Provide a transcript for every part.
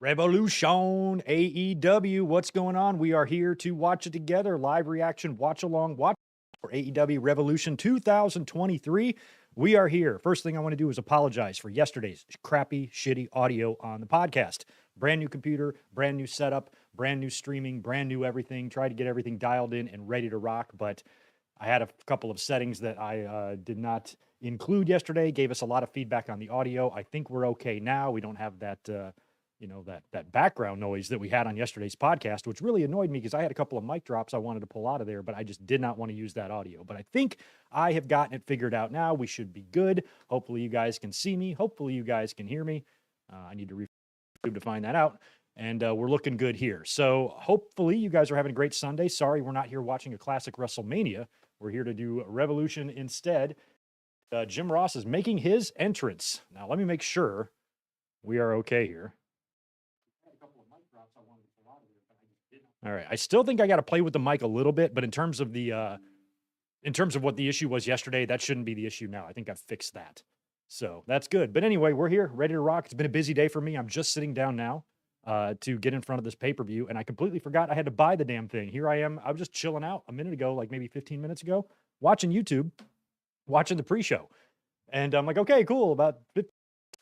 Revolution AEW. What's going on? We are here to watch it together. Live reaction, watch along, watch for AEW Revolution 2023. We are here. First thing I want to do is apologize for yesterday's crappy, shitty audio on the podcast. Brand new computer, brand new setup, brand new streaming, brand new everything. Tried to get everything dialed in and ready to rock, but I had a couple of settings that I did not include yesterday. Gave us a lot of feedback on the audio. I think we're okay now. We don't have that that background noise that we had on yesterday's podcast, which really annoyed me because I had a couple of mic drops I wanted to pull out of there, but I just did not want to use that audio. But I think I have gotten it figured out now. We should be good. Hopefully you guys can see me. Hopefully you guys can hear me. I need to to find that out. And we're looking good here. So hopefully you guys are having a great Sunday. Sorry, we're not here watching a classic WrestleMania. We're here to do Revolution instead. Jim Ross is making his entrance. Now, let me make sure we are okay here. All right. I still think I got to play with the mic a little bit, but in terms of what the issue was yesterday, that shouldn't be the issue now. I think I've fixed that. So that's good. But anyway, we're here, ready to rock. It's been a busy day for me. I'm just sitting down now to get in front of this pay-per-view, and I completely forgot I had to buy the damn thing. Here I am. I was just chilling out a minute ago, like maybe 15 minutes ago, watching YouTube, watching the pre-show. And I'm like, okay, cool, about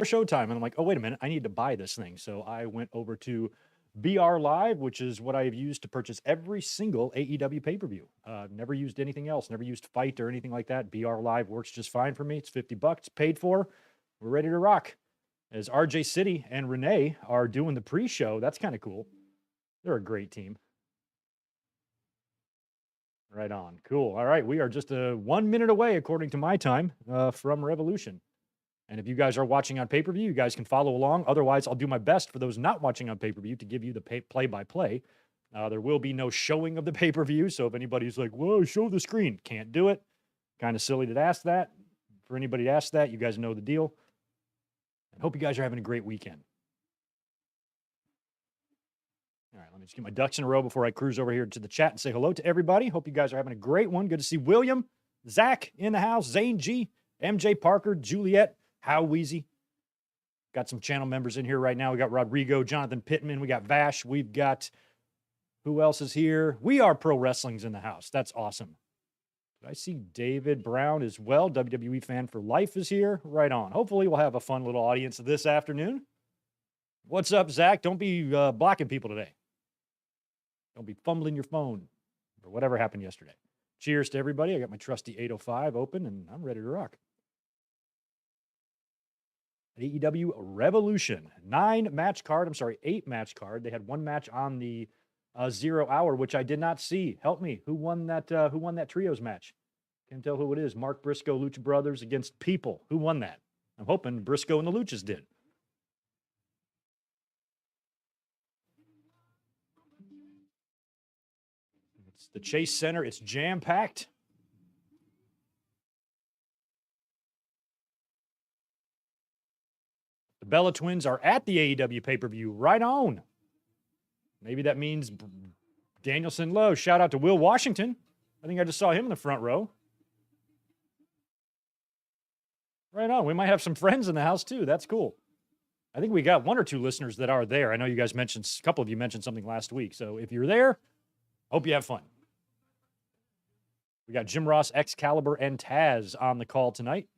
showtime. And I'm like, oh, wait a minute, I need to buy this thing. So I went over to BR Live, which is what I have used to purchase every single AEW pay-per-view. Never used anything else, never used Fight or anything like that. BR Live works just fine for me. It's $50, paid for. We're ready to rock. As RJ City and Renee are doing the pre-show, that's kind of cool. They're a great team. Right on. Cool. All right, we are just 1 minute away, according to my time, from Revolution. And if you guys are watching on pay-per-view, you guys can follow along. Otherwise, I'll do my best for those not watching on pay-per-view to give you the play-by-play. There will be no showing of the pay-per-view, so if anybody's like, whoa, show the screen, can't do it. Kind of silly to ask that. For anybody to ask that, you guys know the deal. I hope you guys are having a great weekend. All right, let me just get my ducks in a row before I cruise over here to the chat and say hello to everybody. Hope you guys are having a great one. Good to see William, Zach in the house, Zane G, MJ Parker, Juliet, How Wheezy. Got some channel members in here right now. We got Rodrigo, Jonathan Pittman. We got Vash. We've got, who else is here? We Are Pro Wrestling's in the house. That's awesome. Did I see David Brown as well? WWE Fan for Life is here. Right on. Hopefully we'll have a fun little audience this afternoon. What's up, Zach? Don't be blocking people today. Don't be fumbling your phone or whatever happened yesterday. Cheers to everybody. I got my trusty 805 open, and I'm ready to rock. AEW Revolution, 8-match card. They had one match on the 0 hour, which I did not see. Help me. Who won that trios match? Can't tell who it is. Mark Briscoe, Lucha Brothers against People. Who won that? I'm hoping Briscoe and the Luchas did. It's the Chase Center. It's jam-packed. The Bella Twins are at the AEW pay-per-view. Right on. Maybe that means Danielson Lowe. Shout out to Will Washington. I think I just saw him in the front row. Right on. We might have some friends in the house, too. That's cool. I think we got one or two listeners that are there. I know you guys mentioned, a couple of you mentioned something last week. So if you're there, hope you have fun. We got Jim Ross, Excalibur, and Taz on the call tonight.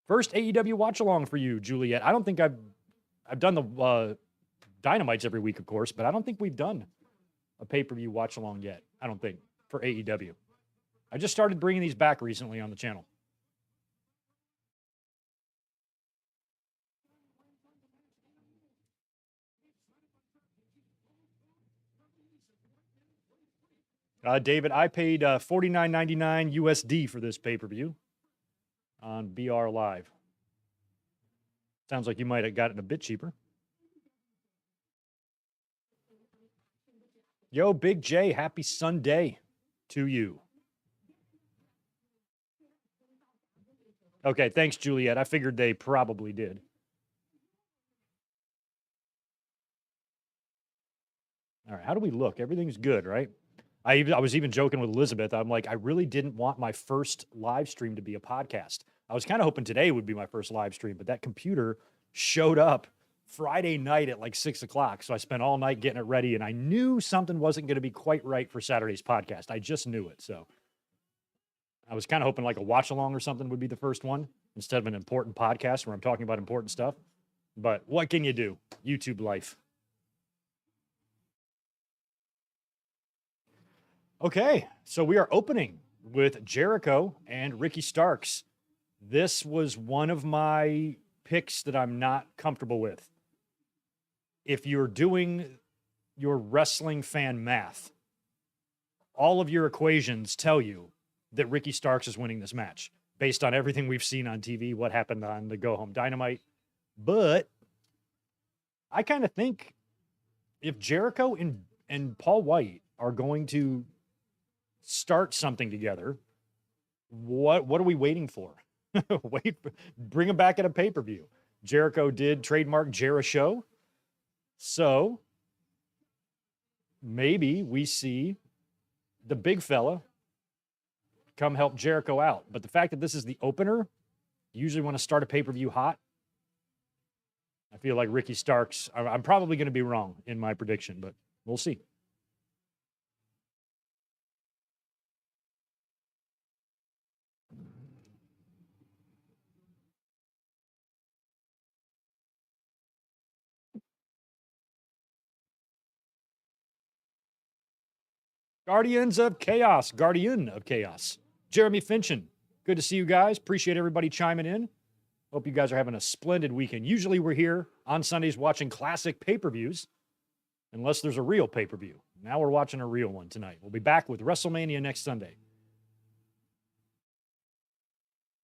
First AEW watch-along for you, Juliet. I don't think I've done the Dynamites every week, of course, but I don't think we've done a pay-per-view watch-along yet, I don't think, for AEW. I just started bringing these back recently on the channel. David, I paid $49.99 USD for this pay-per-view on BR Live. Sounds like you might have gotten a bit cheaper. Yo, Big J, happy Sunday to you. Okay, thanks, Juliet. I figured they probably did. All right, how do we look? Everything's good, right? I was even joking with Elizabeth. I'm like, I really didn't want my first live stream to be a podcast. I was kind of hoping today would be my first live stream, but that computer showed up Friday night at like 6 o'clock. So I spent all night getting it ready, and I knew something wasn't going to be quite right for Saturday's podcast. I just knew it. So I was kind of hoping like a watch along or something would be the first one instead of an important podcast where I'm talking about important stuff. But what can you do? YouTube life. Okay, so we are opening with Jericho and Ricky Starks. This was one of my picks that I'm not comfortable with. If you're doing your wrestling fan math, all of your equations tell you that Ricky Starks is winning this match based on everything we've seen on TV, what happened on the Go Home Dynamite. But I kind of think if Jericho and Paul White are going to start something together, what are we waiting for? Bring him back at a pay-per-view. Jericho did trademark Jeri-Show. So maybe we see the big fella come help Jericho out. But the fact that this is the opener, you usually want to start a pay-per-view hot. I feel like Ricky Starks, I'm probably going to be wrong in my prediction, but we'll see. Guardian of Chaos. Jeremy Finchen, good to see you guys. Appreciate everybody chiming in. Hope you guys are having a splendid weekend. Usually we're here on Sundays watching classic pay-per-views, unless there's a real pay-per-view. Now we're watching a real one tonight. We'll be back with WrestleMania next Sunday.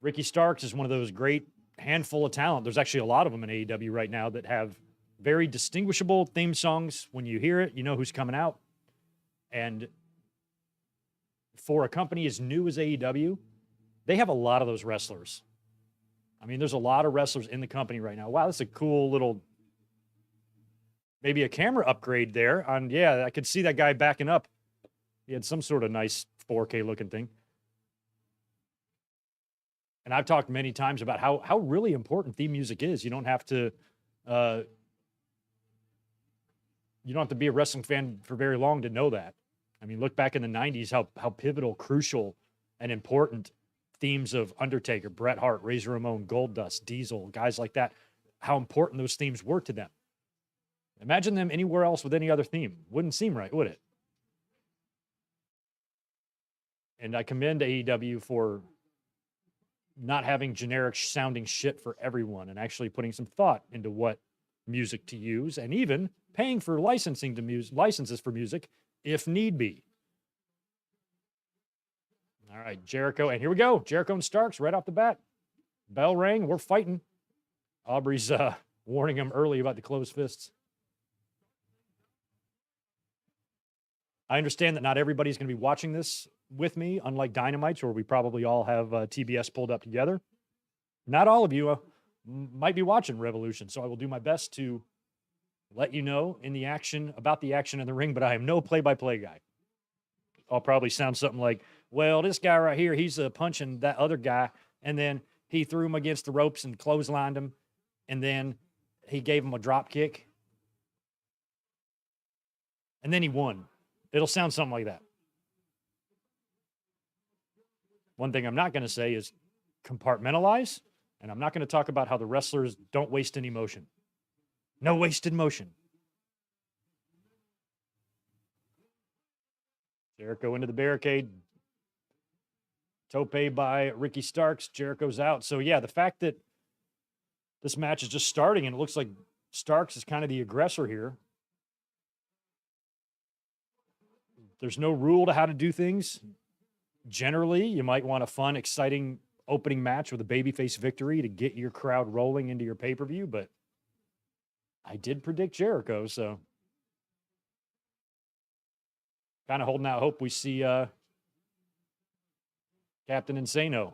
Ricky Starks is one of those great handful of talent. There's actually a lot of them in AEW right now that have very distinguishable theme songs. When you hear it, you know who's coming out. And for a company as new as AEW, they have a lot of those wrestlers. I mean, there's a lot of wrestlers in the company right now. Wow, that's a cool little, maybe a camera upgrade there. Yeah, I could see that guy backing up. He had some sort of nice 4K looking thing. And I've talked many times about how really important theme music is. You don't have to be a wrestling fan for very long to know that. I mean, look back in the 90s, how pivotal, crucial, and important themes of Undertaker, Bret Hart, Razor Ramon, Goldust, Diesel, guys like that, how important those themes were to them. Imagine them anywhere else with any other theme. Wouldn't seem right, would it? And I commend AEW for not having generic sounding shit for everyone and actually putting some thought into what music to use and even paying for licenses for music if need be. All right, Jericho, and here we go. Jericho and Starks right off the bat. Bell rang, we're fighting. Aubrey's warning him early about the closed fists. I understand that not everybody's going to be watching this with me, unlike Dynamites, where we probably all have TBS pulled up together. Not all of you might be watching Revolution, so I will do my best to let you know about the action in the ring, but I am no play-by-play guy. I'll probably sound something like, well, this guy right here, he's punching that other guy, and then he threw him against the ropes and clotheslined him, and then he gave him a drop kick, and then he won. It'll sound something like that. One thing I'm not going to say is compartmentalize, and I'm not going to talk about how the wrestlers don't waste any motion. No wasted motion. Jericho into the barricade. Tope by Ricky Starks. Jericho's out. So, yeah, the fact that this match is just starting and it looks like Starks is kind of the aggressor here. There's no rule to how to do things. Generally, you might want a fun, exciting opening match with a babyface victory to get your crowd rolling into your pay-per-view, but I did predict Jericho, so kind of holding out hope we see Captain Insano.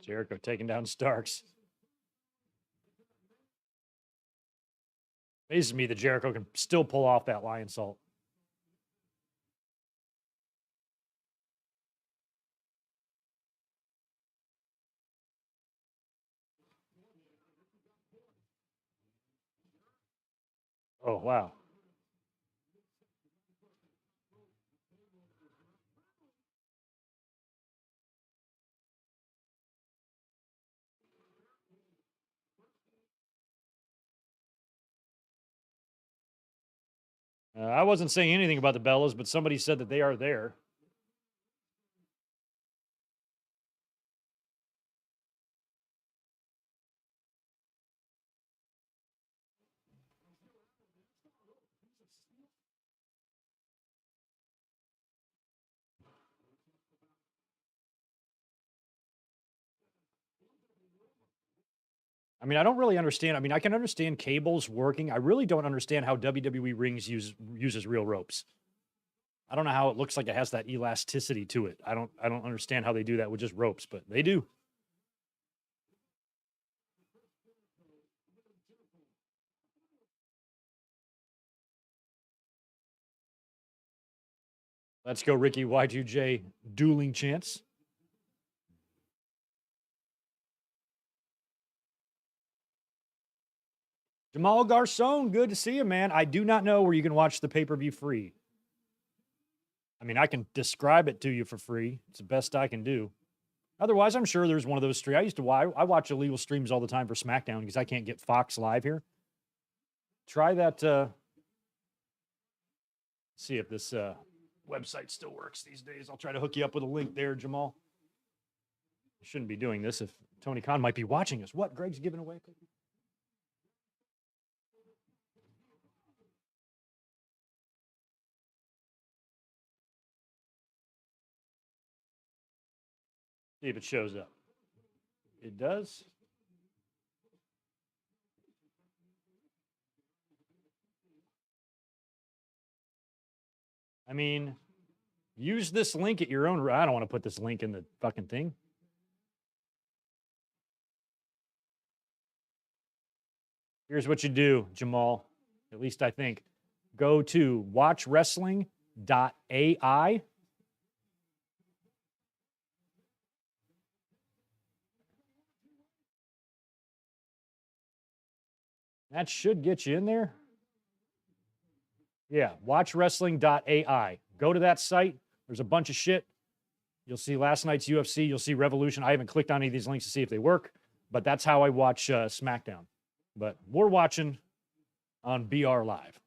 Jericho taking down Starks. Amazes me that Jericho can still pull off that lion salt. Oh, wow. I wasn't saying anything about the Bellas, but somebody said that they are there. I mean, I don't really understand. I mean, I can understand cables working. I really don't understand how WWE rings uses real ropes. I don't know how it looks like it has that elasticity to it. I don't understand how they do that with just ropes, but they do. Let's go, Ricky Y2J dueling chance. Jamal Garcon, good to see you, man. I do not know where you can watch the pay-per-view free. I mean, I can describe it to you for free. It's the best I can do. Otherwise, I'm sure there's one of those streams. I watch illegal streams all the time for SmackDown because I can't get Fox Live here. Try that. See if this website still works these days. I'll try to hook you up with a link there, Jamal. I shouldn't be doing this if Tony Khan might be watching us. What? Greg's giving away? See if it shows up. It does. I mean, use this link at your own. I don't want to put this link in the fucking thing. Here's what you do, Jamal. At least I think. Go to watchwrestling.ai. That should get you in there. Yeah, watchwrestling.ai. Go to that site. There's a bunch of shit. You'll see last night's UFC. You'll see Revolution. I haven't clicked on any of these links to see if they work, but that's how I watch SmackDown. But we're watching on BR Live.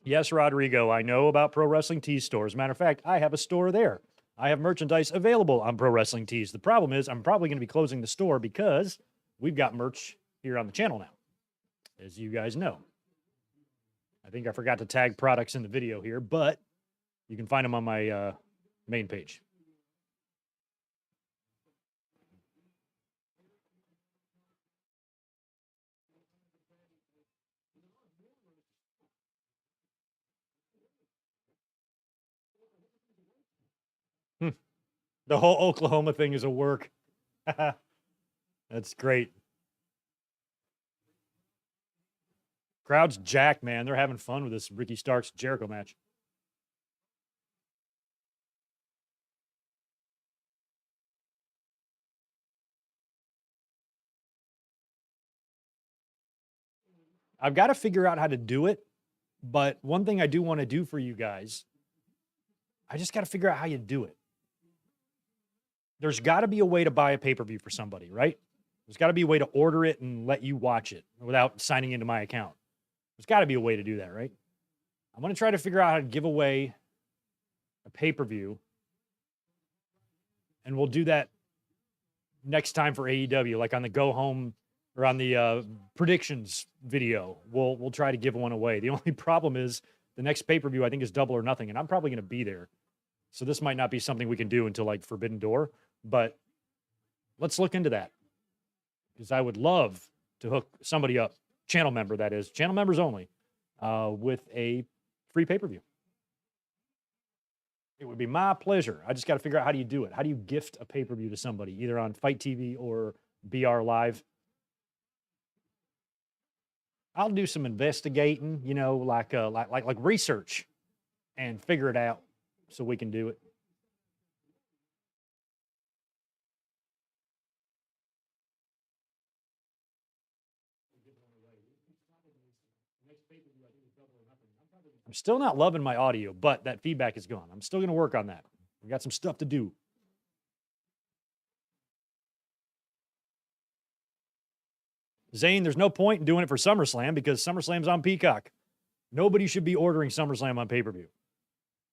Yes, Rodrigo, I know about Pro Wrestling Tees stores. Matter of fact, I have a store there. I have merchandise available on Pro Wrestling Tees. The problem is I'm probably going to be closing the store because we've got merch here on the channel now, as you guys know. I think I forgot to tag products in the video here, but you can find them on my main page. The whole Oklahoma thing is a work. That's great. Crowd's jacked, man. They're having fun with this Ricky Starks Jericho match. I've got to figure out how to do it, but one thing I do want to do for you guys, I just got to figure out how you do it. There's got to be a way to buy a pay-per-view for somebody, right? There's got to be a way to order it and let you watch it without signing into my account. There's got to be a way to do that, right? I'm going to try to figure out how to give away a pay-per-view, and we'll do that next time for AEW, like on the go home or on the predictions video. We'll try to give one away. The only problem is the next pay-per-view I think is Double or Nothing, and I'm probably going to be there. So this might not be something we can do until like Forbidden Door, but let's look into that. because I would love to hook somebody up, channel member, that is, channel members only, with a free pay-per-view. It would be my pleasure. I just got to figure out how do you do it. How do you gift a pay-per-view to somebody, either on Fight TV or BR Live? I'll do some investigating, like research, and figure it out so we can do it. I'm still not loving my audio, but that feedback is gone. I'm still going to work on that. We got some stuff to do. Zane, there's no point in doing it for SummerSlam because SummerSlam's on Peacock. Nobody should be ordering SummerSlam on pay-per-view.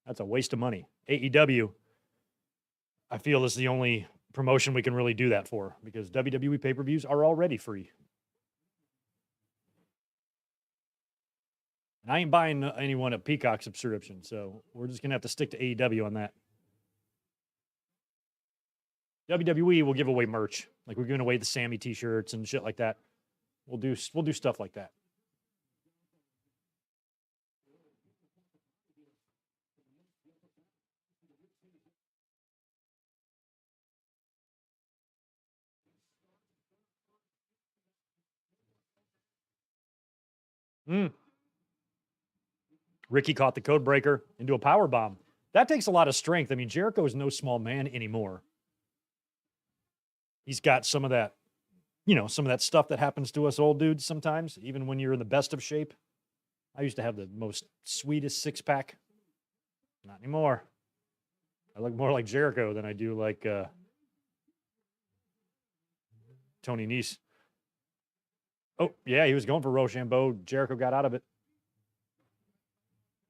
That's a waste of money. AEW, I feel, is the only promotion we can really do that for because WWE pay-per-views are already free. And I ain't buying anyone a Peacock subscription, so we're just going to have to stick to AEW on that. WWE will give away merch. Like we're giving away the Sammy t-shirts and shit like that. We'll do stuff like that. Ricky caught the code breaker into a power bomb. That takes a lot of strength. I mean, Jericho is no small man anymore. He's got some of that, some of that stuff that happens to us old dudes sometimes, even when you're in the best of shape. I used to have the most sweetest six-pack. Not anymore. I look more like Jericho than I do like Tony Nese. Oh, yeah, he was going for Rochambeau. Jericho got out of it.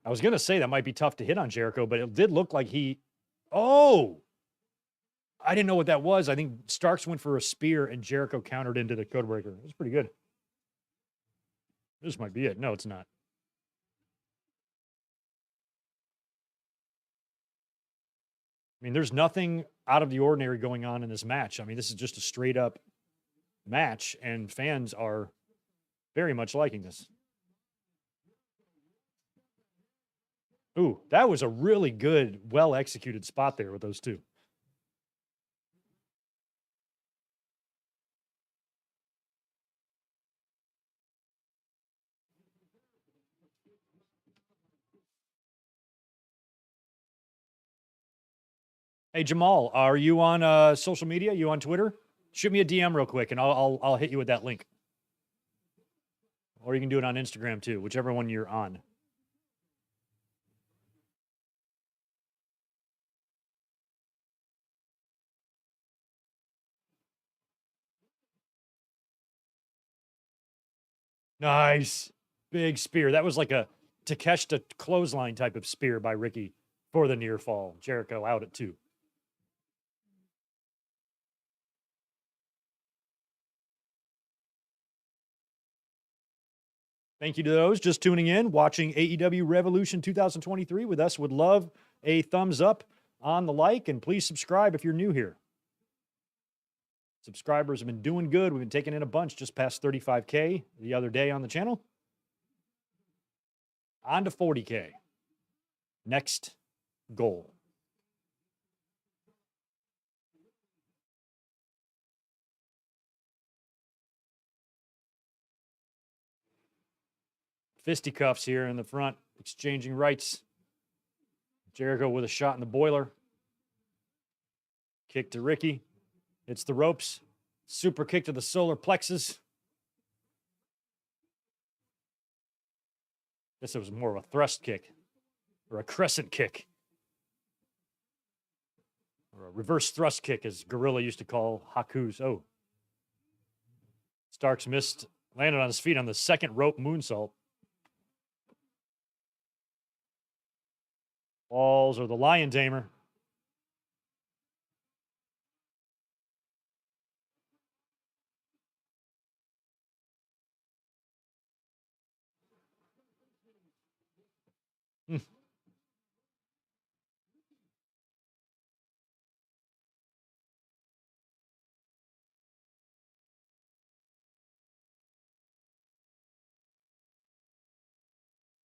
I was going to say that might be tough to hit on Jericho, but it did look like he... Oh! I didn't know what that was. I think Starks went for a spear and Jericho countered into the codebreaker. It was pretty good. This might be it. No, it's not. I mean, there's nothing out of the ordinary going on in this match. I mean, this is just a straight up match, and fans are very much liking this. Ooh, that was a really good, well-executed spot there with those two. Hey, Jamal, are you on social media? You on Twitter? Shoot me a DM real quick, and I'll hit you with that link. Or you can do it on Instagram, too, whichever one you're on. Nice. Big spear. That was like a Takeshita clothesline type of spear by Ricky for the near fall. Jericho out at 2. Thank you to those just tuning in, watching AEW Revolution 2023 with us. Would love a thumbs up on the like, and please subscribe if you're new here. Subscribers have been doing good. We've been taking in a bunch, just past 35K the other day on the channel. On to 40K. Next goal. Fisticuffs here in the front, exchanging rights. Jericho with a shot in the boiler. Kick to Ricky. It's the ropes. Super kick to the solar plexus. Guess it was more of a thrust kick. Or a crescent kick. Or a reverse thrust kick, as Gorilla used to call Haku's. Oh. Starks missed. Landed on his feet on the second rope moonsault. Balls or the Lion Tamer.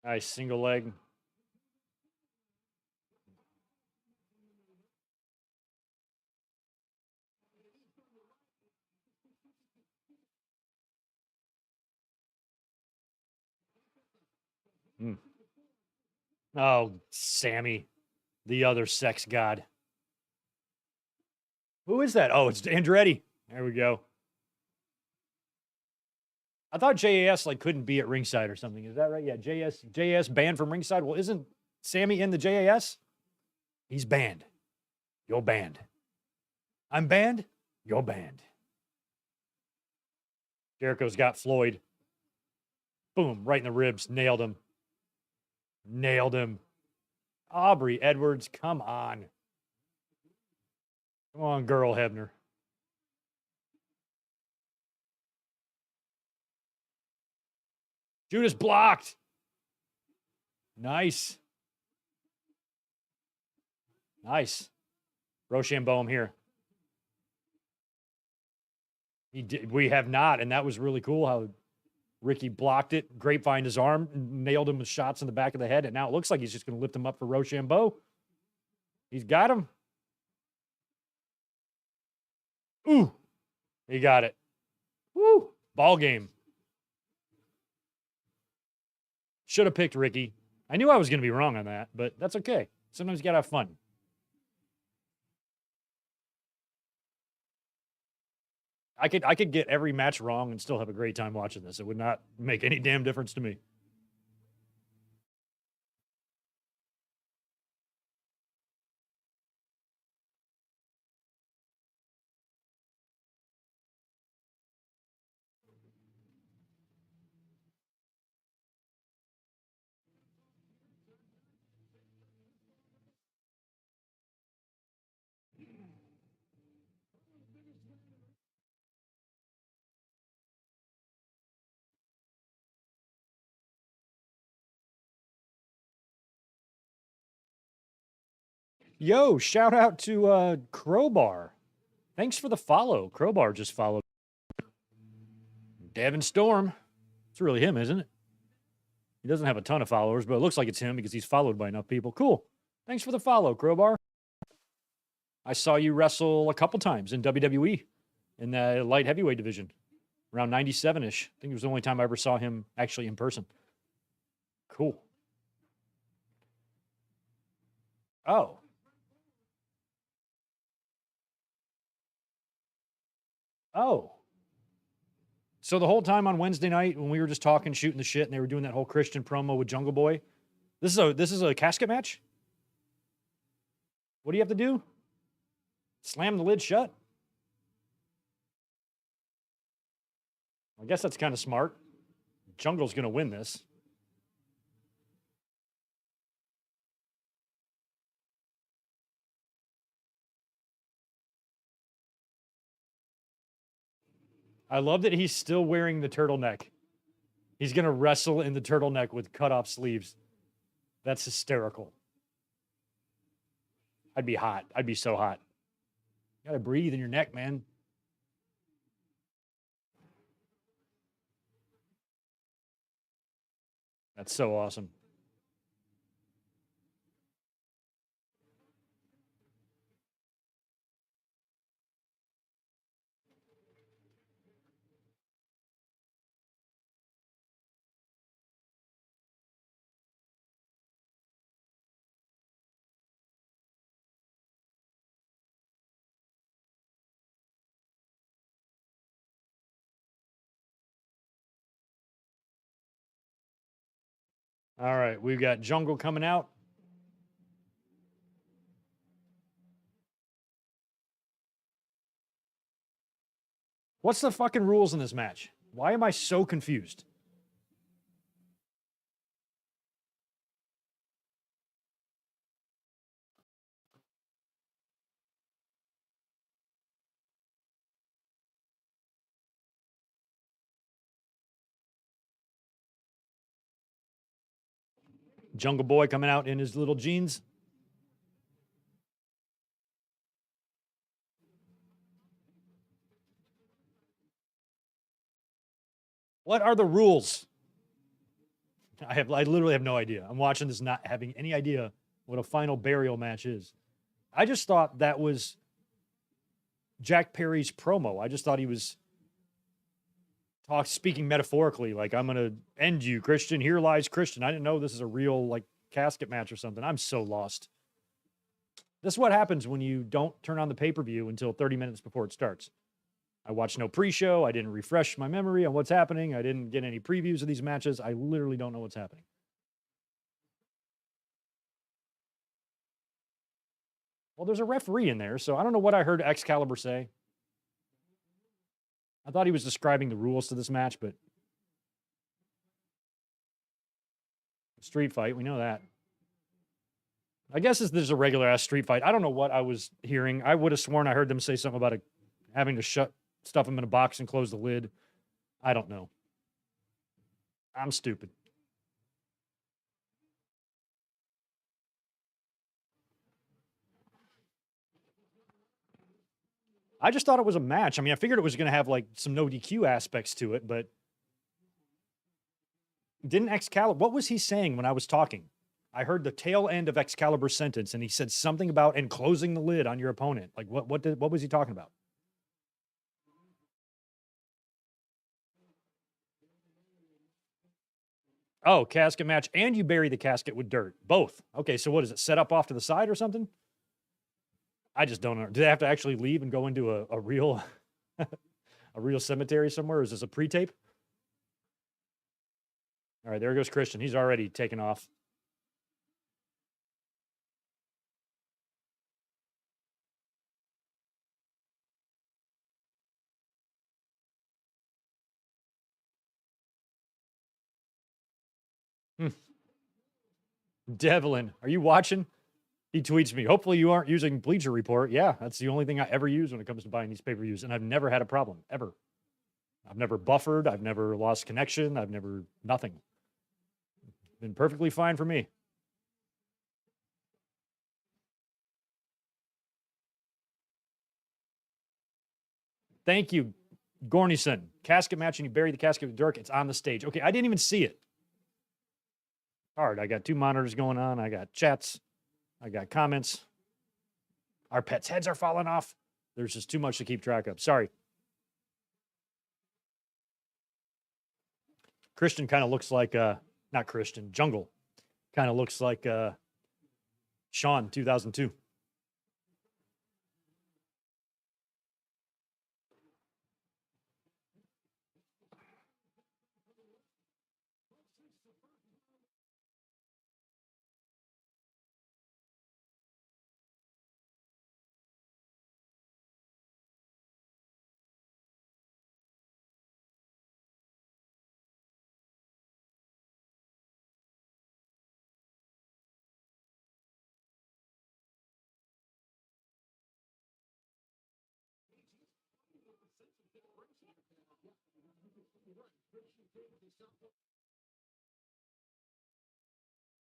Nice single leg. Oh, Sammy, the other sex god. Who is that? Oh, it's Andretti. There we go. I thought JAS like couldn't be at ringside or something. Is that right? Yeah, JAS banned from ringside. Well, isn't Sammy in the JAS? He's banned. You're banned. I'm banned. You're banned. Jericho's got Floyd. Boom, right in the ribs. Nailed him. Nailed him. Aubrey Edwards, come on. Come on, girl Hebner. Judas blocked. Nice. Nice. Rochambeau him here. We have not, and that was really cool how Ricky blocked it, grapevined his arm, nailed him with shots in the back of the head, and now it looks like he's just going to lift him up for Rochambeau. He's got him. Ooh, he got it. Woo, ball game. Should have picked Ricky. I knew I was going to be wrong on that, but that's okay. Sometimes you got to have fun. I could get every match wrong and still have a great time watching this. It would not make any damn difference to me. Yo, shout out to Crowbar. Thanks for the follow. Crowbar just followed. Devin Storm. It's really him, isn't it? He doesn't have a ton of followers, but it looks like it's him because he's followed by enough people. Cool. Thanks for the follow, Crowbar. I saw you wrestle a couple times in WWE in the light heavyweight division around 97-ish. I think it was the only time I ever saw him actually in person. Cool. Oh. Oh. So the whole time on Wednesday night when we were just talking, shooting the shit, and they were doing that whole Christian promo with Jungle Boy, this is a casket match? What do you have to do? Slam the lid shut? I guess that's kind of smart. Jungle's going to win this. I love that he's still wearing the turtleneck. He's going to wrestle in the turtleneck with cut off sleeves. That's hysterical. I'd be hot. I'd be so hot. You got to breathe in your neck, man. That's so awesome. All right, we've got Jungle coming out. What's the fucking rules in this match? Why am I so confused? Jungle Boy coming out in his little jeans. What are the rules? I literally have no idea. I'm watching this not having any idea what a final burial match is. I just thought that was Jack Perry's promo. I just thought he was speaking metaphorically, like, I'm going to end you, Christian. Here lies Christian. I didn't know this is a real, like, casket match or something. I'm so lost. This is what happens when you don't turn on the pay-per-view until 30 minutes before it starts. I watched no pre-show. I didn't refresh my memory on what's happening. I didn't get any previews of these matches. I literally don't know what's happening. Well, there's a referee in there, so I don't know what I heard Excalibur say. I thought he was describing the rules to this match, but street fight, we know that. I guess there's a regular ass street fight. I don't know what I was hearing. I would have sworn I heard them say something about having to stuff him in a box and close the lid. I don't know. I'm stupid. I just thought it was a match. I mean, I figured it was going to have like some no DQ aspects to it, but didn't Excalibur, what was he saying when I was talking? I heard the tail end of Excalibur's sentence, and he said something about closing the lid on your opponent. Like, what was he talking about? Oh, casket match, and you bury the casket with dirt. Both. Okay, so what is it? Set up off to the side or something? I just don't know. Do they have to actually leave and go into a real a real cemetery somewhere? Or is this a pre-tape? All right, there goes Christian. He's already taken off. Devlin, are you watching? He tweets me, hopefully you aren't using Bleacher Report. Yeah, that's the only thing I ever use when it comes to buying these pay-per-views, and I've never had a problem, ever. I've never buffered. I've never lost connection. I've never, nothing. Been perfectly fine for me. Thank you, Gorneyson. Casket match, and you bury the casket with Dirk. It's on the stage. Okay, I didn't even see it. Hard. I got two monitors going on. I got chats. I got comments. Our pets' heads are falling off. There's just too much to keep track of. Sorry. Christian kind of looks like, not Christian, Jungle. Kind of looks like Sean, 2002.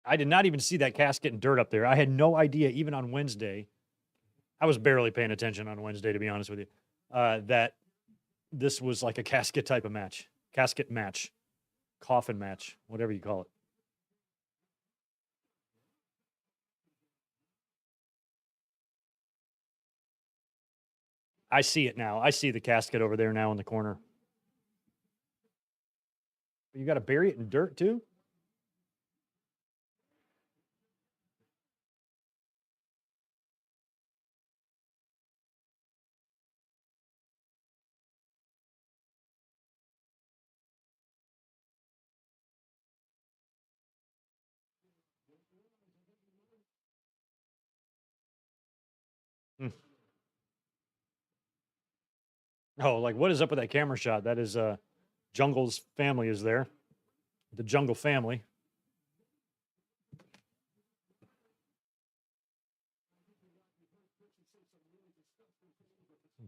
I did not even see that casket and dirt up there. I had no idea, even on Wednesday. I was barely paying attention on Wednesday, to be honest with you, that this was like a casket type of match. Casket match. Coffin match. Whatever you call it. I see it now. I see the casket over there now in the corner. But you got to bury it in dirt too? Hmm. Oh, like what is up with that camera shot? That is Jungle's family is there. The Jungle family.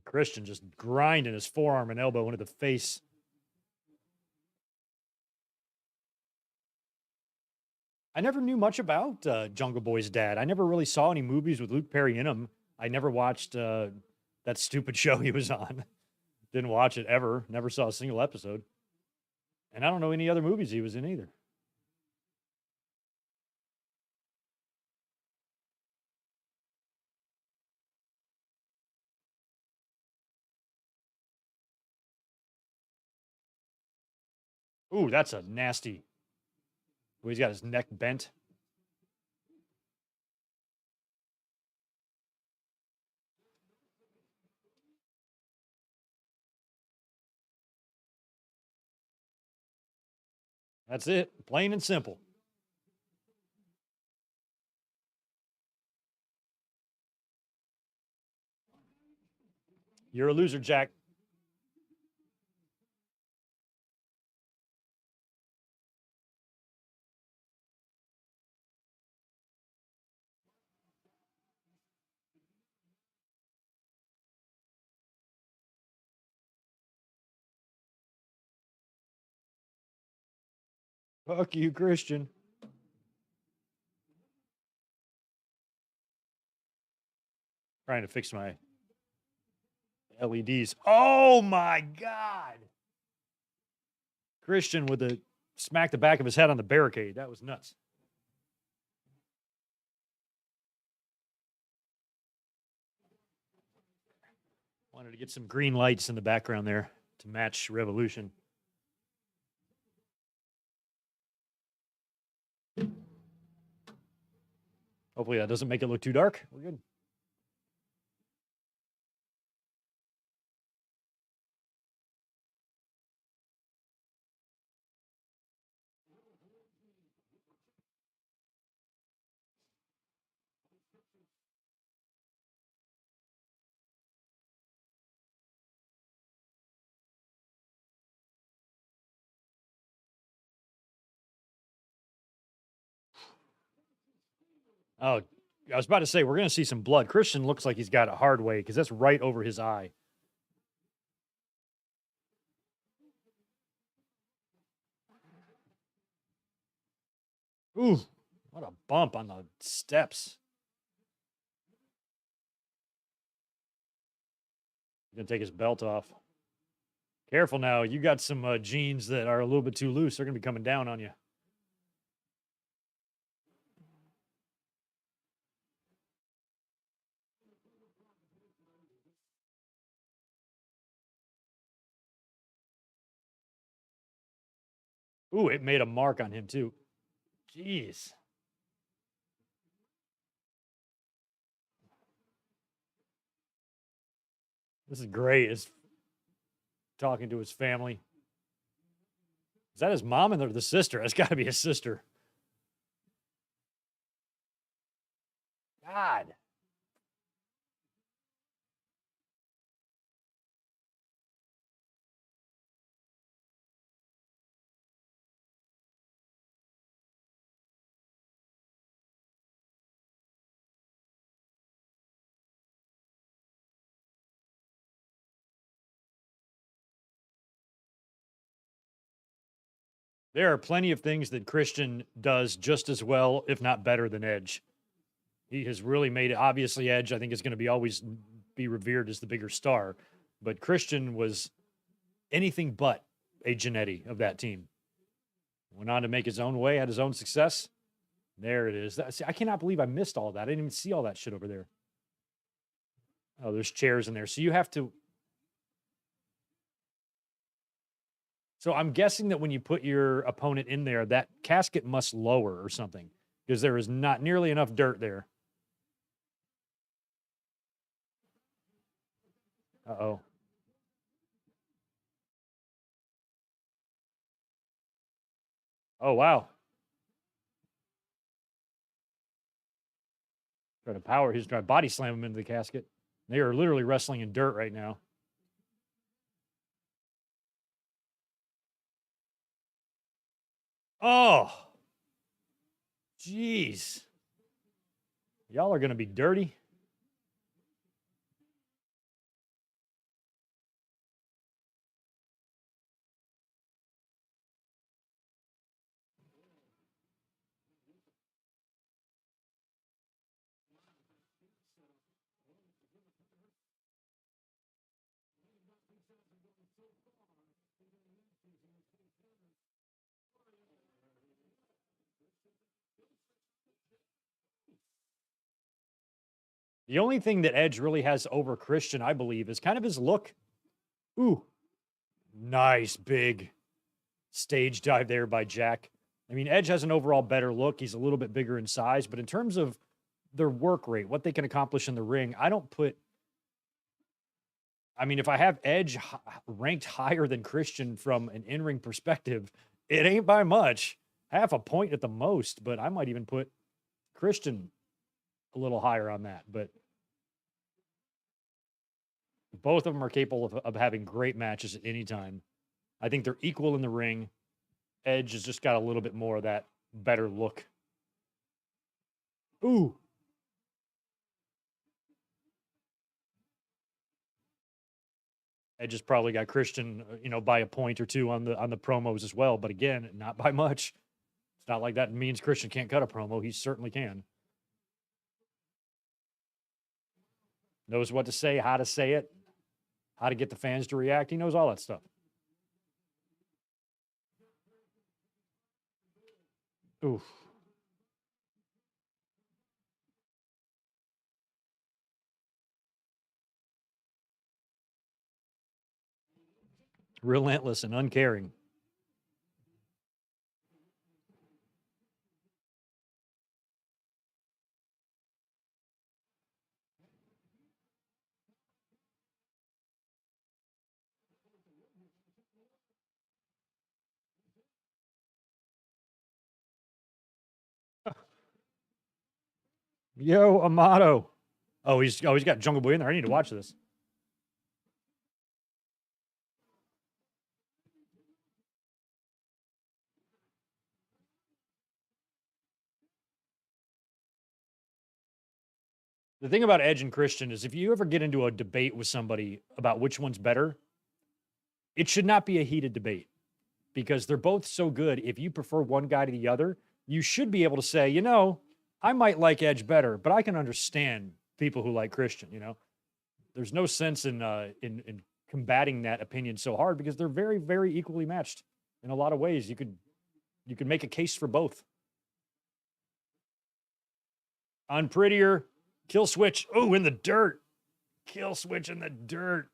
Christian just grinding his forearm and elbow into the face. I never knew much about Jungle Boy's dad. I never really saw any movies with Luke Perry in them. I never watched that stupid show he was on. Didn't watch it ever. Never saw a single episode. And I don't know any other movies he was in either. Ooh, that's a nasty. Well, he's got his neck bent. That's it. Plain and simple. You're a loser, Jack. Fuck you, Christian. Trying to fix my LEDs. Oh my God. Christian with the smack the back of his head on the barricade. That was nuts. Wanted to get some green lights in the background there to match Revolution. Hopefully that doesn't make it look too dark. We're good. Oh, I was about to say, we're going to see some blood. Christian looks like he's got a hard way because that's right over his eye. Ooh, what a bump on the steps. He's going to take his belt off. Careful now. You got some jeans that are a little bit too loose. They're going to be coming down on you. Ooh, it made a mark on him too. Jeez. This is great. It's talking to his family. Is that his mom and the sister? It's got to be his sister. God. There are plenty of things that Christian does just as well, if not better, than Edge. He has really made it. Obviously, Edge, I think, is going to be always be revered as the bigger star. But Christian was anything but a Jannetty of that team. Went on to make his own way, had his own success. There it is. See, I cannot believe I missed all that. I didn't even see all that shit over there. Oh, there's chairs in there. So you have to. So I'm guessing that when you put your opponent in there, that casket must lower or something because there is not nearly enough dirt there. Uh-oh. Oh, wow. Try to power. He's trying to body slam him into the casket. They are literally wrestling in dirt right now. Oh, jeez. Y'all are going to be dirty. The only thing that Edge really has over Christian, I believe, is kind of his look. Ooh, nice big stage dive there by Jack. I mean, Edge has an overall better look. He's a little bit bigger in size, but in terms of their work rate, what they can accomplish in the ring, I mean, if I have Edge ranked higher than Christian from an in-ring perspective, it ain't by much. Half a point at the most, but I might even put Christian a little higher on that. But both of them are capable of having great matches at any time. I think they're equal in the ring. Edge has just got a little bit more of that better look. Ooh. Edge has probably got Christian, by a point or two on the promos as well. But again, not by much. It's not like that means Christian can't cut a promo. He certainly can. Knows what to say, how to get the fans to react. He knows all that stuff. Oof. Relentless and uncaring. Yo, Amato. Oh, he's got Jungle Boy in there. I need to watch this. The thing about Edge and Christian is if you ever get into a debate with somebody about which one's better, it should not be a heated debate because they're both so good. If you prefer one guy to the other, you should be able to say, I might like Edge better, but I can understand people who like Christian, There's no sense in combating that opinion so hard because they're very, very equally matched in a lot of ways. You could make a case for both. On Prettier, kill switch. Oh, in the dirt. Kill switch in the dirt.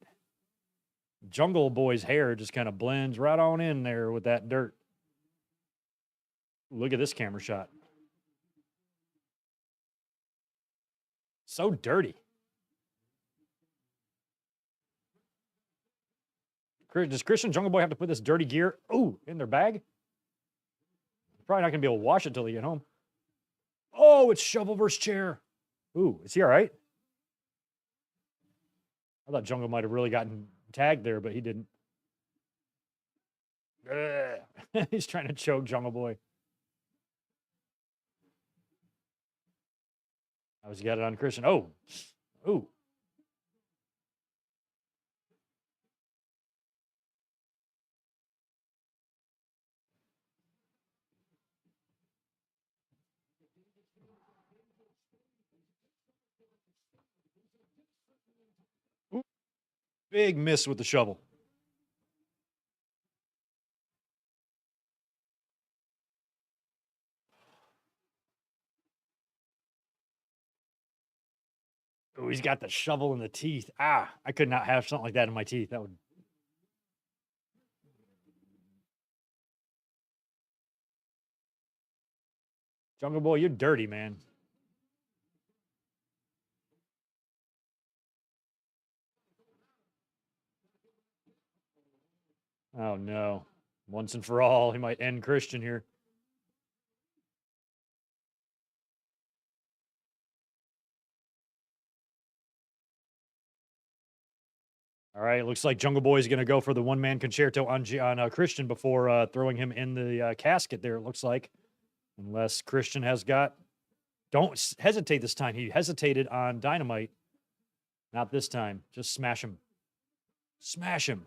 Jungle Boy's hair just kind of blends right on in there with that dirt. Look at this camera shot. So dirty. Does Christian Jungle Boy have to put this dirty gear, in their bag? Probably not going to be able to wash it till they get home. Oh, it's shovel versus chair. Ooh, is he all right? I thought Jungle might have really gotten tagged there, but he didn't. He's trying to choke Jungle Boy. Oh, he's got it on Christian. Oh, ooh. Big miss with the shovel. Oh, he's got the shovel in the teeth. I could not have something like that in my teeth. That would. Jungle Boy, you're dirty, man. Oh, no. Once and for all, he might end Christian here. All right, looks like Jungle Boy is going to go for the one-man concerto on Christian before throwing him in the casket there, it looks like. Unless Christian has got... Don't hesitate this time. He hesitated on Dynamite. Not this time. Just smash him. Smash him.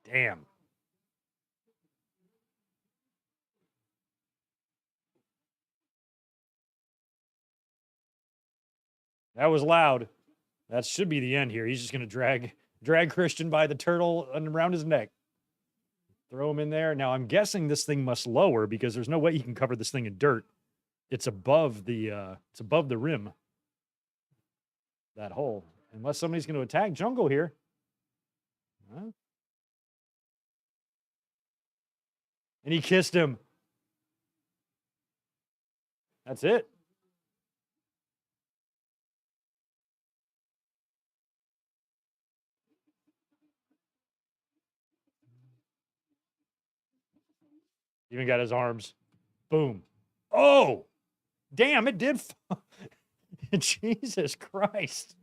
Damn. That was loud. That should be the end here. He's just going to drag Christian by the turtle around his neck. Throw him in there. Now, I'm guessing this thing must lower because there's no way you can cover this thing in dirt. It's above the rim. That hole. Unless somebody's going to attack Jungle here. Huh? And he kissed him. That's it. Even got his arms. Boom. Oh, damn, it did. Jesus Christ.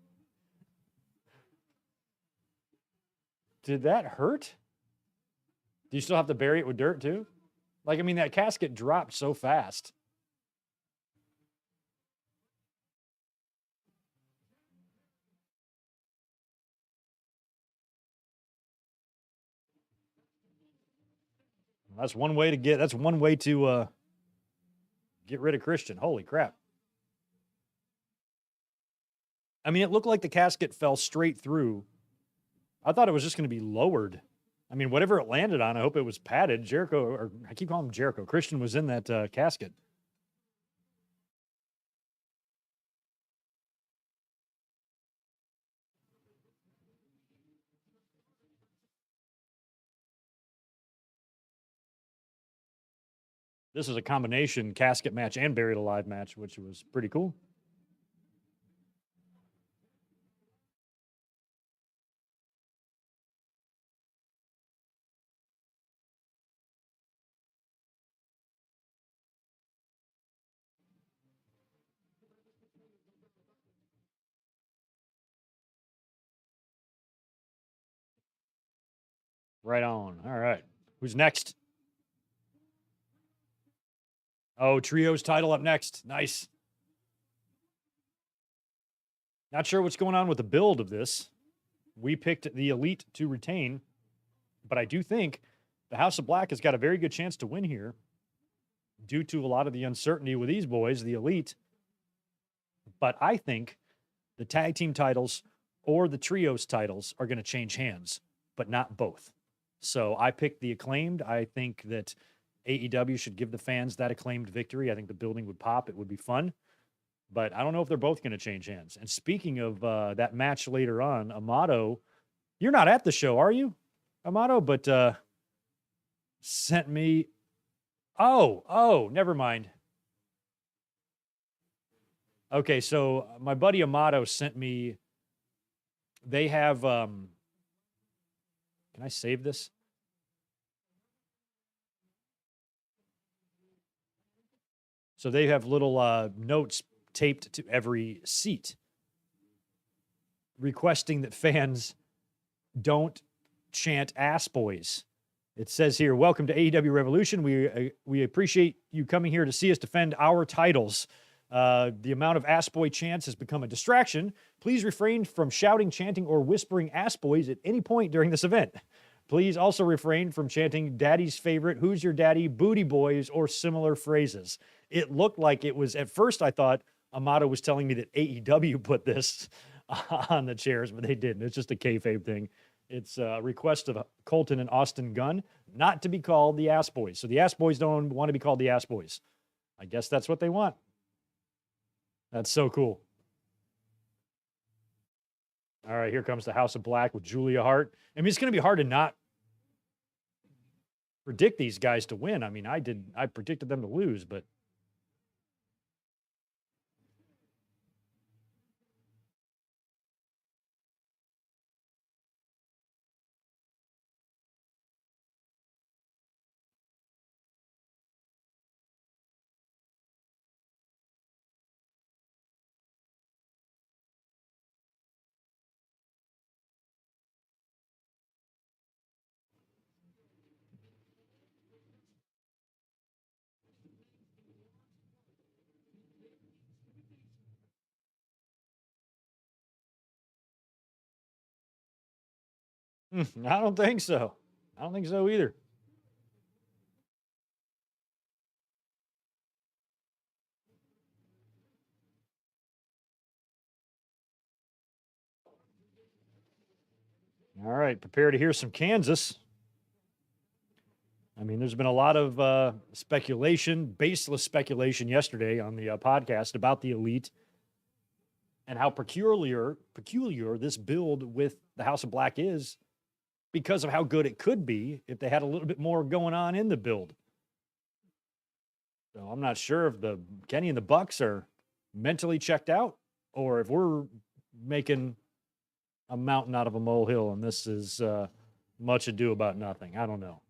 Did that hurt? Do you still have to bury it with dirt too? Like, I mean, that casket dropped so fast. That's one way to get rid of Christian. Holy crap. I mean, it looked like the casket fell straight through. I thought it was just going to be lowered. I mean, whatever it landed on, I hope it was padded. Jericho, or I keep calling him Jericho. Christian was in that casket. This is a combination casket match and buried alive match, which was pretty cool. Right on. All right. Who's next? Oh, Trios title up next. Nice. Not sure what's going on with the build of this. We picked the Elite to retain, but I do think the House of Black has got a very good chance to win here due to a lot of the uncertainty with these boys, the Elite. But I think the tag team titles or the Trios titles are going to change hands, but not both. So I picked the Acclaimed. I think that AEW should give the fans that Acclaimed victory. I think the building would pop. It would be fun. But I don't know if they're both going to change hands. And speaking of that match later on, Amato, you're not at the show, are you, Amato? But sent me. Oh, never mind. Okay, so my buddy Amato sent me. They have. Can I save this? So they have little notes taped to every seat requesting that fans don't chant ass boys. It says here, welcome to AEW Revolution. We appreciate you coming here to see us defend our titles. The amount of ass boy chants has become a distraction. Please refrain from shouting, chanting, or whispering ass boys at any point during this event. Please also refrain from chanting daddy's favorite, who's your daddy, booty boys, or similar phrases. It looked like it was, at first I thought Amato was telling me that AEW put this on the chairs, but they didn't. It's just a kayfabe thing. It's a request of Colton and Austin Gunn not to be called the Ass Boys. So the Ass Boys don't want to be called the Ass Boys. I guess that's what they want. That's so cool. All right, here comes the House of Black with Julia Hart. I mean, it's going to be hard to not predict these guys to win. I mean, I predicted them to lose, but I don't think so. I don't think so either. All right, prepare to hear some Kansas. I mean, there's been a lot of speculation, baseless speculation yesterday on the podcast about the Elite and how peculiar this build with the House of Black is. because of how good it could be if they had a little bit more going on in the build. So I'm not sure if the Kenny and the Bucks are mentally checked out or if we're making a mountain out of a molehill and this is much ado about nothing. I don't know.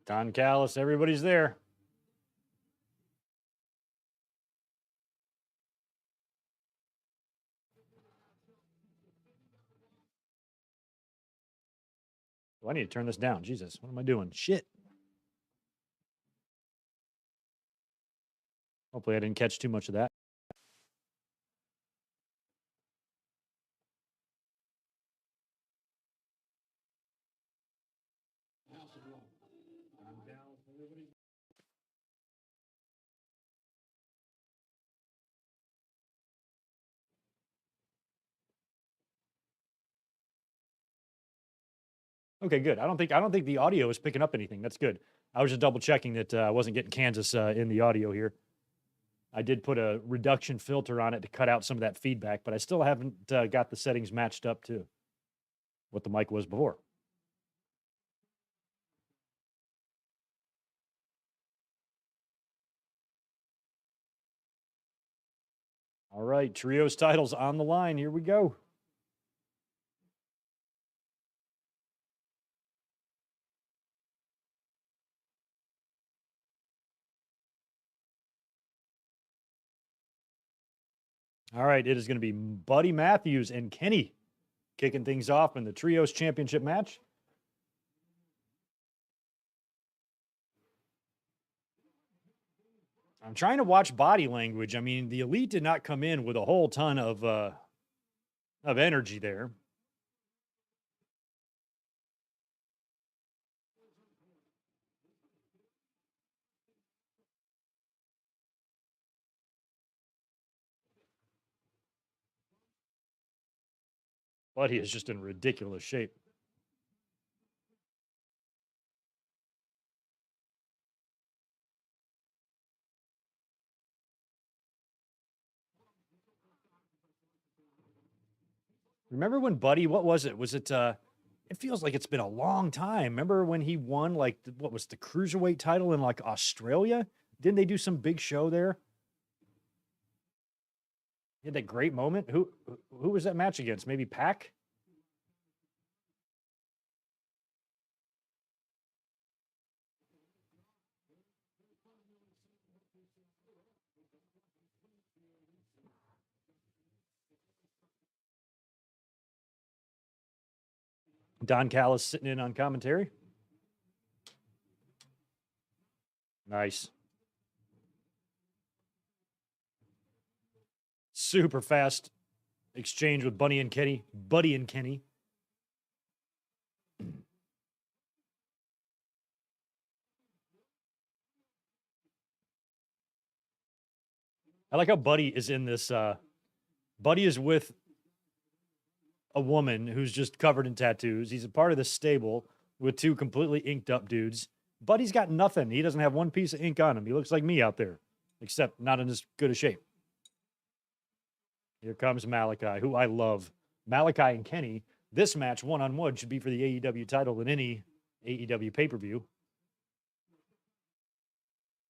Don Callis, everybody's there. Oh, I need to turn this down. Jesus, what am I doing? Shit. Hopefully I didn't catch too much of that. Okay, good. I don't think the audio is picking up anything. That's good. I was just double checking that I wasn't getting Kansas in the audio here. I did put a reduction filter on it to cut out some of that feedback, but I still haven't got the settings matched up to what the mic was before. All right, trios titles on the line. Here we go. All right, it is going to be Buddy Matthews and Kenny kicking things off in the trios championship match. I'm trying to watch body language. I mean, the Elite did not come in with a whole ton of energy there. Buddy is just in ridiculous shape. Remember when Buddy, what was it? Was it it feels like it's been a long time. Remember when he won like what was the cruiserweight title in like Australia? Didn't they do some big show there? He had that great moment. Who was that match against? Maybe Pac? Don Callis sitting in on commentary. Nice. Super fast exchange with Buddy and Kenny. I like how Buddy is in this. Buddy is with a woman who's just covered in tattoos. He's a part of this stable with two completely inked up dudes. Buddy's got nothing. He doesn't have one piece of ink on him. He looks like me out there, except not in as good a shape. Here comes Malachi, who I love. Malachi and Kenny. This match, one-on-one, should be for the AEW title in any AEW pay-per-view.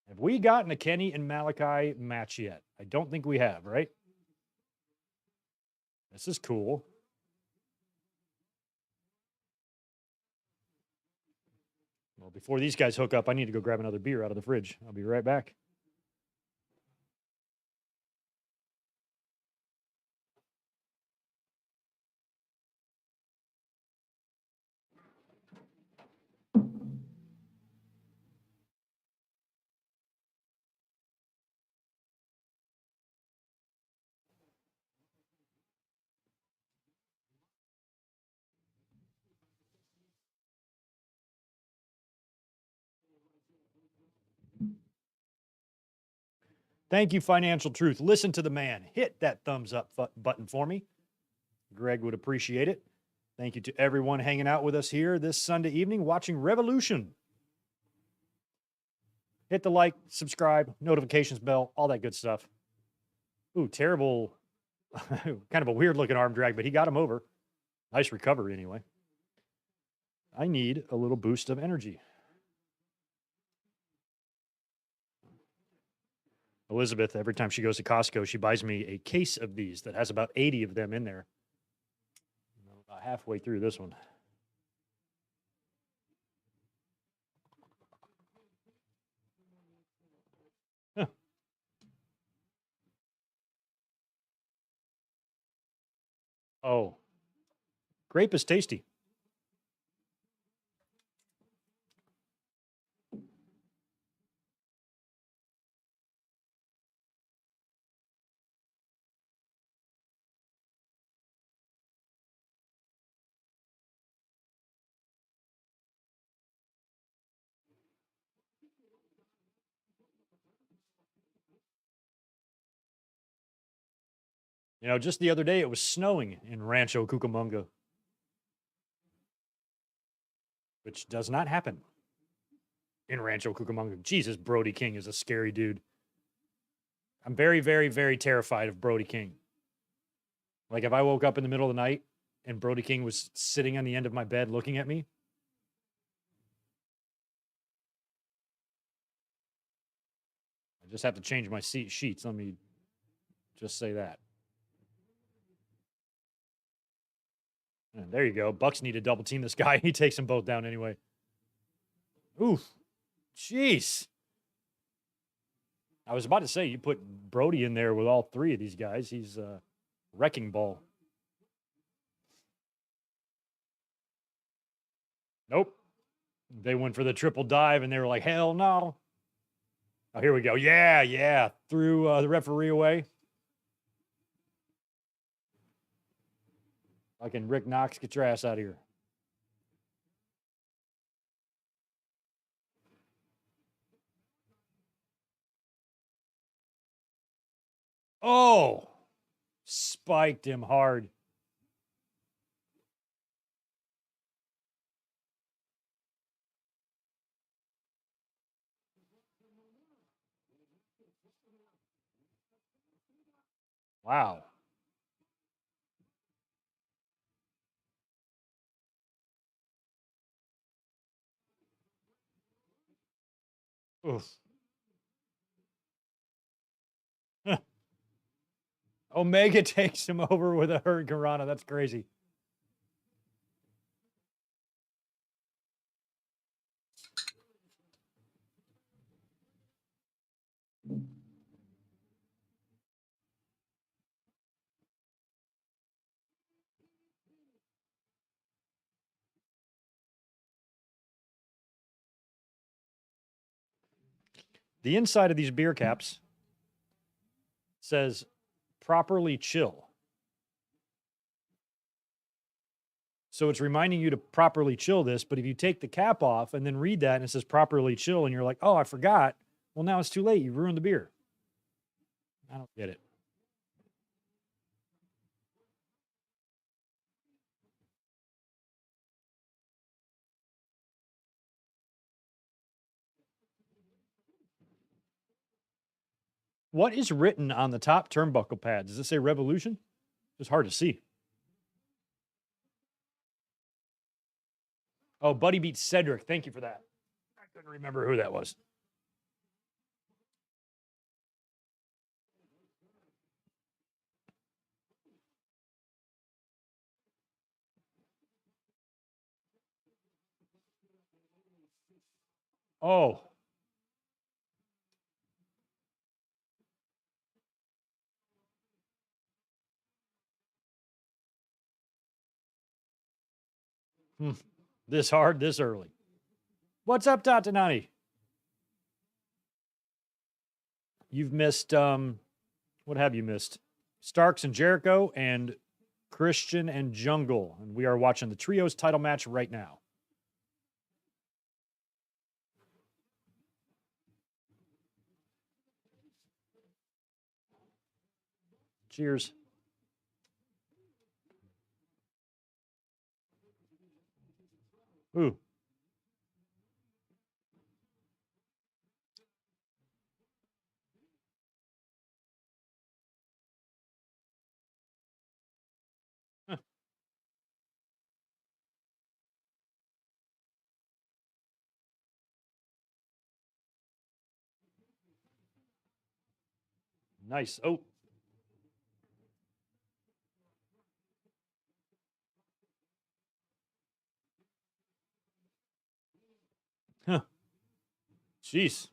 Have we gotten a Kenny and Malachi match yet? I don't think we have, right? This is cool. Well, before these guys hook up, I need to go grab another beer out of the fridge. I'll be right back. Thank you, Financial Truth. Listen to the man. Hit that thumbs up button for me. Greg would appreciate it. Thank you to everyone hanging out with us here this Sunday evening watching Revolution. Hit the like, subscribe, notifications bell, all that good stuff. Ooh, terrible, kind of a weird looking arm drag, but he got him over. Nice recovery anyway. I need a little boost of energy. Elizabeth, every time she goes to Costco, she buys me a case of these that has about 80 of them in there. About halfway through this one. Huh. Oh, grape is tasty. You know, just the other day it was snowing in Rancho Cucamonga, which does not happen in Rancho Cucamonga. Jesus, Brody King is a scary dude. I'm very, very, very terrified of Brody King. Like if I woke up in the middle of the night and Brody King was sitting on the end of my bed looking at me, I just have to change my sheets. Let me just say that. And there you go. Bucks need to double team this guy. He takes them both down anyway. Oof. Jeez. I was about to say, you put Brody in there with all three of these guys. He's a wrecking ball. Nope. They went for the triple dive, and they were like, hell no. Oh, here we go. Yeah. Threw the referee away. Fucking Rick Knox, get your ass out of here. Oh, spiked him hard. Wow. Oof. Omega takes him over with a Hurricane Rana. That's crazy. The inside of these beer caps says properly chill. So it's reminding you to properly chill this, but if you take the cap off and then read that and it says properly chill and you're like, oh, I forgot. Well, now it's too late. You ruined the beer. I don't get it. What is written on the top turnbuckle pad? Does it say Revolution? It's hard to see. Oh, Buddy beat Cedric. Thank you for that. I couldn't remember who that was. Oh. This hard, this early. What's up, Tatanani? You've missed, what have you missed? Starks and Jericho and Christian and Jungle. And we are watching the Trios title match right now. Cheers. Ooh. Huh. Nice. Oh. Huh. Jeez.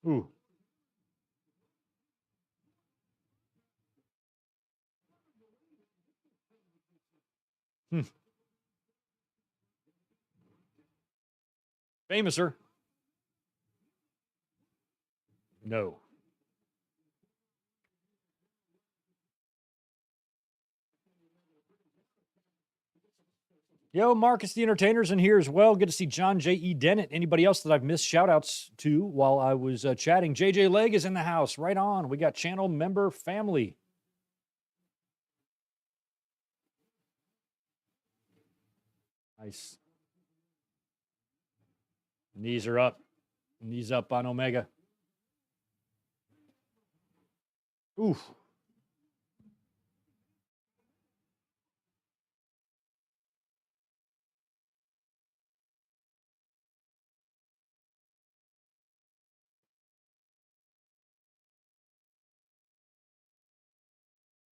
Ooh. Hmm. Famouser. No. Yo, Marcus the Entertainer's in here as well. Good to see John J.E. Dennett. Anybody else that I've missed shout outs to while I was chatting? JJ Leg is in the house. Right on. We got channel member family. Nice. Knees are up. Knees up on Omega. Oof.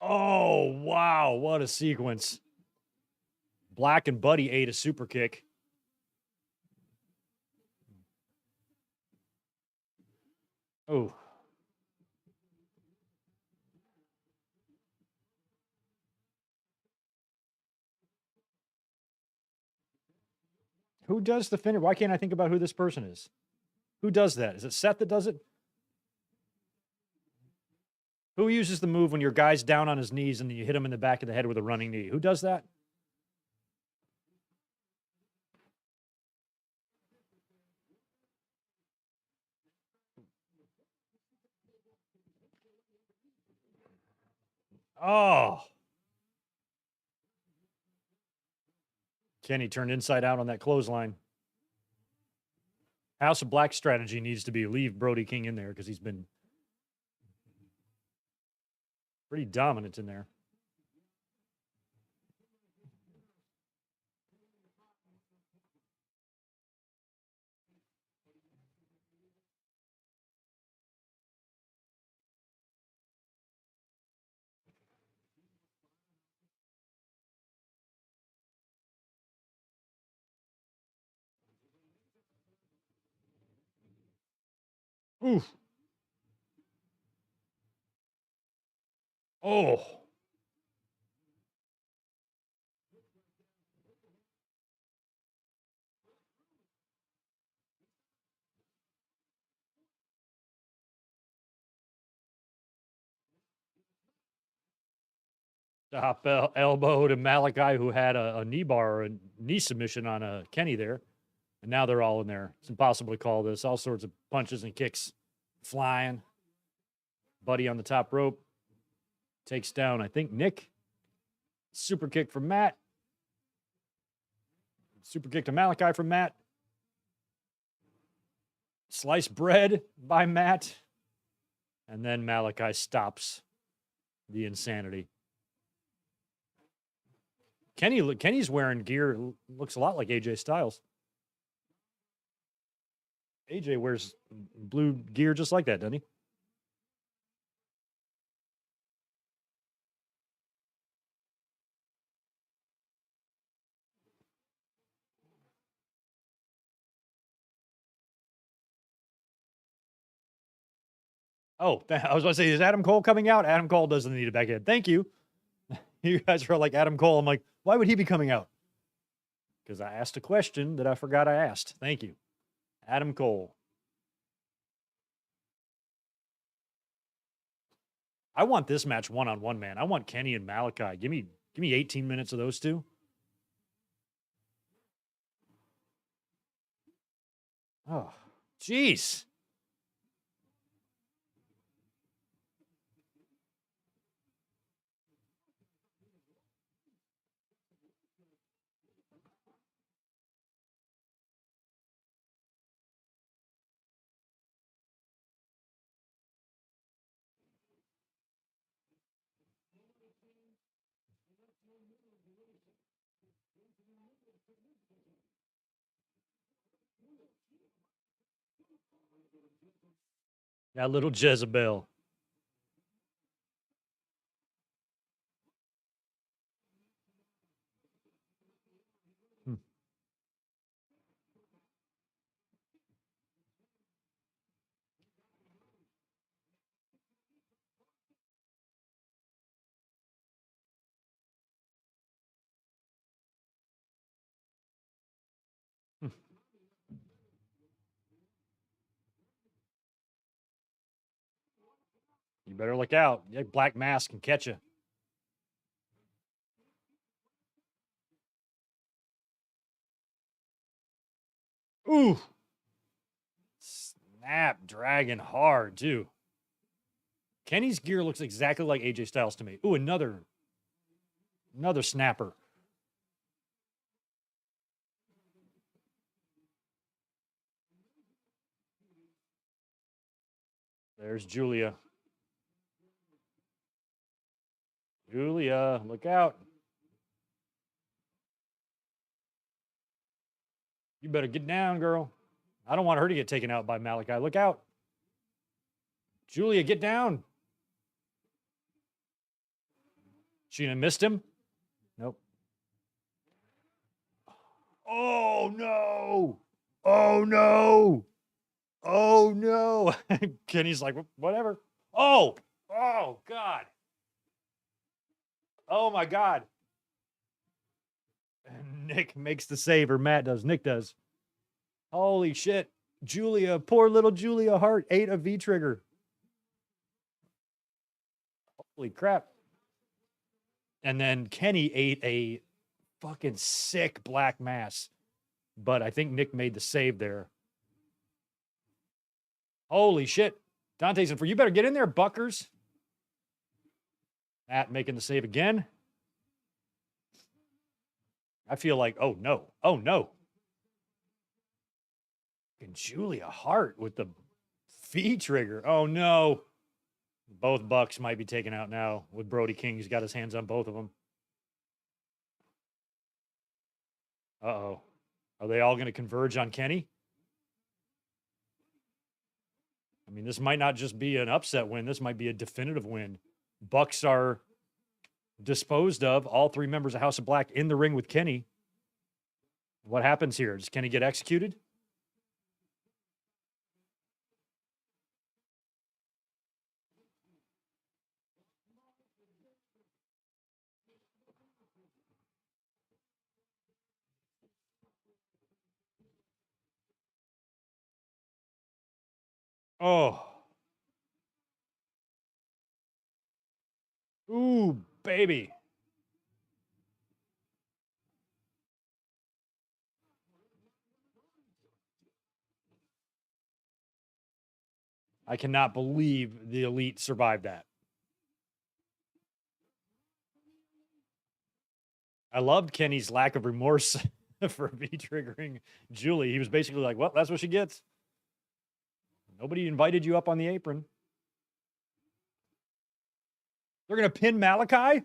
Oh, wow. What a sequence. Black and Buddy ate a super kick. Oh. Who does the finish? Why can't I think about who this person is? Who does that? Is it Seth that does it? Who uses the move when your guy's down on his knees and you hit him in the back of the head with a running knee? Who does that? Oh. Kenny turned inside out on that clothesline. House of Black strategy needs to be leave Brody King in there because he's been pretty dominant in there. Oof. Oh. Top elbow to Malachi, who had a knee bar or a knee submission on a Kenny there. And now they're all in there. It's impossible to call this. All sorts of punches and kicks flying. Buddy on the top rope takes down, I think, Nick. Super kick from Matt. Super kick to Malachi from Matt. Sliced bread by Matt. And then Malachi stops the insanity. Kenny's wearing gear, looks a lot like AJ Styles. AJ wears blue gear just like that, doesn't he? Oh, I was going to say, is Adam Cole coming out? Adam Cole doesn't need a back end. Thank you. You guys are like Adam Cole. I'm like, why would he be coming out? Because I asked a question that I forgot I asked. Thank you. Adam Cole. I want this match one-on-one, man. I want Kenny and Malachi. Give me 18 minutes of those two. Oh, jeez. That little Jezebel. Hmm. Hmm. You better look out. That black mask can catch you. Ooh. Snap dragon hard, too. Kenny's gear looks exactly like AJ Styles to me. Ooh, another snapper. There's Julia. Julia, look out. You better get down, girl. I don't want her to get taken out by Malachi. Look out. Julia, get down. Sheena missed him. Nope. Oh, no. Oh, no. Oh, no. Kenny's like, whatever. Oh, God. Oh, my God. And Nick makes the save, or Matt does. Nick does. Holy shit. Julia, poor little Julia Hart, ate a V trigger. Holy crap. And then Kenny ate a fucking sick black mass. But I think Nick made the save there. Holy shit. Dante's in for you. Better get in there, Buckers. Matt making the save again. I feel like, oh no. Oh no. And Julia Hart with the V trigger. Oh no. Both Bucks might be taken out now with Brody King. He's got his hands on both of them. Uh-oh. Are they all going to converge on Kenny? I mean, this might not just be an upset win. This might be a definitive win. Bucks are disposed of. All three members of House of Black in the ring with Kenny. What happens here? Does Kenny get executed? Oh. Ooh, baby. I cannot believe the Elite survived that. I loved Kenny's lack of remorse for V-triggering Julie. He was basically like, well, that's what she gets. Nobody invited you up on the apron. They're going to pin Malachi?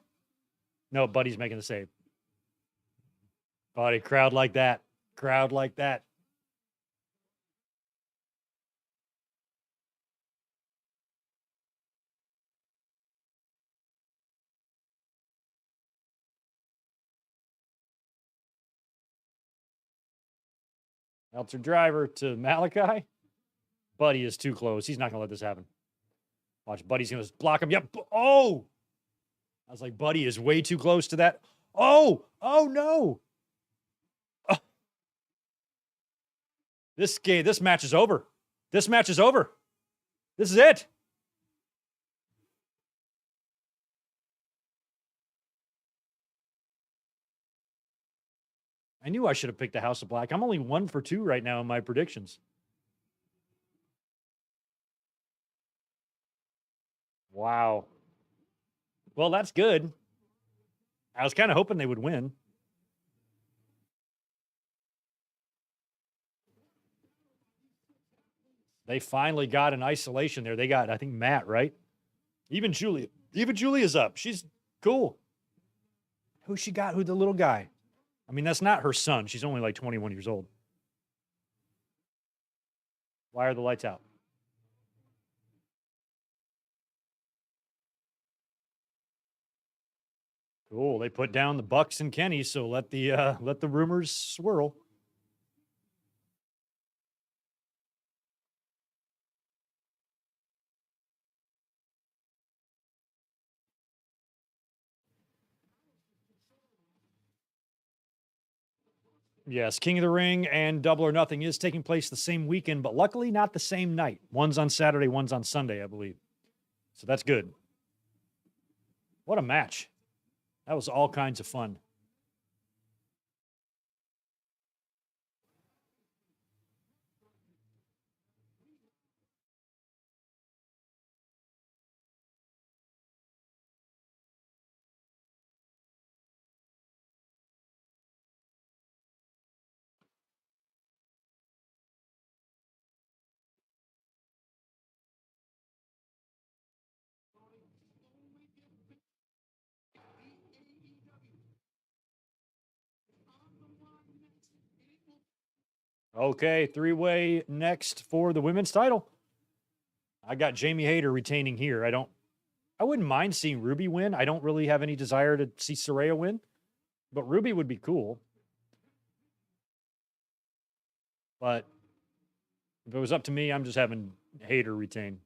No, Buddy's making the save. Buddy, crowd like that. Crowd like that. Meltzer driver to Malachi. Buddy is too close. He's not going to let this happen. Watch, Buddy's going to block him. Yep. Oh! I was like, Buddy is way too close to that. Oh! Oh, no! Oh. This match is over. This match is over. This is it. I knew I should have picked the House of Black. I'm only 1 for 2 right now in my predictions. Wow. Well, that's good. I was kind of hoping they would win. They finally got an isolation there. They got, I think, Matt, right? Even Julia. Even Julia's up. She's cool. Who she got? Who the little guy? I mean, that's not her son. She's only like 21 years old. Why are the lights out? Cool. They put down the Bucks and Kenny, so let the rumors swirl. Yes, King of the Ring and Double or Nothing is taking place the same weekend, but luckily not the same night. One's on Saturday, one's on Sunday, I believe. So that's good. What a match. That was all kinds of fun. Okay, three-way next for the women's title. I got Jamie Hayter retaining here. I wouldn't mind seeing Ruby win. I don't really have any desire to see Saraya win, but Ruby would be cool. But if it was up to me, I'm just having Hayter retain.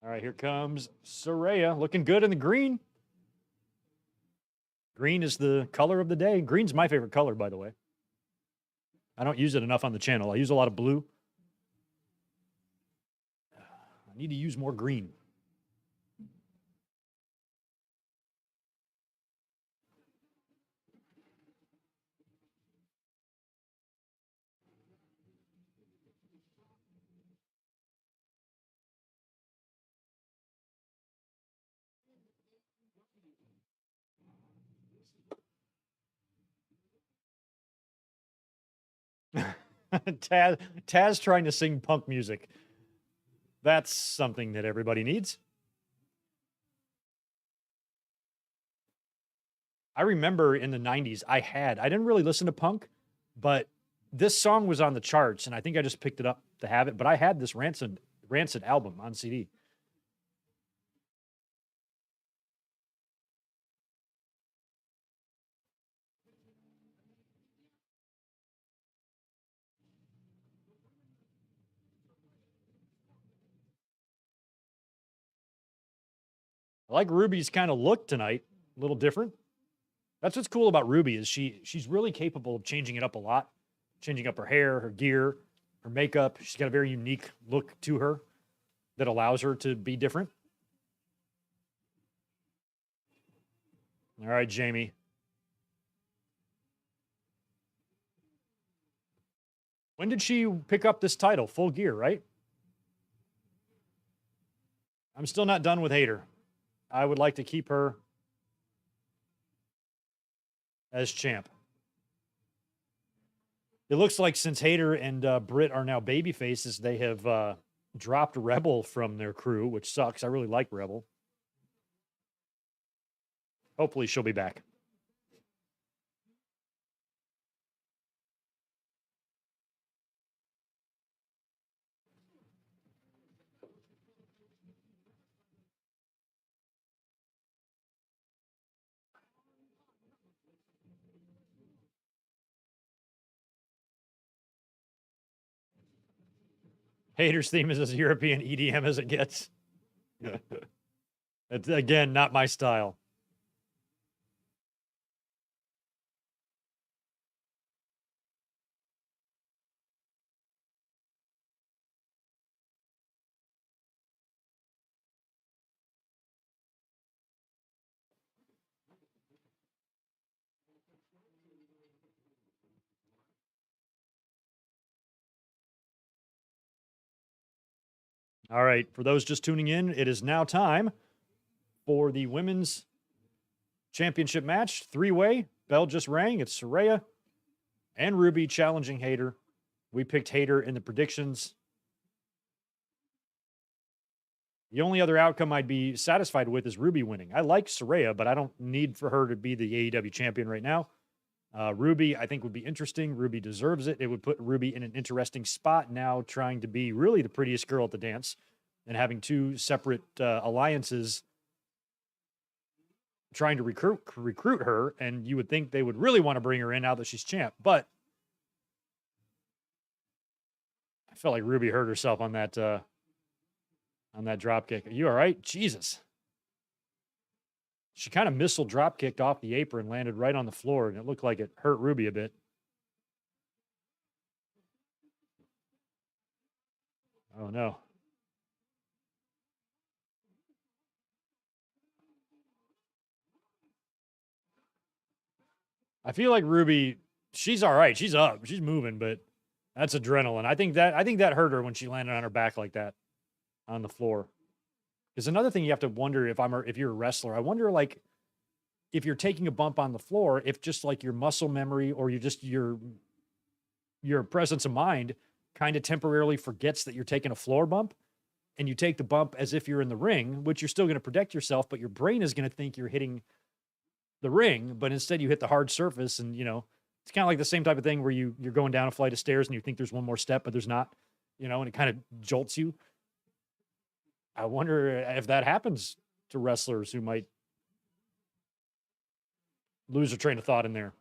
All right, here comes Saraya, looking good in the green. Green is the color of the day. Green's my favorite color, by the way. I don't use it enough on the channel. I use a lot of blue. I need to use more green. Taz trying to sing punk music. That's something that everybody needs. I remember in the 90s, I didn't really listen to punk, but this song was on the charts, and I think I just picked it up to have it. But I had this Rancid album on CD. I like Ruby's kind of look tonight, a little different. That's what's cool about Ruby is she's really capable of changing it up a lot, changing up her hair, her gear, her makeup. She's got a very unique look to her that allows her to be different. All right, Jamie. When did she pick up this title? Full Gear, right? I'm still not done with Hayter. I would like to keep her as champ. It looks like since Hayter and Britt are now baby faces, they have dropped Rebel from their crew, which sucks. I really like Rebel. Hopefully, she'll be back. Hayter's theme is as European EDM as it gets. It's, again, not my style. All right, for those just tuning in, it is now time for the women's championship match. Three-way. Bell just rang. It's Saraya and Ruby challenging Hayter. We picked Hayter in the predictions. The only other outcome I'd be satisfied with is Ruby winning. I like Saraya, but I don't need for her to be the AEW champion right now. Ruby, I think, would be interesting. Ruby deserves it. It would put Ruby in an interesting spot now, trying to be really the prettiest girl at the dance and having two separate alliances trying to recruit her. And you would think they would really want to bring her in now that she's champ. But I felt like Ruby hurt herself on that drop kick. Are you all right? Jesus. She kind of missile drop kicked off the apron, landed right on the floor, and it looked like it hurt Ruby a bit. Oh, no. I feel like Ruby, she's all right. She's up. She's moving, but that's adrenaline. I think that hurt her when she landed on her back like that on the floor. There's another thing you have to wonder if you're a wrestler. I wonder, like, if you're taking a bump on the floor, if just like your muscle memory or your presence of mind kind of temporarily forgets that you're taking a floor bump, and you take the bump as if you're in the ring, which you're still going to protect yourself, but your brain is going to think you're hitting the ring, but instead you hit the hard surface, and it's kind of like the same type of thing where you're going down a flight of stairs and you think there's one more step, but there's not, and it kind of jolts you. I wonder if that happens to wrestlers who might lose a train of thought in there.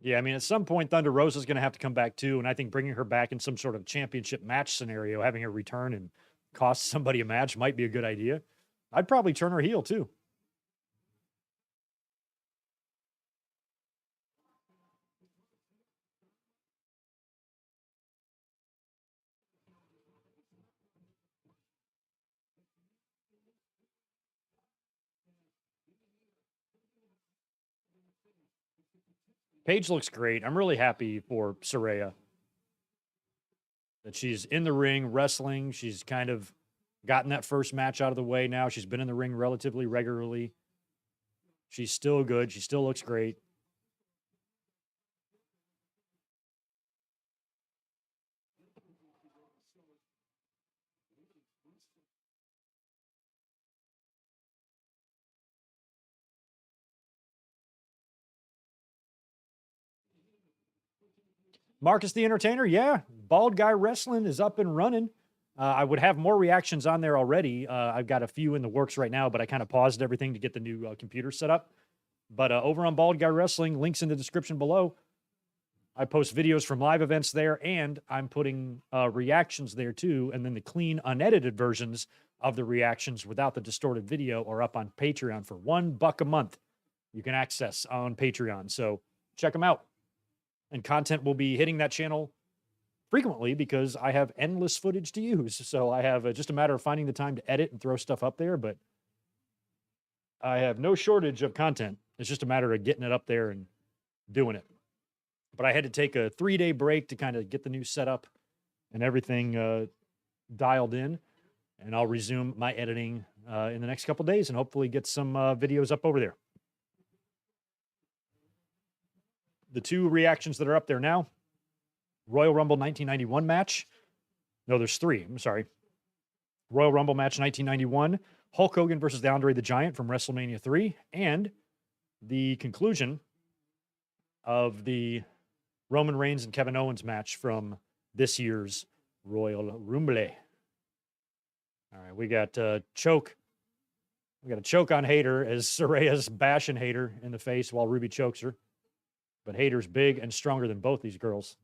Yeah, I mean, at some point, Thunder Rosa is going to have to come back too, and I think bringing her back in some sort of championship match scenario, having her return and cost somebody a match might be a good idea. I'd probably turn her heel too. Paige looks great. I'm really happy for Saraya that she's in the ring wrestling. She's kind of gotten that first match out of the way now. She's been in the ring relatively regularly. She's still good. She still looks great. Marcus the Entertainer, yeah. Bald Guy Wrestling is up and running. I would have more reactions on there already. I've got a few in the works right now, but I kind of paused everything to get the new computer set up. But over on Bald Guy Wrestling, links in the description below. I post videos from live events there, and I'm putting reactions there too. And then the clean, unedited versions of the reactions without the distorted video are up on Patreon for $1 a month. You can access on Patreon. So check them out. And content will be hitting that channel frequently because I have endless footage to use. So I have just a matter of finding the time to edit and throw stuff up there, but I have no shortage of content. It's just a matter of getting it up there and doing it. But I had to take a 3-day break to kind of get the new setup and everything dialed in. And I'll resume my editing in the next couple days and hopefully get some videos up over there. The two reactions that are up there now, Royal Rumble 1991 match. No, there's three. I'm sorry. Royal Rumble match 1991, Hulk Hogan versus the Andre the Giant from WrestleMania 3, and the conclusion of the Roman Reigns and Kevin Owens match from this year's Royal Rumble. All right, we got choke. We got a choke on Hayter as Saraya's bashing Hayter in the face while Ruby chokes her. But Hayter's big and stronger than both these girls.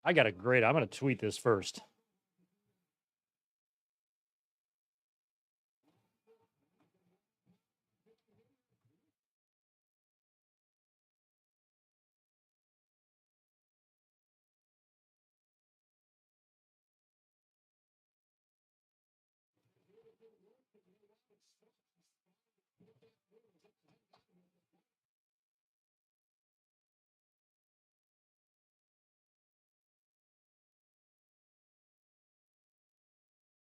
I got a great. I'm going to tweet this first.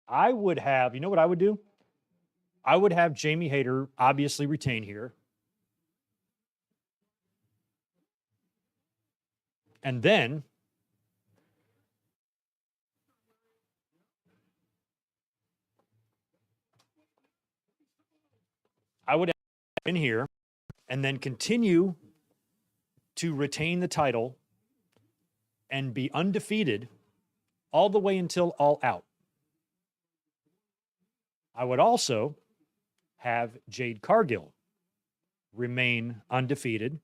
I would have, you know what I would do? I would have Jamie Hayter obviously retain here. And then I would have in here and then continue to retain the title and be undefeated all the way until All Out. I would also have Jade Cargill remain undefeated,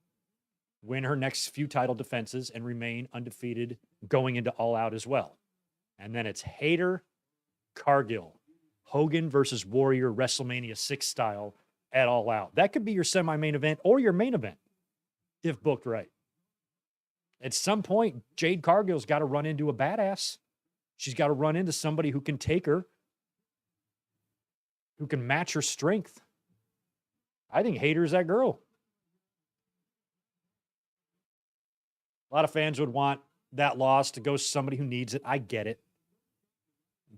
win her next few title defenses, and remain undefeated going into All Out as well. And then it's Hayter, Cargill, Hogan versus Warrior WrestleMania 6 style at All Out. That could be your semi-main event or your main event if booked right. At some point, Jade Cargill's got to run into a badass. She's got to run into somebody who can take her, who can match her strength. I think Hayter's that girl. A lot of fans would want that loss to go to somebody who needs it. I get it.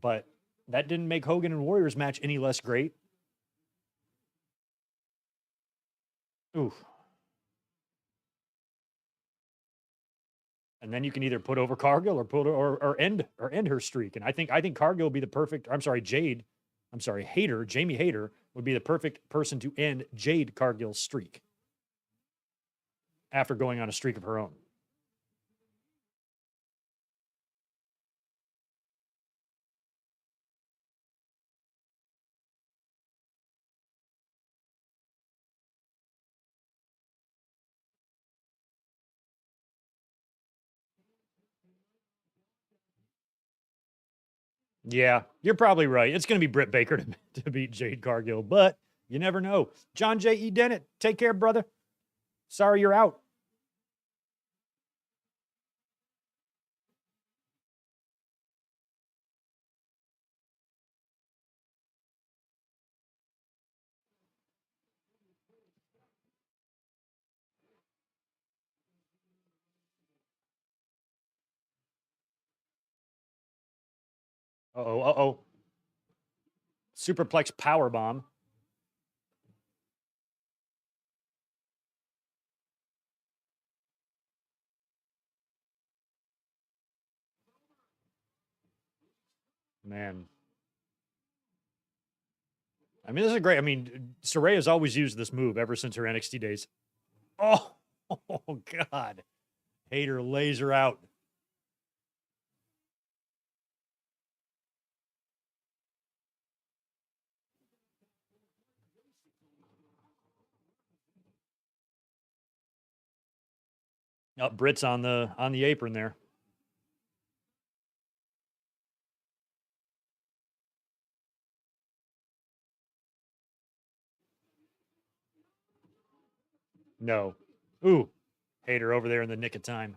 But that didn't make Hogan and Warriors match any less great. Ooh. And then you can either put over Cargill or end her streak. And I think Cargill will be the perfect. Hayter, Jamie Hayter would be the perfect person to end Jade Cargill's streak after going on a streak of her own. Yeah, you're probably right. It's going to be Britt Baker to beat Jade Cargill, but you never know. John J. E. Dennett, take care, brother. Sorry you're out. Uh-oh. Superplex powerbomb. Man. I mean, this is great. I mean, Soraya's always used this move ever since her NXT days. Oh, God. Hayter lays her out. Oh, Britt's on the apron there. No. Ooh. Hayter over there in the nick of time.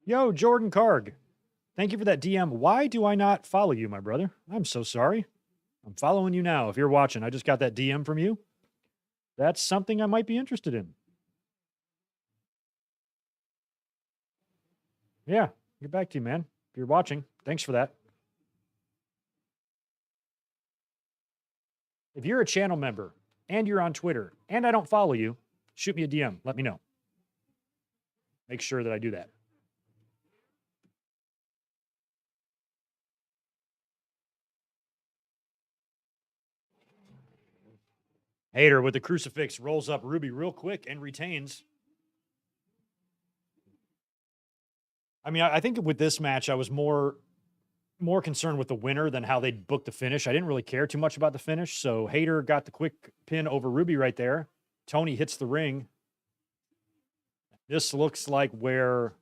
Yo, Jordan Karg. Thank you for that DM. Why do I not follow you, my brother? I'm so sorry. I'm following you now. If you're watching, I just got that DM from you. That's something I might be interested in. Yeah, get back to you, man. If you're watching, thanks for that. If you're a channel member and you're on Twitter and I don't follow you, shoot me a DM. Let me know. Make sure that I do that. Hayter with the crucifix rolls up Ruby real quick and retains. I mean, I think with this match, I was more concerned with the winner than how they booked the finish. I didn't really care too much about the finish. So Hayter got the quick pin over Ruby right there. Tony hits the ring. This looks like where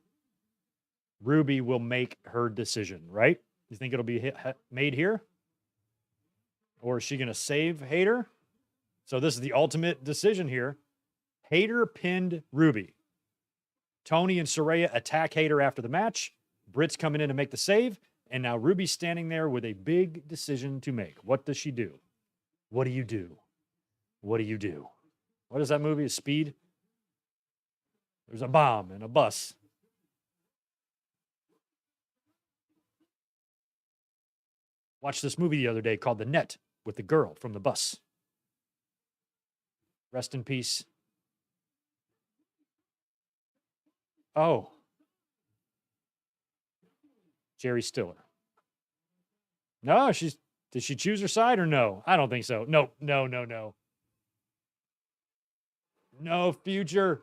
Ruby will make her decision, right? You think it'll be made here? Or is she going to save Hayter? So this is the ultimate decision here. Hayter pinned Ruby. Tony and Saraya attack Hayter after the match. Britt's coming in to make the save. And now Ruby's standing there with a big decision to make. What does she do? What do you do? What do you do? What is that movie? Speed? There's a bomb and a bus. Watched this movie the other day called The Net with the girl from the bus. Rest in peace. Oh. Jerry Stiller. No, did she choose her side or no? I don't think so. No. No future.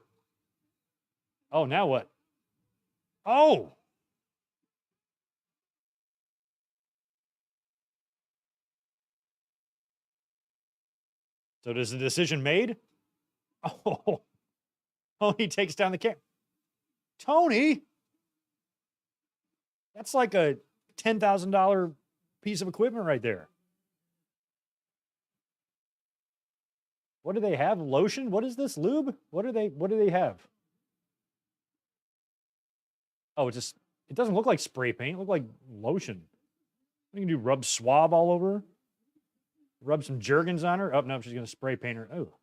Oh, now what? Oh. So does the decision made? Oh. Tony takes down the camera. Tony? That's like a $10,000 piece of equipment right there. What do they have? Lotion? What is this? Lube? What do they have? Oh, it doesn't look like spray paint. It looks like lotion. You can do rub swab all over her. Rub some Jergens on her. Oh, no, she's going to spray paint her. Oh.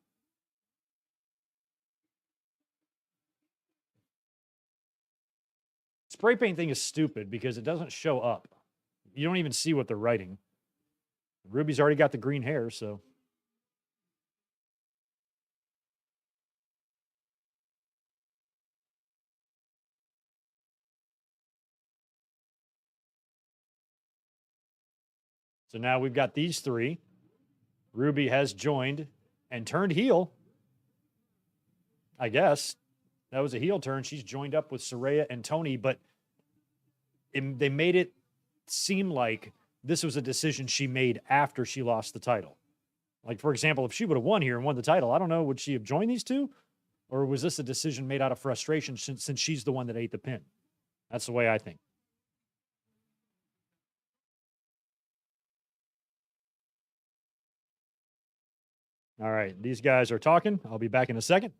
Spray paint thing is stupid because it doesn't show up. You don't even see what they're writing. Ruby's already got the green hair, so. So now we've got these three. Ruby has joined and turned heel. I guess that was a heel turn. She's joined up with Saraya and Tony, but they made it seem like this was a decision she made after she lost the title. Like, for example, if she would have won here and won the title, I don't know, would she have joined these two? Or was this a decision made out of frustration since she's the one that ate the pin? That's the way I think. All right, these guys are talking. I'll be back in a second.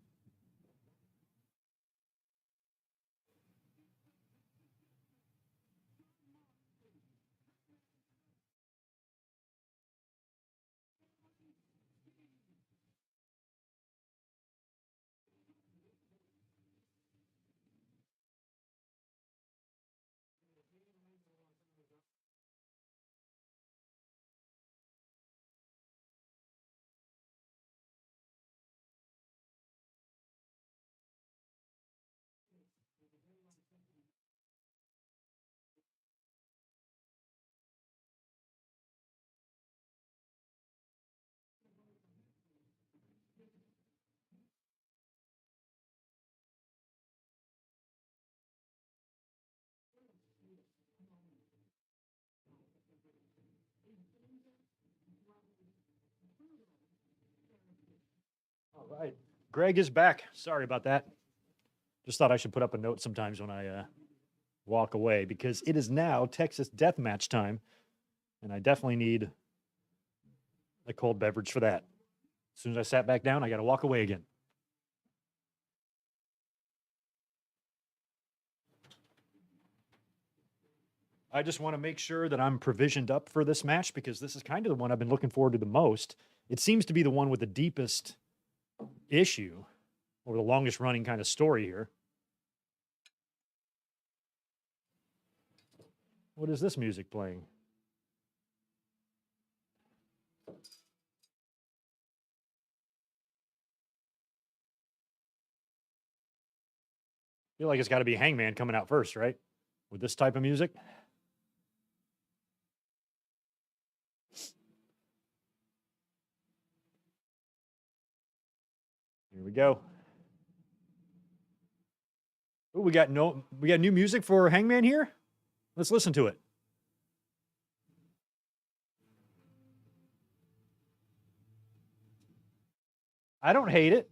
All right. Greg is back. Sorry about that. Just thought I should put up a note sometimes when I walk away because it is now Texas Deathmatch time, and I definitely need a cold beverage for that. As soon as I sat back down, I got to walk away again. I just want to make sure that I'm provisioned up for this match because this is kind of the one I've been looking forward to the most. It seems to be the one with the deepest issue or the longest running kind of story here. What is this music playing? I feel like it's got to be Hangman coming out first, right? With this type of music. Here we go. Ooh, we got new music for Hangman here. Let's listen to it. I don't hate it.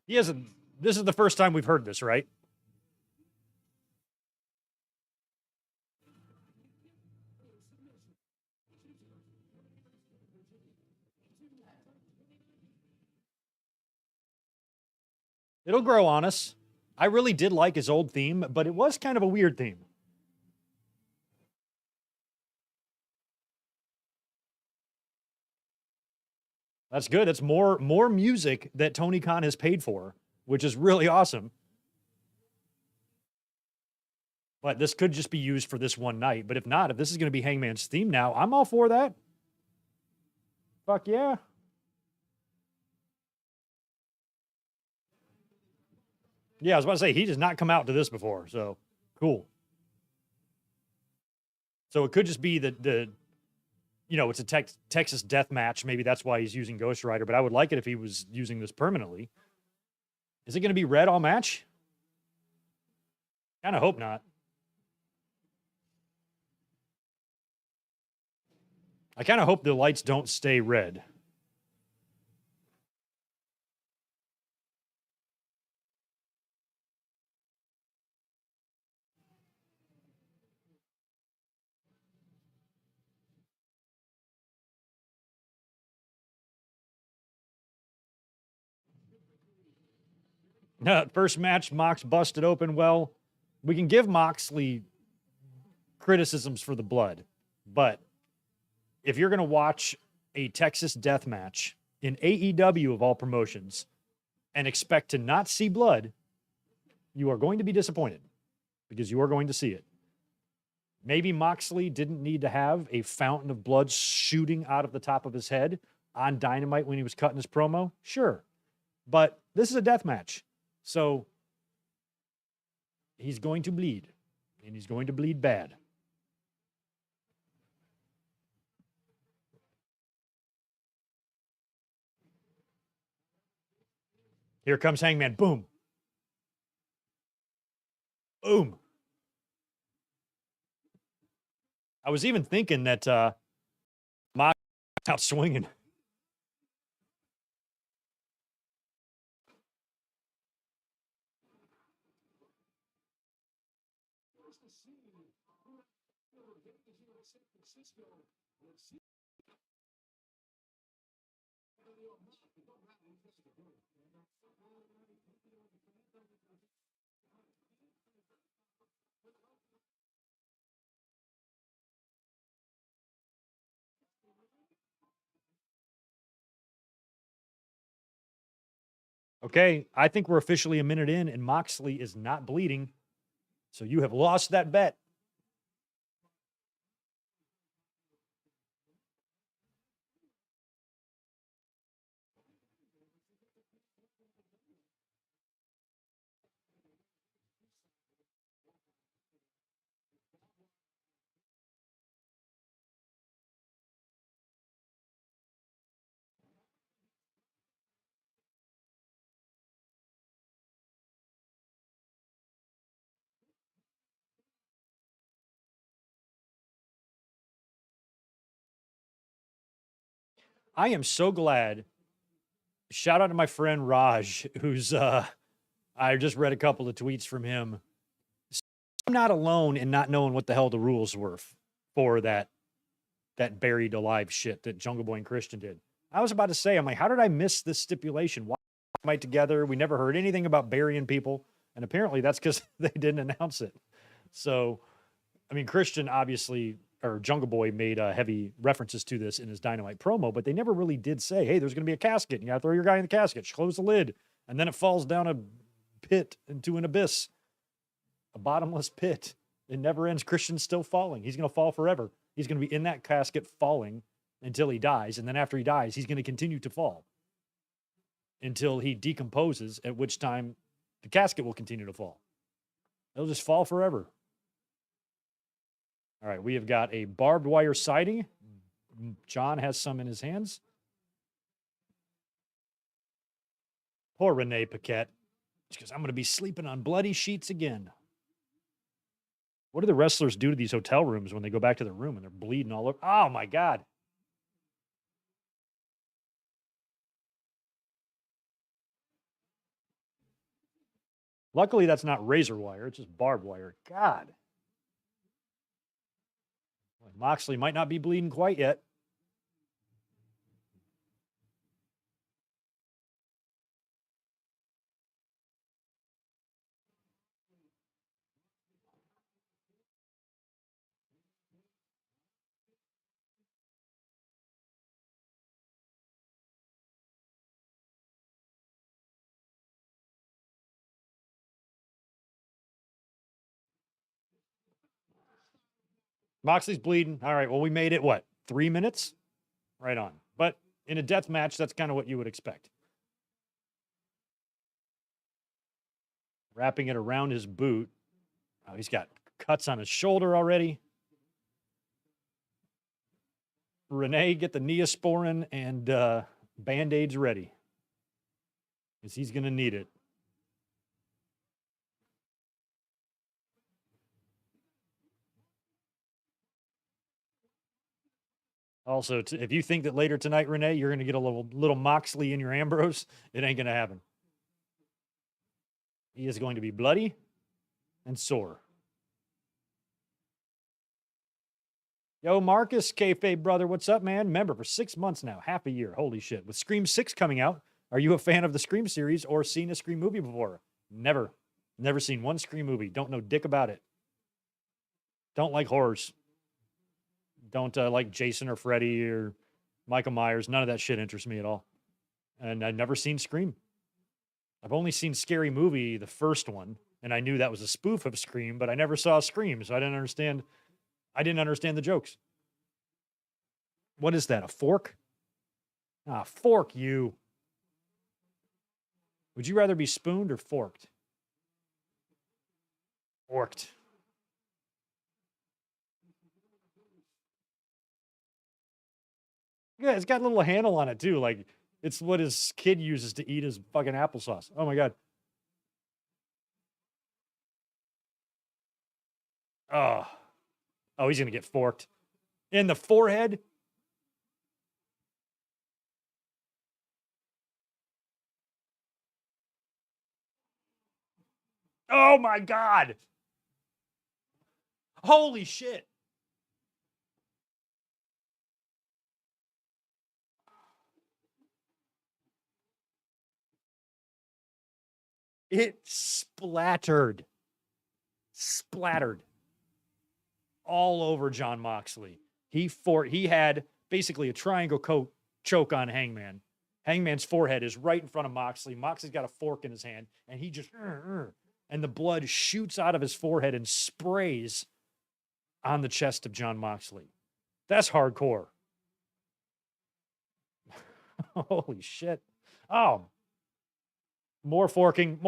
This is the first time we've heard this, right? It'll grow on us. I really did like his old theme, but it was kind of a weird theme. That's good. It's more music that Tony Khan has paid for, which is really awesome. But this could just be used for this one night. But if not, if this is going to be Hangman's theme now, I'm all for that. Fuck yeah. Yeah, I was about to say, he does not come out to this before, so cool. So it could just be the it's a Texas death match. Maybe that's why he's using Ghost Rider, but I would like it if he was using this permanently. Is it going to be red all match? Kind of hope not. I kind of hope the lights don't stay red. First match, Mox busted open. Well, we can give Moxley criticisms for the blood, but if you're going to watch a Texas death match in AEW of all promotions and expect to not see blood, you are going to be disappointed because you are going to see it. Maybe Moxley didn't need to have a fountain of blood shooting out of the top of his head on Dynamite when he was cutting his promo. Sure. But this is a death match. So he's going to bleed, and he's going to bleed bad. Here comes Hangman. Boom. Boom. I was even thinking that Mox out swinging. Okay, I think we're officially a minute in, and Moxley is not bleeding. So you have lost that bet. I am so glad. Shout out to my friend Raj, who's I just read a couple of tweets from him. I'm not alone in not knowing what the hell the rules were for that buried alive shit that Jungle Boy and Christian did. I was about to say, I'm like, how did I miss this stipulation? Why am I together? We never heard anything about burying people. And apparently that's because they didn't announce it. So, I mean, Christian obviously, or Jungle Boy made heavy references to this in his Dynamite promo, but they never really did say, hey, there's going to be a casket. You got to throw your guy in the casket, close the lid, and then it falls down a pit into an abyss, a bottomless pit. It never ends. Christian's still falling. He's going to fall forever. He's going to be in that casket falling until he dies. And then after he dies, he's going to continue to fall until he decomposes, at which time the casket will continue to fall. It'll just fall forever. All right, we have got a barbed wire siding. John has some in his hands. Poor Renee Paquette. She goes, I'm going to be sleeping on bloody sheets again. What do the wrestlers do to these hotel rooms when they go back to their room and they're bleeding all over? Oh, my God. Luckily, that's not razor wire. It's just barbed wire. God. Moxley might not be bleeding quite yet. Moxley's bleeding. All right, well, we made it, what, 3 minutes? Right on. But in a death match, that's kind of what you would expect. Wrapping it around his boot. Oh, he's got cuts on his shoulder already. Renee, get the Neosporin and Band-Aids ready, because he's going to need it. Also, if you think that later tonight, Renee, you're going to get a little Moxley in your Ambrose, it ain't going to happen. He is going to be bloody and sore. Yo, Marcus, kayfabe brother, what's up, man? Member for 6 months now, half a year. Holy shit. With Scream 6 coming out, are you a fan of the Scream series or seen a Scream movie before? Never. Never seen one Scream movie. Don't know dick about it. Don't like horrors. Don't like Jason or Freddy or Michael Myers. None of that shit interests me at all. And I've never seen Scream. I've only seen Scary Movie, the first one, and I knew that was a spoof of Scream, but I never saw Scream, so I didn't understand the jokes. What is that, a fork? Ah, fork you. Would you rather be spooned or forked? Forked. Yeah, it's got a little handle on it too. Like, it's what his kid uses to eat his fucking applesauce. Oh my God. Oh, he's going to get forked in the forehead. Oh my God. Holy shit. It splattered all over John Moxley. He had basically a triangle choke on Hangman. Hangman's forehead is right in front of Moxley. Moxley's got a fork in his hand, and he just and the blood shoots out of his forehead and sprays on the chest of John Moxley. That's hardcore. Holy shit. Oh. More forking.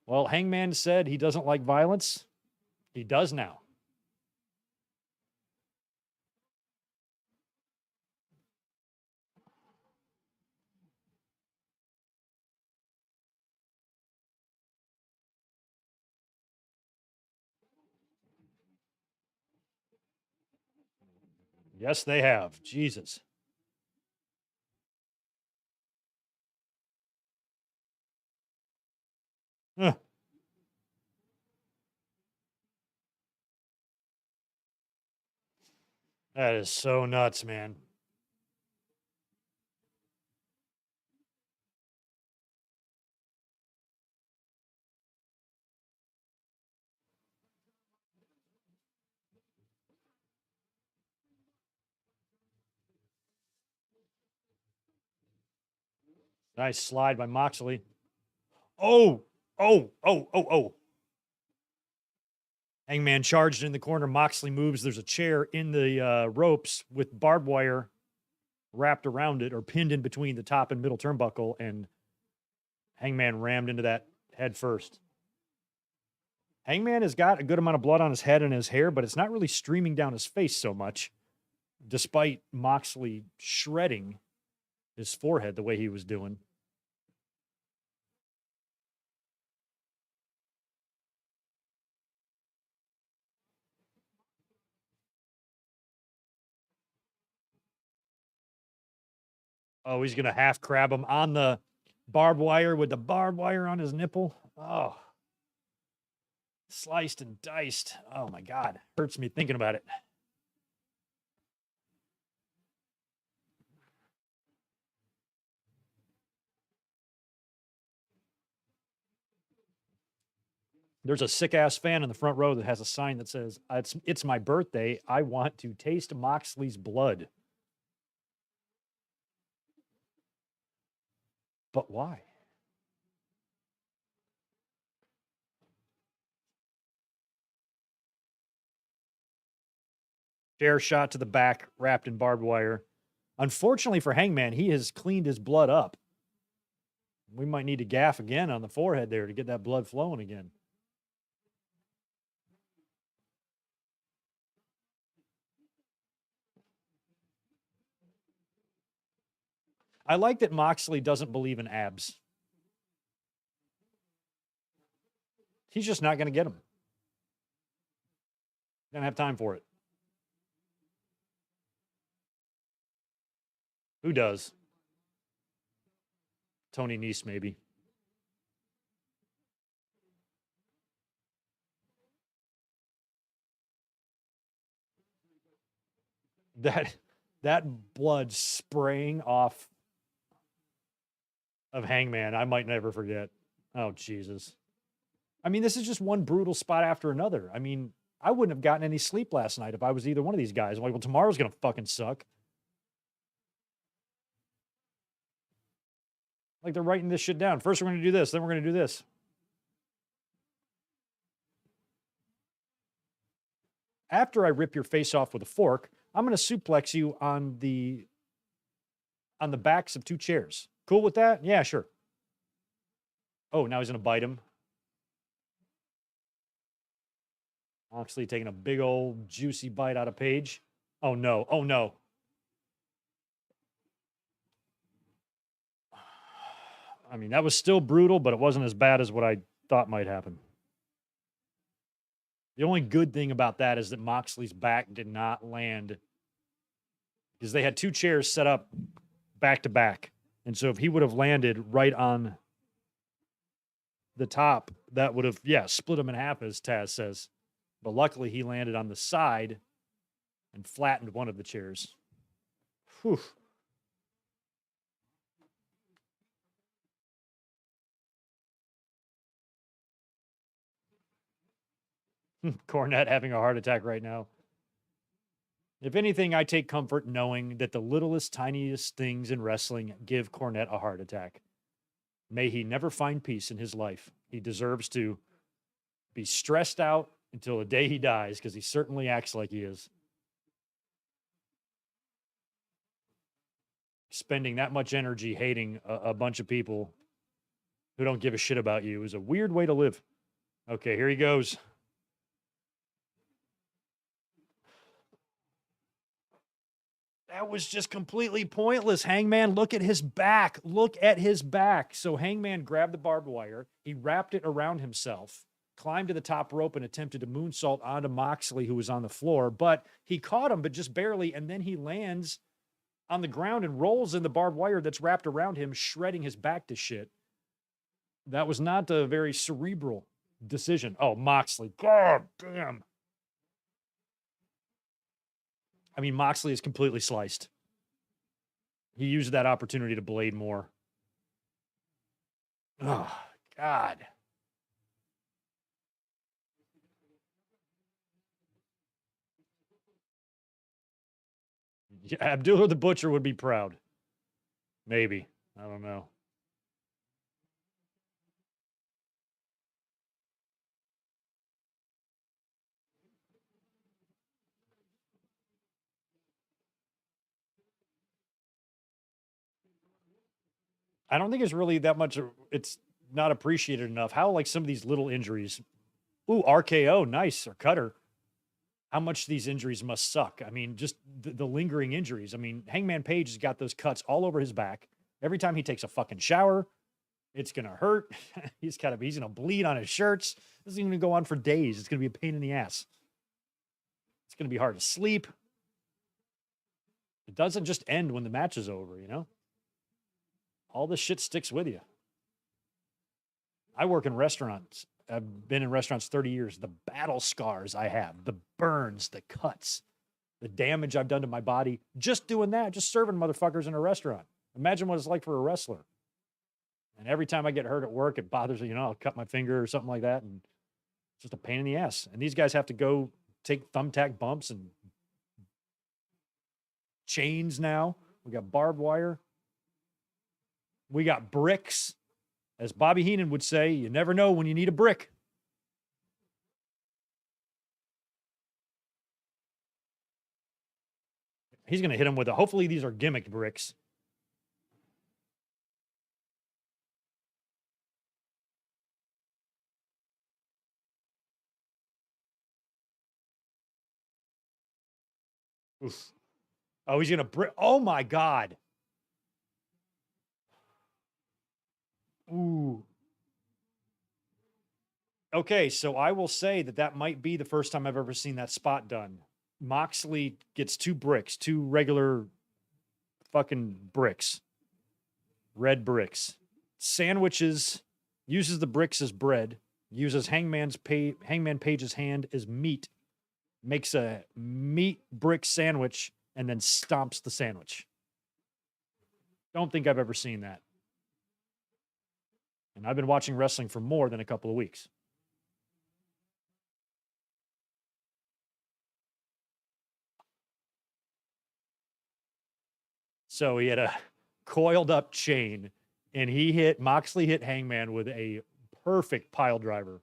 Well, Hangman said he doesn't like violence. He does now. Yes, they have. Jesus. Ugh. That is so nuts, man. Nice slide by Moxley. Oh. Hangman charged in the corner. Moxley moves. There's a chair in the ropes with barbed wire wrapped around it or pinned in between the top and middle turnbuckle, and Hangman rammed into that head first. Hangman has got a good amount of blood on his head and his hair, but it's not really streaming down his face so much. despite Moxley shredding his forehead the way he was doing. Oh, he's going to half crab him on the barbed wire with the barbed wire on his nipple. Oh, sliced and diced. Oh, my God. Hurts me thinking about it. There's a sick-ass fan in the front row that has a sign that says, it's my birthday. I want to taste Moxley's blood. But why? Chair shot to the back, wrapped in barbed wire. Unfortunately for Hangman, he has cleaned his blood up. We might need to gaff again on the forehead there to get that blood flowing again. I like that Moxley doesn't believe in abs. He's just not going to get them. Don't have time for it. Who does? Tony Nese, maybe. That blood spraying off of Hangman, I might never forget. Oh, Jesus. I mean, this is just one brutal spot after another. I mean, I wouldn't have gotten any sleep last night if I was either one of these guys. I'm like, well, tomorrow's going to fucking suck. Like they're writing this shit down. First, we're going to do this. Then we're going to do this. After I rip your face off with a fork, I'm going to suplex you on the backs of two chairs. Cool with that? Yeah, sure. Oh, now he's going to bite him. Moxley taking a big old juicy bite out of Page. Oh, no. Oh, no. I mean, that was still brutal, but it wasn't as bad as what I thought might happen. The only good thing about that is that Moxley's back did not land because they had two chairs set up back to back. And so if he would have landed right on the top, that would have, split him in half, as Taz says. But luckily, he landed on the side and flattened one of the chairs. Whew. Cornette having a heart attack right now. If anything, I take comfort knowing that the littlest, tiniest things in wrestling give Cornette a heart attack. May he never find peace in his life. He deserves to be stressed out until the day he dies, because he certainly acts like he is. Spending that much energy hating a bunch of people who don't give a shit about you is a weird way to live. Okay, here he goes. That was just completely pointless. Hangman, look at his back. Look at his back. So Hangman grabbed the barbed wire. He wrapped it around himself, climbed to the top rope, and attempted to moonsault onto Moxley, who was on the floor. But he caught him, but just barely. And then he lands on the ground and rolls in the barbed wire that's wrapped around him, shredding his back to shit. That was not a very cerebral decision. Oh, Moxley. God damn. I mean, Moxley is completely sliced. He used that opportunity to blade more. Oh, God. Yeah, Abdullah the Butcher would be proud. Maybe. I don't know. I don't think it's really that much. It's not appreciated enough. How, like, some of these little injuries. Ooh, RKO. Nice. Or cutter. how much these injuries must suck. I mean, just the lingering injuries. I mean, Hangman Page has got those cuts all over his back. Every time he takes a fucking shower, it's going to hurt. he's going to bleed on his shirts. This is going to go on for days. It's going to be a pain in the ass. It's going to be hard to sleep. It doesn't just end when the match is over, you know? All this shit sticks with you. I work in restaurants. I've been in restaurants 30 years. The battle scars I have, the burns, the cuts, the damage I've done to my body just doing that, just serving motherfuckers in a restaurant. Imagine what it's like for a wrestler. And every time I get hurt at work, it bothers me. You know, I'll cut my finger or something like that, and it's just a pain in the ass. And these guys have to go take thumbtack bumps and chains now. We got barbed wire. We got bricks. As Bobby Heenan would say, you never know when you need a brick. He's going to hit him with hopefully these are gimmick bricks. Oof. Oh, he's going to brick. Oh, my God. Ooh. Okay, so I will say that might be the first time I've ever seen that spot done. Moxley gets two regular fucking bricks, red bricks, sandwiches, uses the bricks as bread, uses Hangman Page's hand as meat, makes a meat brick sandwich, and then stomps the sandwich. Don't think I've ever seen that. And I've been watching wrestling for more than a couple of weeks. So he had a coiled up chain, and Moxley hit Hangman with a perfect pile driver.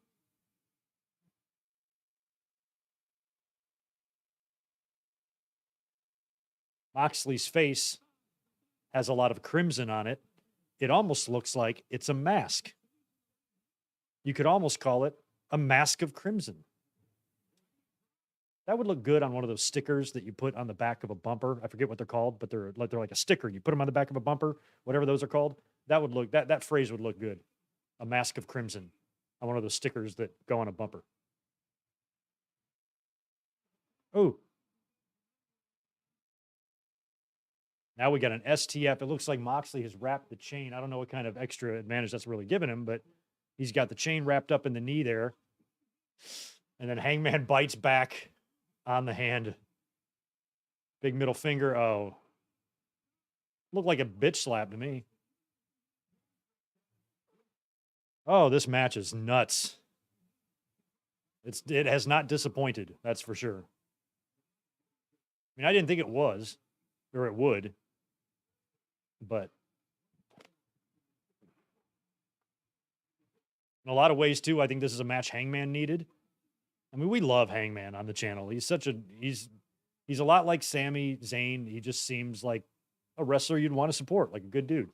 Moxley's face has a lot of crimson on it. It almost looks like it's a mask. You could almost call it a mask of crimson. That would look good on one of those stickers that you put on the back of a bumper. I forget what they're called, but they're like a sticker. You put them on the back of a bumper, whatever those are called. That phrase would look good. A mask of crimson on one of those stickers that go on a bumper. Oh. Now we got an STF. It looks like Moxley has wrapped the chain. I don't know what kind of extra advantage that's really given him, but he's got the chain wrapped up in the knee there. And then Hangman bites back on the hand. Big middle finger. Oh. Looked like a bitch slap to me. Oh, this match is nuts. It has not disappointed, that's for sure. I mean, I didn't think it was, or it would. But in a lot of ways, too, I think this is a match Hangman needed. I mean, we love Hangman on the channel. He's a lot like Sami Zayn. He just seems like a wrestler you'd want to support, like a good dude.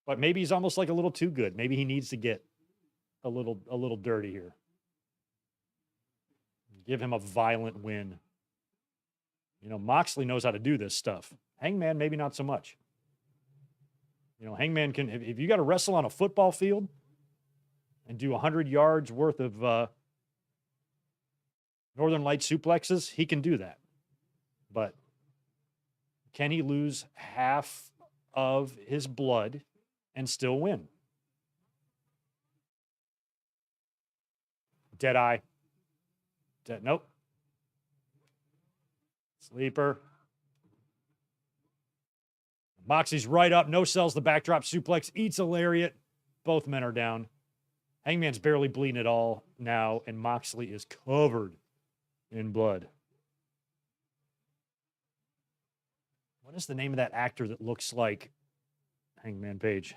But maybe he's almost like a little too good. Maybe he needs to get a little dirty here. Give him a violent win. You know, Moxley knows how to do this stuff. Hangman, maybe not so much. You know, Hangman can, if you got to wrestle on a football field and do 100 yards worth of Northern Light suplexes, he can do that. But can he lose half of his blood and still win? Deadeye. Nope. Sleeper. Moxie's right up. No sells the backdrop suplex. Eats a lariat. Both men are down. Hangman's barely bleeding at all now, and Moxley is covered in blood. What is the name of that actor that looks like Hangman Page?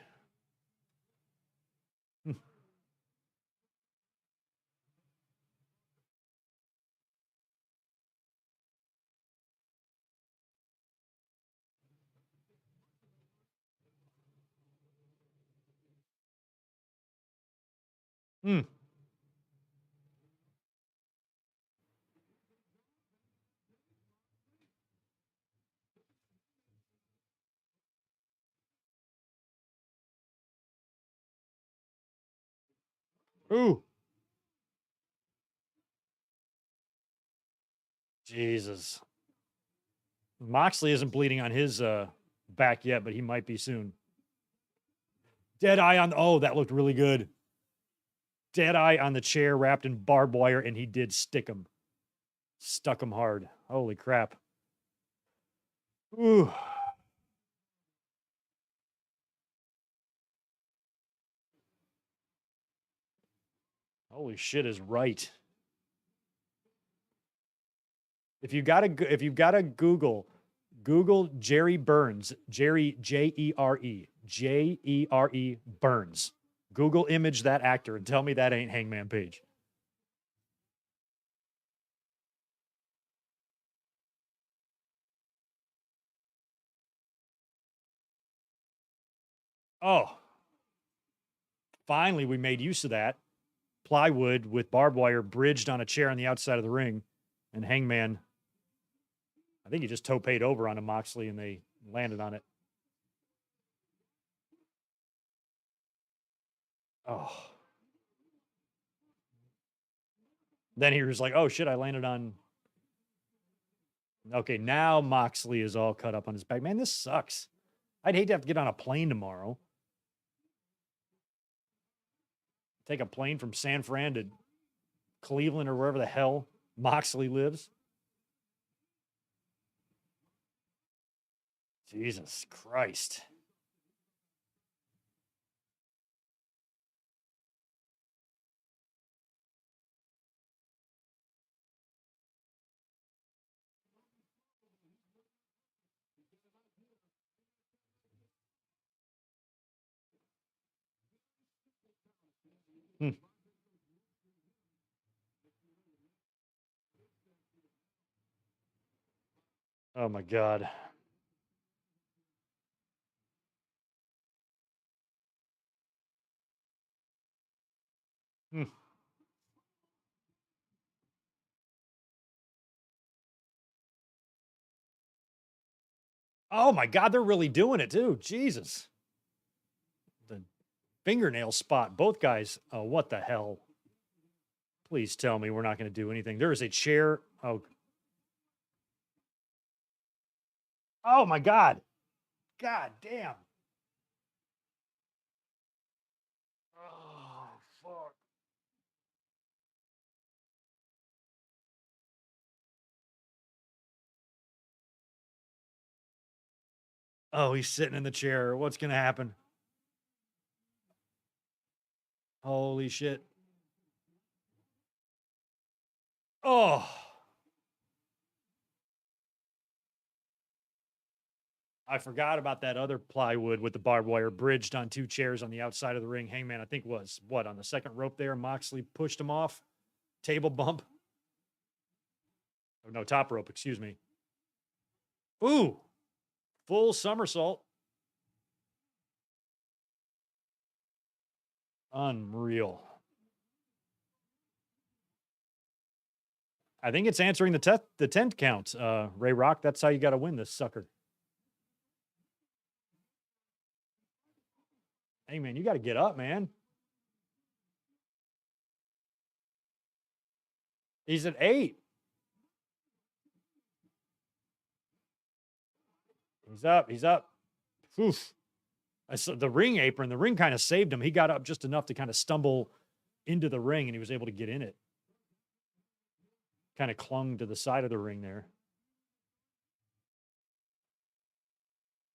Ooh. Jesus. Moxley isn't bleeding on his back yet, but he might be soon. Dead eye on. Oh, that looked really good. Dead eye on the chair wrapped in barbed wire, and he did stick him. Stuck him hard. Holy crap. Ooh. Holy shit is right. If you gotta Google Jerry Burns, Jerry Jere Burns. Google image that actor and tell me that ain't Hangman Page. Oh, finally we made use of that. Plywood with barbed wire bridged on a chair on the outside of the ring, and Hangman, I think he just tope'd over onto Moxley and they landed on it. Oh. Then he was like, oh shit, I landed on. Okay, now Moxley is all cut up on his back. Man, this sucks. I'd hate to have to get on a plane tomorrow. Take a plane from San Fran to Cleveland or wherever the hell Moxley lives. Jesus Christ. Hmm. Oh my God. Hmm. Oh my God, they're really doing it too. Jesus. The fingernail spot, both guys. Oh, what the hell? Please tell me we're not going to do anything. There is a chair. Oh my God. God damn. Oh, fuck. Oh, he's sitting in the chair. What's going to happen? Holy shit. Oh. I forgot about that other plywood with the barbed wire bridged on two chairs on the outside of the ring. Hangman, I think, was what on the second rope there. Moxley pushed him off. Table bump. Oh, no, top rope, excuse me. Ooh, full somersault. Unreal. I think it's answering the 10 count. Ray Rock, that's how you got to win this sucker. Hey, man, you got to get up, man. He's at 8. He's up. He's up. Oof. I saw the ring apron. The ring kind of saved him. He got up just enough to kind of stumble into the ring and he was able to get in it. Kind of clung to the side of the ring there.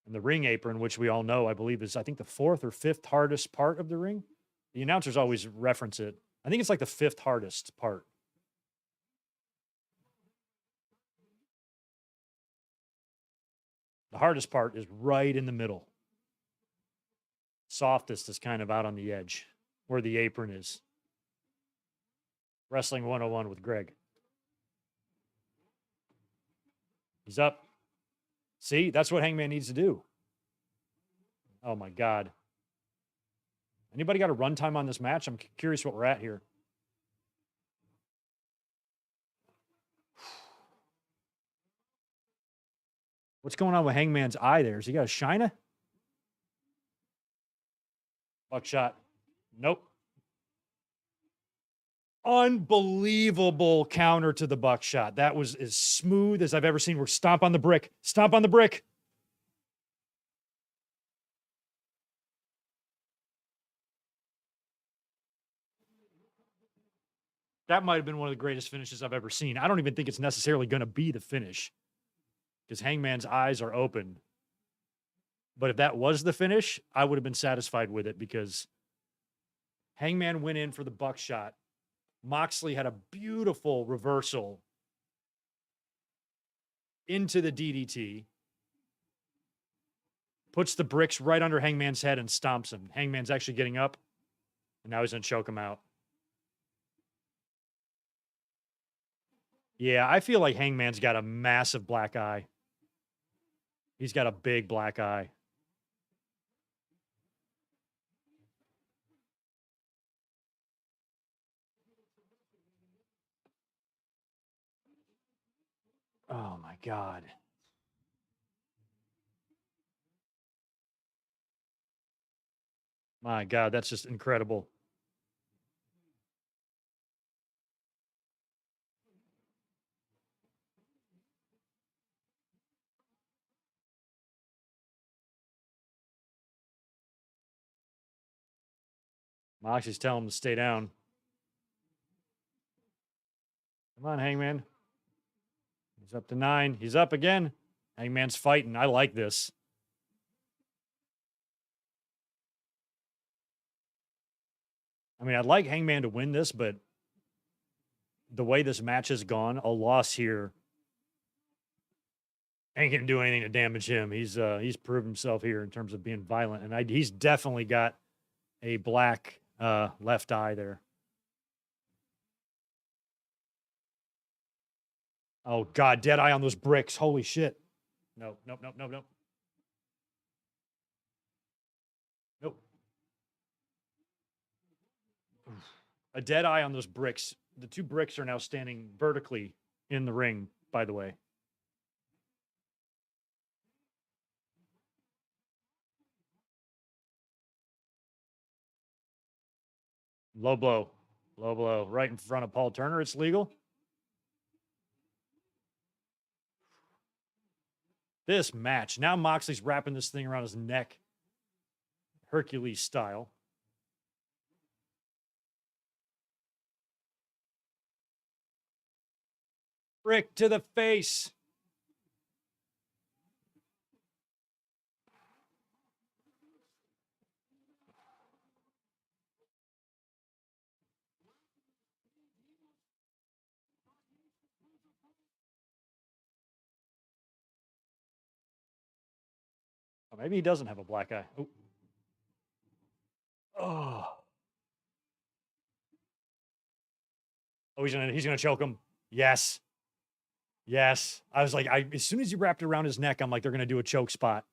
And the ring apron, which we all know, I believe is, I think, the 4th or 5th hardest part of the ring. The announcers always reference it. I think it's like the 5th hardest part. The hardest part is right in the middle. Softest is kind of out on the edge where the apron is. Wrestling 101 with Greg. He's up. See, that's what Hangman needs to do. Oh my God. Anybody got a runtime on this match? I'm curious what we're at here. What's going on with Hangman's eye there? Has he got a shina? Buckshot. Nope. Unbelievable counter to the buckshot. That was as smooth as I've ever seen. We're stomp on the brick. Stomp on the brick. That might have been one of the greatest finishes I've ever seen. I don't even think it's necessarily going to be the finish because Hangman's eyes are open. But if that was the finish, I would have been satisfied with it because Hangman went in for the buckshot. Moxley had a beautiful reversal into the DDT, puts the bricks right under Hangman's head and stomps him. Hangman's actually getting up, and now he's going to choke him out. Yeah, I feel like Hangman's got a massive black eye. He's got a big black eye. Oh, my God. My God, that's just incredible. Moxie's telling him to stay down. Come on, Hangman. He's up to 9. He's up again. Hangman's fighting. I like this. I mean, I'd like Hangman to win this, but the way this match has gone, a loss here ain't gonna do anything to damage him. He's proved himself here in terms of being violent, and he's definitely got a black left eye there. Oh God, dead eye on those bricks. Holy shit. No, nope, nope, nope, nope. Nope. A dead eye on those bricks. The 2 bricks are now standing vertically in the ring, by the way. Low blow. Low blow. Right in front of Paul Turner. It's legal. This match. Now Moxley's wrapping this thing around his neck. Hercules style. Brick to the face. Oh, maybe he doesn't have a black eye. Ooh. Oh. Oh, he's gonna choke him. Yes. Yes. I was like, as soon as he wrapped it around his neck, I'm like, they're gonna do a choke spot.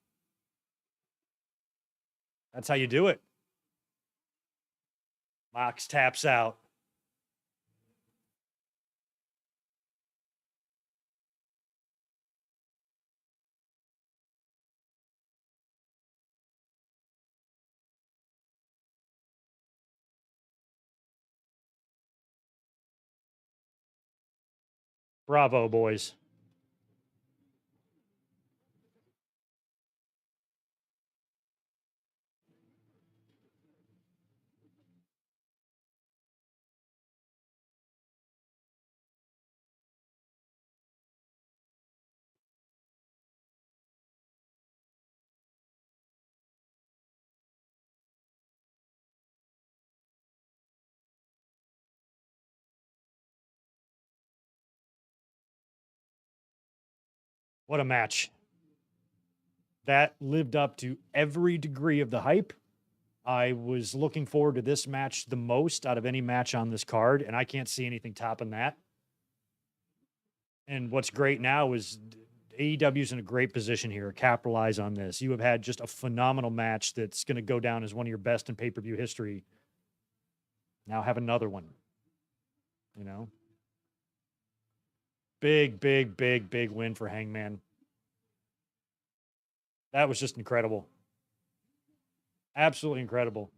That's how you do it. Mox taps out. Bravo, boys. What a match. That lived up to every degree of the hype. I was looking forward to this match the most out of any match on this card, and I can't see anything topping that. And what's great now is AEW's in a great position here. Capitalize on this. You have had just a phenomenal match that's going to go down as one of your best in pay-per-view history. Now have another one. You know? Big, big, big, big win for Hangman. That was just incredible. Absolutely incredible.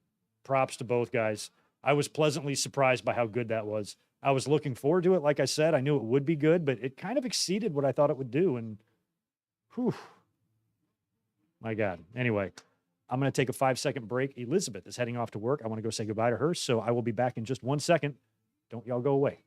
Props to both guys. I was pleasantly surprised by how good that was. I was looking forward to it. Like I said, I knew it would be good, but it kind of exceeded what I thought it would do. And whew, my God. Anyway, I'm going to take a 5-second break. Elizabeth is heading off to work. I want to go say goodbye to her. So I will be back in just 1 second. Don't y'all go away.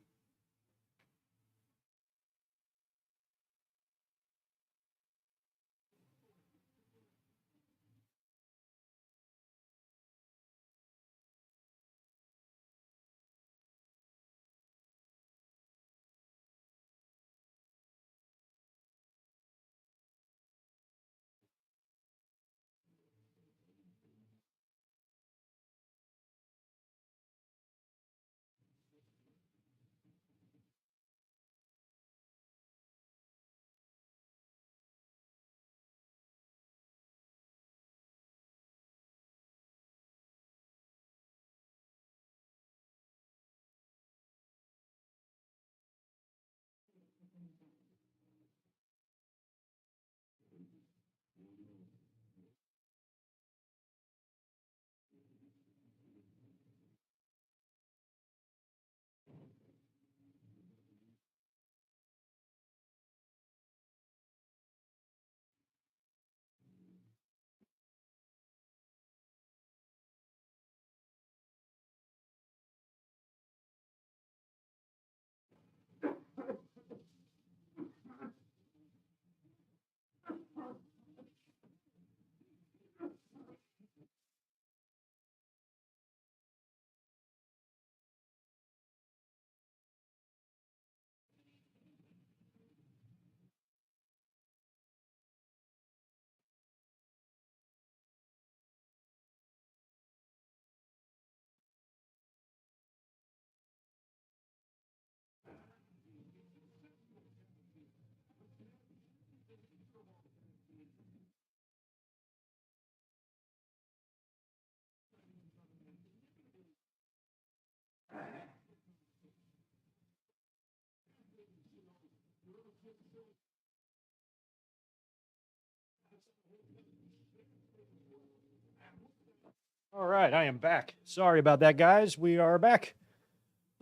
All right, I am back. Sorry about that, guys. We are back.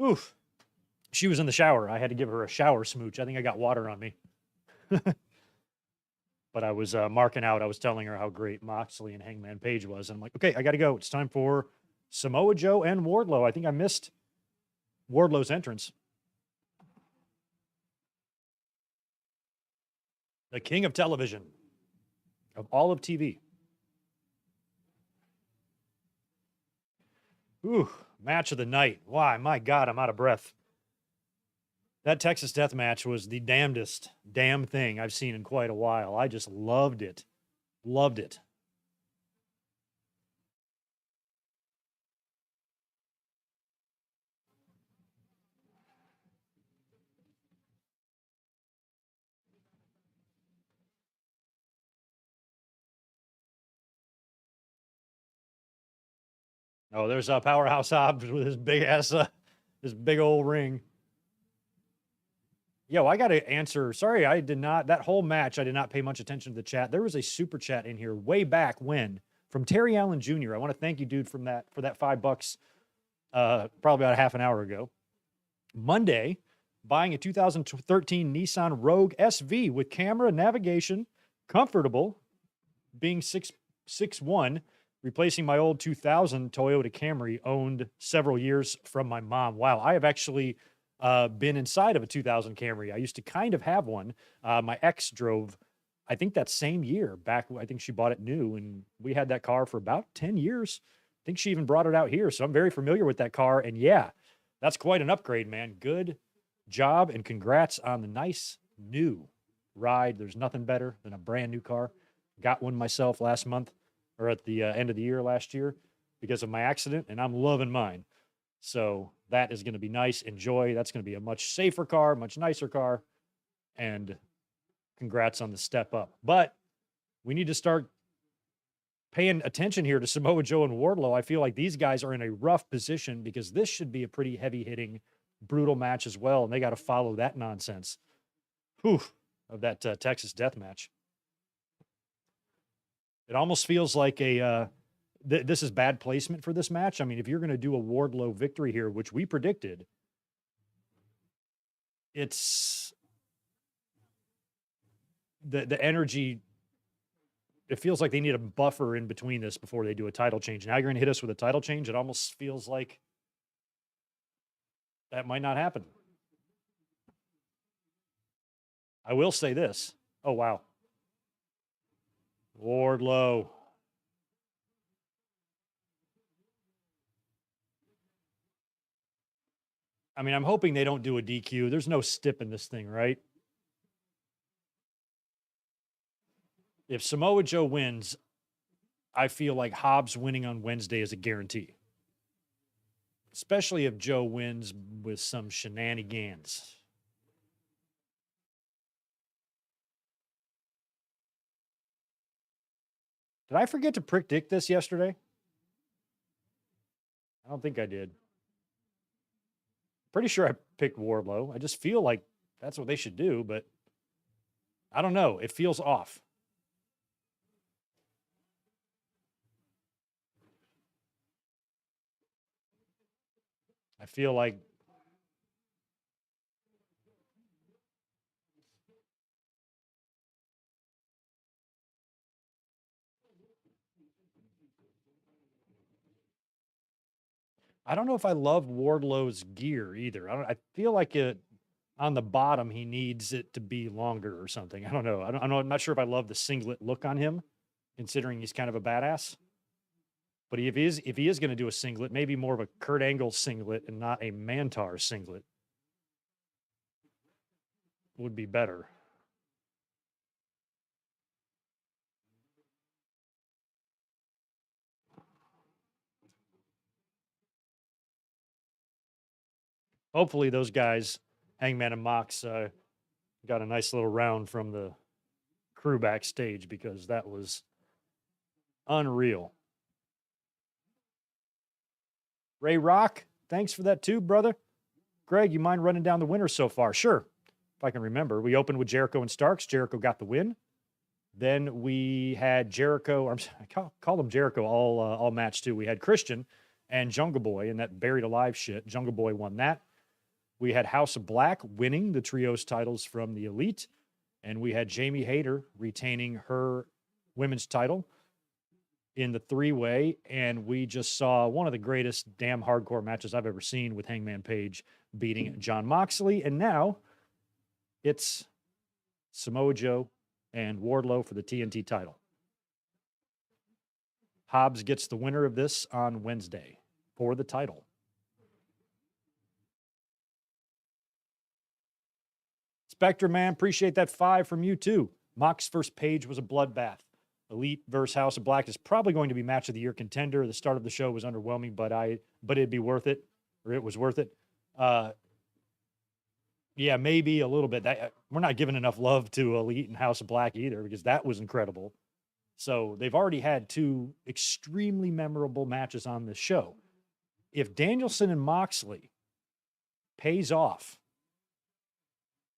Oof. She was in the shower. I had to give her a shower smooch. I think I got water on me. But I was marking out. I was telling her how great Moxley and Hangman Page was. And I'm like, okay, I got to go. It's time for Samoa Joe and Wardlow. I think I missed Wardlow's entrance. The king of television, of all of TV. Ooh, match of the night. Why, my God, I'm out of breath. That Texas Death Match was the damnedest damn thing I've seen in quite a while. I just loved it. Loved it. Oh, there's a Powerhouse Hobbs with his big ass, his big old ring. Yo, I got to answer. Sorry, I did not. That whole match, I did not pay much attention to the chat. There was a super chat in here way back when from Terry Allen Jr. I want to thank you, dude, for that $5, probably about a half an hour ago. Monday, buying a 2013 Nissan Rogue SV with camera, navigation, comfortable, being 6'1", replacing my old 2000 Toyota Camry owned several years from my mom. Wow, I have actually been inside of a 2000 Camry. I used to kind of have one. My ex drove, I think that same year back. I think she bought it new, and we had that car for about 10 years. I think she even brought it out here. So I'm very familiar with that car. And yeah, that's quite an upgrade, man. Good job, and congrats on the nice new ride. There's nothing better than a brand new car. Got one myself last month, or at the end of the year last year, because of my accident, and I'm loving mine. So that is going to be nice. Enjoy. That's going to be a much safer car, much nicer car, and congrats on the step up. But we need to start paying attention here to Samoa Joe and Wardlow. I feel like these guys are in a rough position because this should be a pretty heavy-hitting, brutal match as well, and they got to follow that nonsense. Whew, of that Texas Death Match. It almost feels like a this is bad placement for this match. I mean, if you're going to do a Wardlow victory here, which we predicted, it's the energy. It feels like they need a buffer in between this before they do a title change. Now you're going to hit us with a title change. It almost feels like that might not happen. I will say this. Oh, wow. Wardlow. I mean, I'm hoping they don't do a DQ. There's no stip in this thing, right? If Samoa Joe wins, I feel like Hobbs winning on Wednesday is a guarantee. Especially if Joe wins with some shenanigans. Did I forget to predict this yesterday? I don't think I did. Pretty sure I picked Wardlow. I just feel like that's what they should do, but I don't know. It feels off. I feel like I don't know if I love Wardlow's gear either. I feel like it on the bottom he needs it to be longer or something. I don't know. I'm not sure if I love the singlet look on him, considering he's kind of a badass. But if he is going to do a singlet, maybe more of a Kurt Angle singlet and not a Mantar singlet would be better. Hopefully those guys, Hangman and Mox, got a nice little round from the crew backstage because that was unreal. Ray Rock, thanks for that too, brother. Greg, you mind running down the winners so far? Sure. If I can remember, we opened with Jericho and Starks. Jericho got the win. Then we had Jericho. I call him Jericho all match too. We had Christian and Jungle Boy in that buried alive shit. Jungle Boy won that. We had House of Black winning the trios titles from the Elite, and we had Jamie Hayter retaining her women's title in the three-way, and we just saw one of the greatest damn hardcore matches I've ever seen with Hangman Page beating Jon Moxley, and now it's Samoa Joe and Wardlow for the TNT title. Hobbs gets the winner of this on Wednesday for the title. Spectre, man, appreciate that 5 from you too. Mox first Page was a bloodbath. Elite versus House of Black is probably going to be match of the year contender. The start of the show was underwhelming, but it'd be worth it, or it was worth it. Yeah, maybe a little bit. We're not giving enough love to Elite and House of Black either because that was incredible. So they've already had 2 extremely memorable matches on this show. If Danielson and Moxley pays off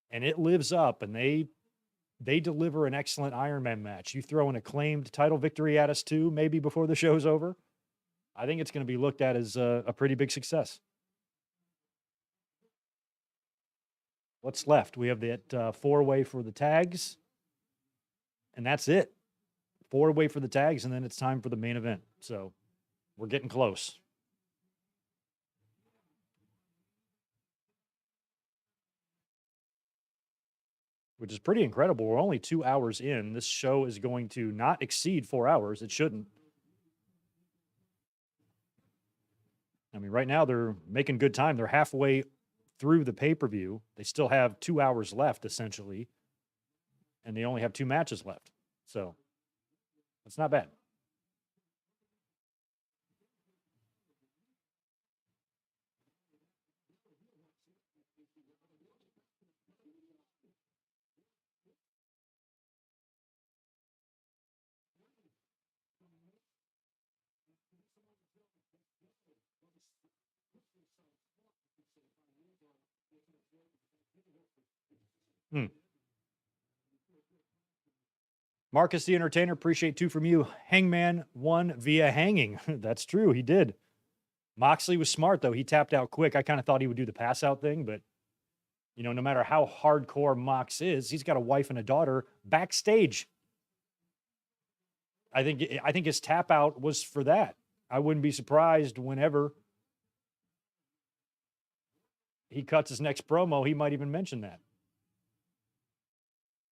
and it lives up and they deliver an excellent Iron Man match, you throw an acclaimed title victory at us too, maybe before the show's over, I think it's going to be looked at as a pretty big success. What's left? We have that 4-way for the tags, and that's it. 4-way for the tags, and then it's time for the main event. So we're getting close. Which is pretty incredible. We're only 2 hours in. This show is going to not exceed 4 hours. It shouldn't. I mean, right now they're making good time. They're halfway through the pay-per-view. They still have 2 hours left, essentially. And they only have 2 matches left. So that's not bad. Hmm. Marcus the Entertainer, appreciate 2 from you. Hangman won via hanging. That's true. He did. Moxley was smart, though. He tapped out quick. I kind of thought he would do the pass out thing, but, no matter how hardcore Mox is, he's got a wife and a daughter backstage. I think his tap out was for that. I wouldn't be surprised whenever he cuts his next promo, he might even mention that.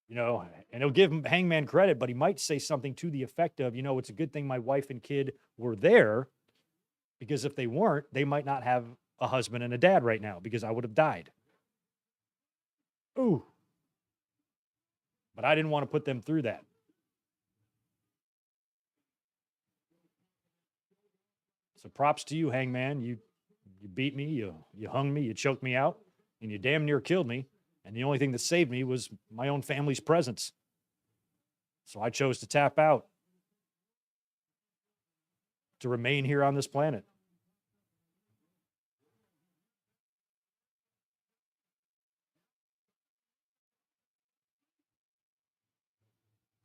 And he'll give Hangman credit, but he might say something to the effect of, it's a good thing my wife and kid were there, because if they weren't, they might not have a husband and a dad right now, because I would have died. Ooh. But I didn't want to put them through that. So props to you, Hangman. You beat me, you hung me, you choked me out, and you damn near killed me. And the only thing that saved me was my own family's presence. So I chose to tap out to remain here on this planet.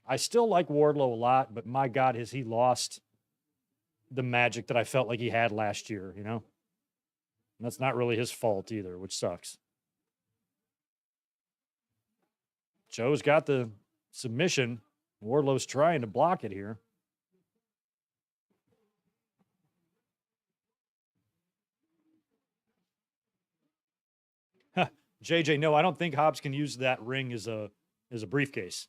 I still like Wardlow a lot, but my God, has he lost the magic that I felt like he had last year, And that's not really his fault either, which sucks. Joe's got the submission. Wardlow's trying to block it here. JJ, no, I don't think Hobbs can use that ring as a briefcase.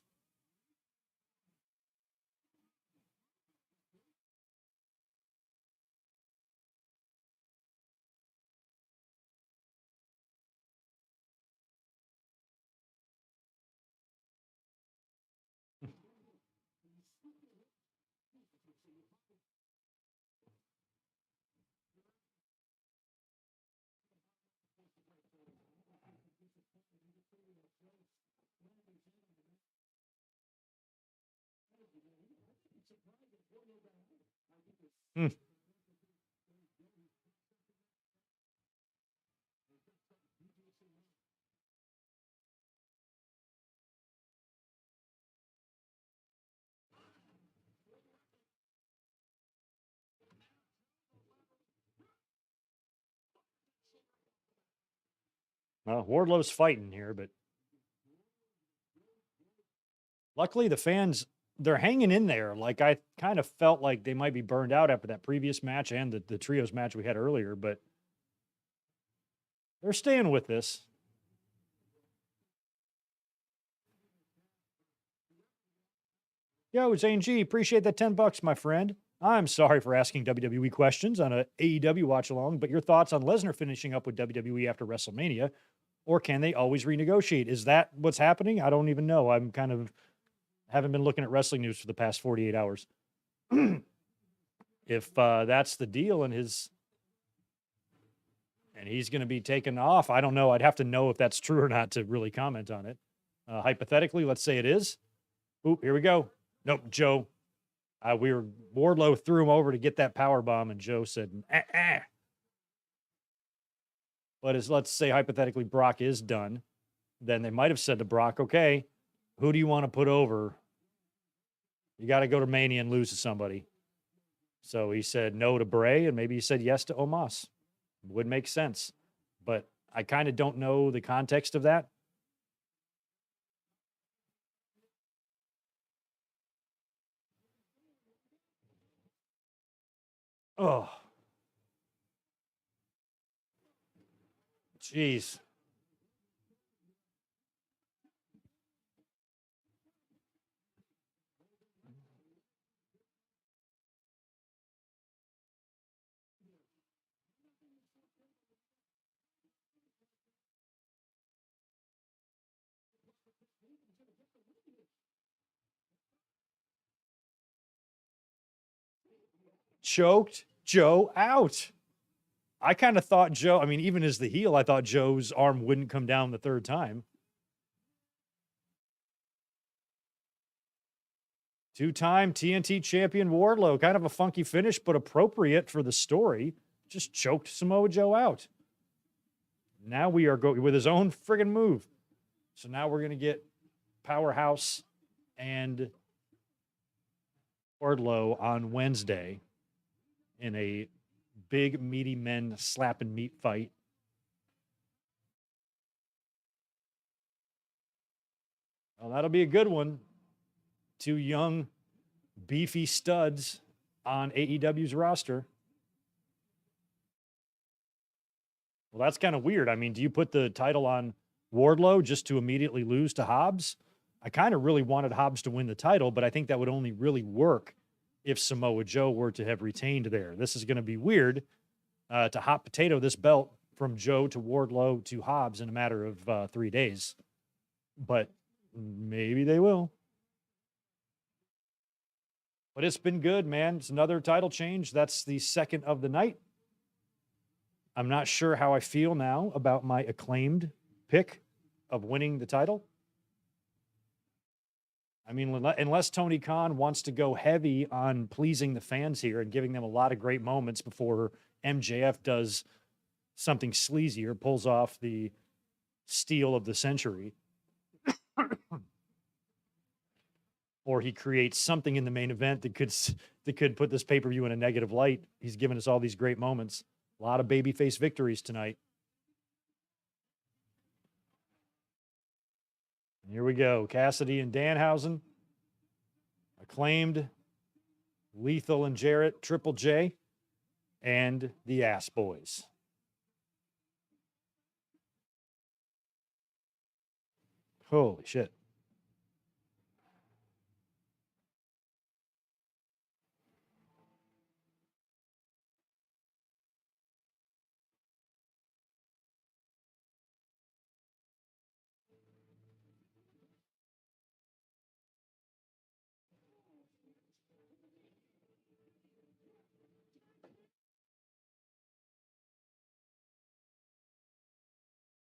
Hmm. Wardlow's fighting here, but luckily the fans, they're hanging in there. Like, I kind of felt like they might be burned out after that previous match and the trios match we had earlier, but they're staying with this. Yo, Zane G, appreciate that $10, my friend. I'm sorry for asking WWE questions on a AEW watch along, but your thoughts on Lesnar finishing up with WWE after WrestleMania, or can they always renegotiate? Is that what's happening? I don't even know. I'm kind of haven't been looking at wrestling news for the past 48 hours. If that's the deal and he's going to be taken off, I don't know. I'd have to know if that's true or not to really comment on it. Hypothetically, let's say it is. Oop, here we go. Nope, Joe. Wardlow threw him over to get that power bomb, and Joe said, But let's say hypothetically Brock is done, then they might have said to Brock, okay, who do you want to put over? You got to go to Mania and lose to somebody. So he said no to Bray, and maybe he said yes to Omos. Would make sense. But I kind of don't know the context of that. Oh. Jeez. Choked Joe out. I kind of thought Joe, I mean, even as the heel, I thought Joe's arm wouldn't come down the third time. Two-time TNT champion Wardlow. Kind of a funky finish, but appropriate for the story. Just choked Samoa Joe out. Now we are going with his own friggin' move. So now we're going to get Powerhouse and Wardlow on Wednesday in a big, meaty men slap and meat fight. Well, that'll be a good one. Two young, beefy studs on AEW's roster. Well, that's kind of weird. I mean, do you put the title on Wardlow just to immediately lose to Hobbs? I kind of really wanted Hobbs to win the title, but I think that would only really work if Samoa Joe were to have retained there. This is going to be weird to hot potato this belt from Joe to Wardlow to Hobbs in a matter of 3 days. But maybe they will. But it's been good, man. It's another title change. That's the second of the night. I'm not sure how I feel now about my acclaimed pick of winning the title. I mean, unless Tony Khan wants to go heavy on pleasing the fans here and giving them a lot of great moments before MJF does something sleazy or pulls off the steal of the century, or he creates something in the main event that could put this pay-per-view in a negative light. He's given us all these great moments. A lot of babyface victories tonight. Here we go. Cassidy and Danhausen. Acclaimed, Lethal and Jarrett, Triple J, and the Ass Boys. Holy shit.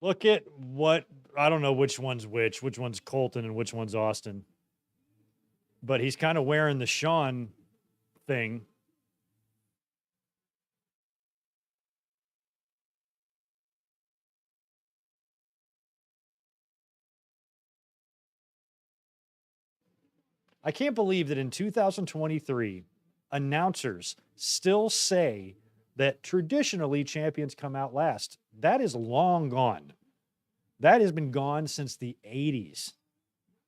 Look at what, I don't know which one's which one's Colton and which one's Austin. But he's kind of wearing the Shawn thing. I can't believe that in 2023, announcers still say that traditionally champions come out last. That is long gone. That has been gone since the 80s.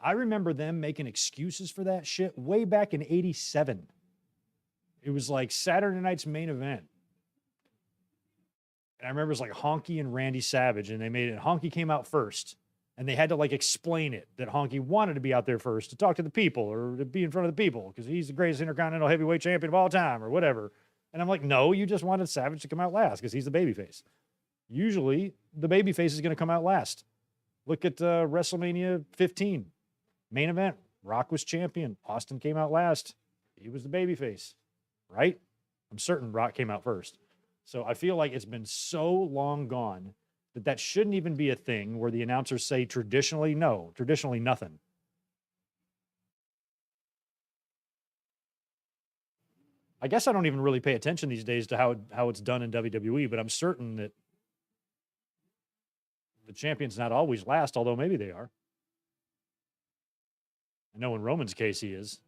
I remember them making excuses for that shit way back in 87. It was like Saturday night's main event. And I remember it was like Honky and Randy Savage, and they made it. Honky came out first, and they had to like explain it that Honky wanted to be out there first to talk to the people or to be in front of the people because he's the greatest Intercontinental Heavyweight Champion of all time or whatever. And I'm like, no, you just wanted Savage to come out last because he's the babyface. Usually, the babyface is going to come out last. Look at WrestleMania 15. Main event, Rock was champion. Austin came out last. He was the babyface, right? I'm certain Rock came out first. So I feel like it's been so long gone that shouldn't even be a thing where the announcers say traditionally, no, traditionally nothing. I guess I don't even really pay attention these days to how it's done in WWE, but I'm certain that the champion's not always last, although maybe they are. I know in Roman's case he is.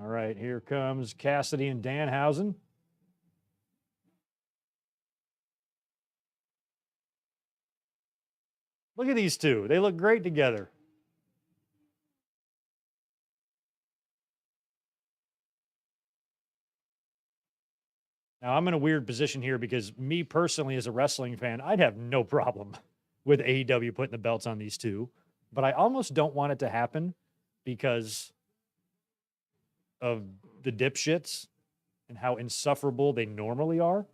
All right, here comes Cassidy and Danhausen. Look at these two. They look great together. Now, I'm in a weird position here because me personally, as a wrestling fan, I'd have no problem with AEW putting the belts on these two. But I almost don't want it to happen because of the dipshits and how insufferable they normally are.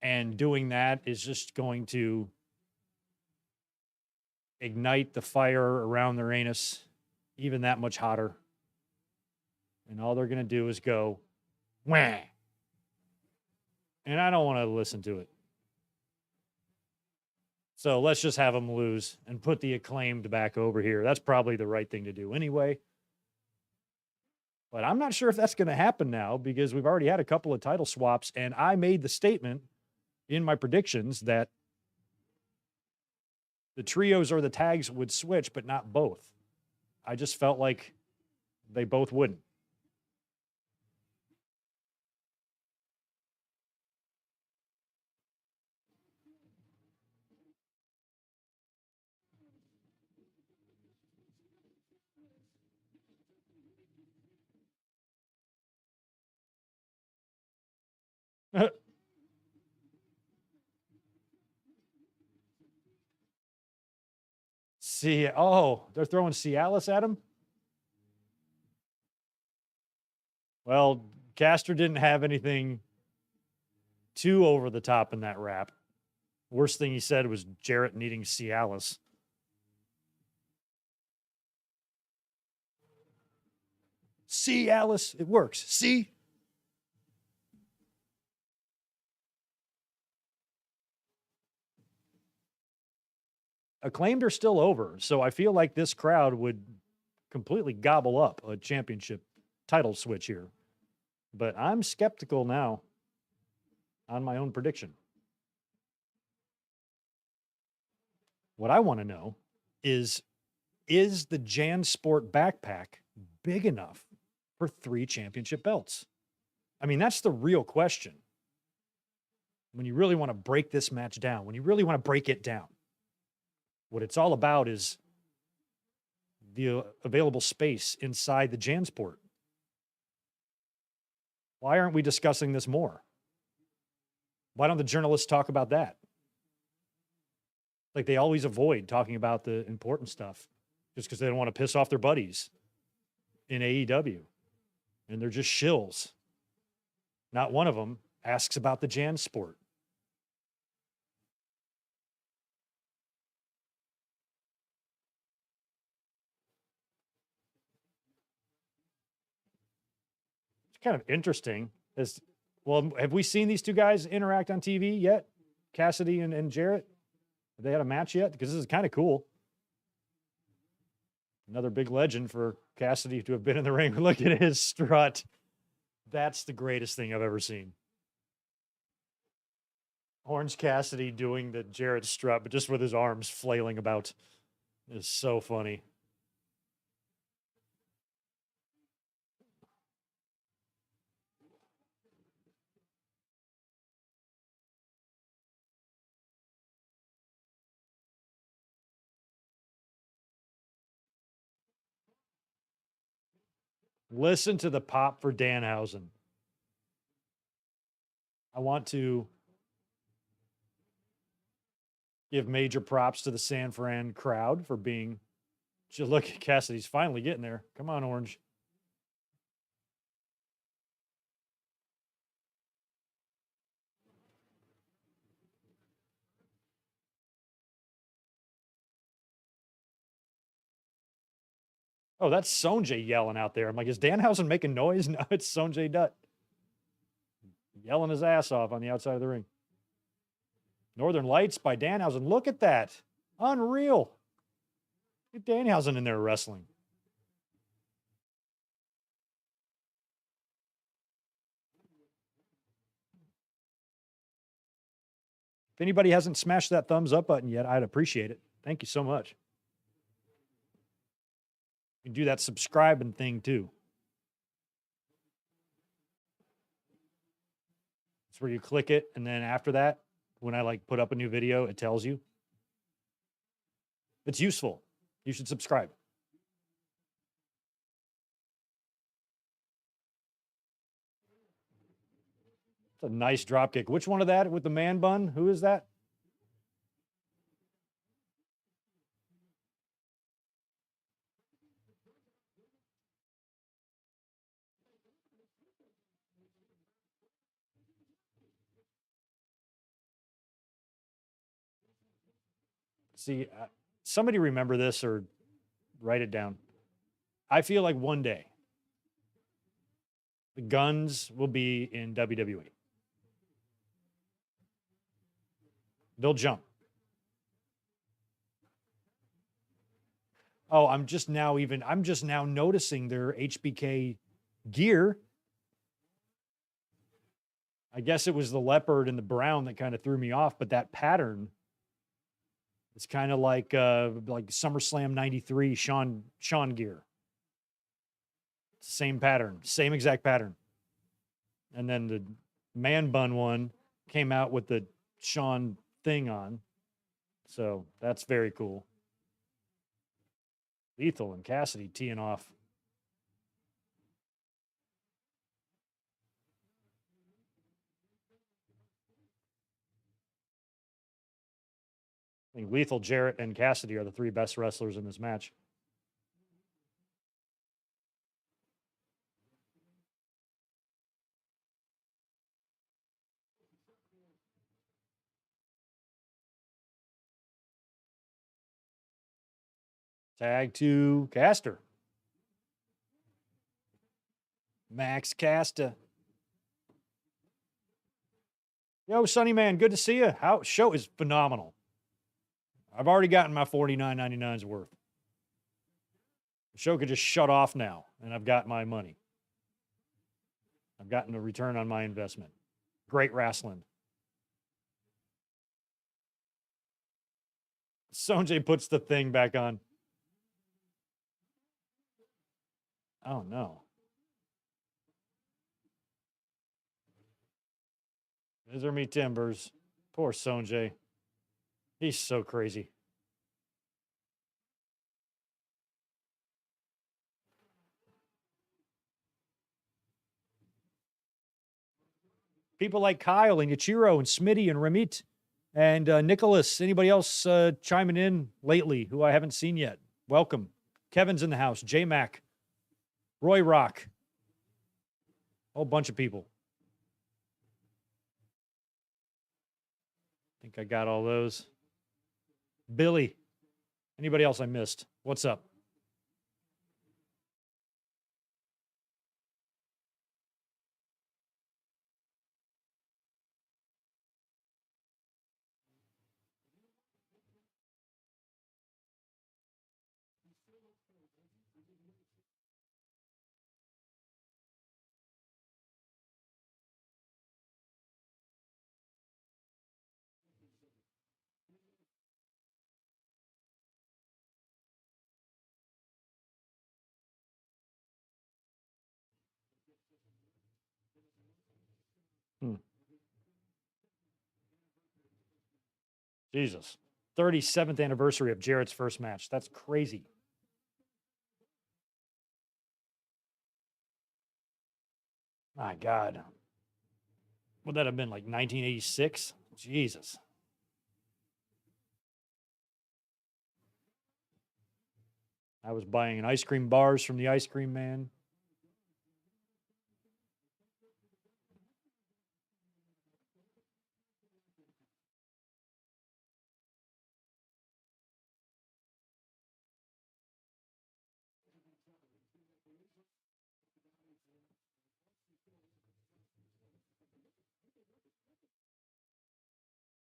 And doing that is just going to ignite the fire around their anus even that much hotter. And all they're going to do is go, wah. And I don't want to listen to it. So let's just have them lose and put the Acclaimed back over here. That's probably the right thing to do anyway. But I'm not sure if that's going to happen now because we've already had a couple of title swaps, and I made the statement in my predictions that the trios or the tags would switch, but not both. I just felt like they both wouldn't. See, oh, they're throwing Cialis at him? Well, Caster didn't have anything too over the top in that rap. Worst thing he said was Jarrett needing Cialis. See, Alice, it works. See? Acclaimed are still over, so I feel like this crowd would completely gobble up a championship title switch here. But I'm skeptical now on my own prediction. What I want to know is the JanSport backpack big enough for 3 championship belts? I mean, that's the real question. When you really want to break this match down, when you really want to break it down, what it's all about is the available space inside the JanSport. Why aren't we discussing this more? Why don't the journalists talk about that? Like, they always avoid talking about the important stuff just because they don't want to piss off their buddies in AEW. And they're just shills. Not one of them asks about the JanSport. It's kind of interesting. Well, have we seen these two guys interact on TV yet? Cassidy and Jarrett? Have they had a match yet? Because this is kind of cool. Another big legend for Cassidy to have been in the ring. Look at his strut. That's the greatest thing I've ever seen. Orange Cassidy doing the Jarrett strut, but just with his arms flailing about. Is so funny. Listen to the pop for Danhausen. I want to give major props to the San Fran crowd for being. Just look at Cassidy's finally getting there. Come on, Orange. Oh, that's Sonjay yelling out there. I'm like, is Danhausen making noise? No, it's Sonjay Dutt yelling his ass off on the outside of the ring. Northern Lights by Danhausen. Look at that. Unreal. Get Danhausen in there wrestling. If anybody hasn't smashed that thumbs up button yet, I'd appreciate it. Thank you so much. You can do that subscribing thing too. It's where you click it, and then after that, when I put up a new video, it tells you. It's useful. You should subscribe. It's a nice drop kick. Which one of that with the man bun? Who is that? See, somebody remember this or write it down. I feel like one day the Guns will be in WWE. They'll jump. Oh, I'm just now noticing their HBK gear. I guess it was the leopard and the brown that kind of threw me off, but that pattern It's kind of like SummerSlam 93 Sean gear. Same pattern, same exact pattern. And then the man bun one came out with the Sean thing on. So that's very cool. Lethal and Cassidy teeing off. I think Lethal, Jarrett, and Cassidy are the three best wrestlers in this match. Tag to Caster. Max Casta. Yo, Sonny Man, good to see you. Show is phenomenal. I've already gotten my $49.99's worth. The show could just shut off now, and I've got my money. I've gotten a return on my investment. Great wrestling. Sonjay puts the thing back on. Oh, no. These are me timbers. Poor Sonjay. He's so crazy. People like Kyle and Yachiro and Smitty and Ramit and Nicholas. Anybody else chiming in lately who I haven't seen yet? Welcome. Kevin's in the house. J Mac. Roy Rock. A whole bunch of people. I think I got all those. Billy. Anybody else I missed? What's up? Jesus. 37th anniversary of Jarrett's first match. That's crazy. My God. Would that have been like 1986? Jesus. I was buying ice cream bars from the ice cream man.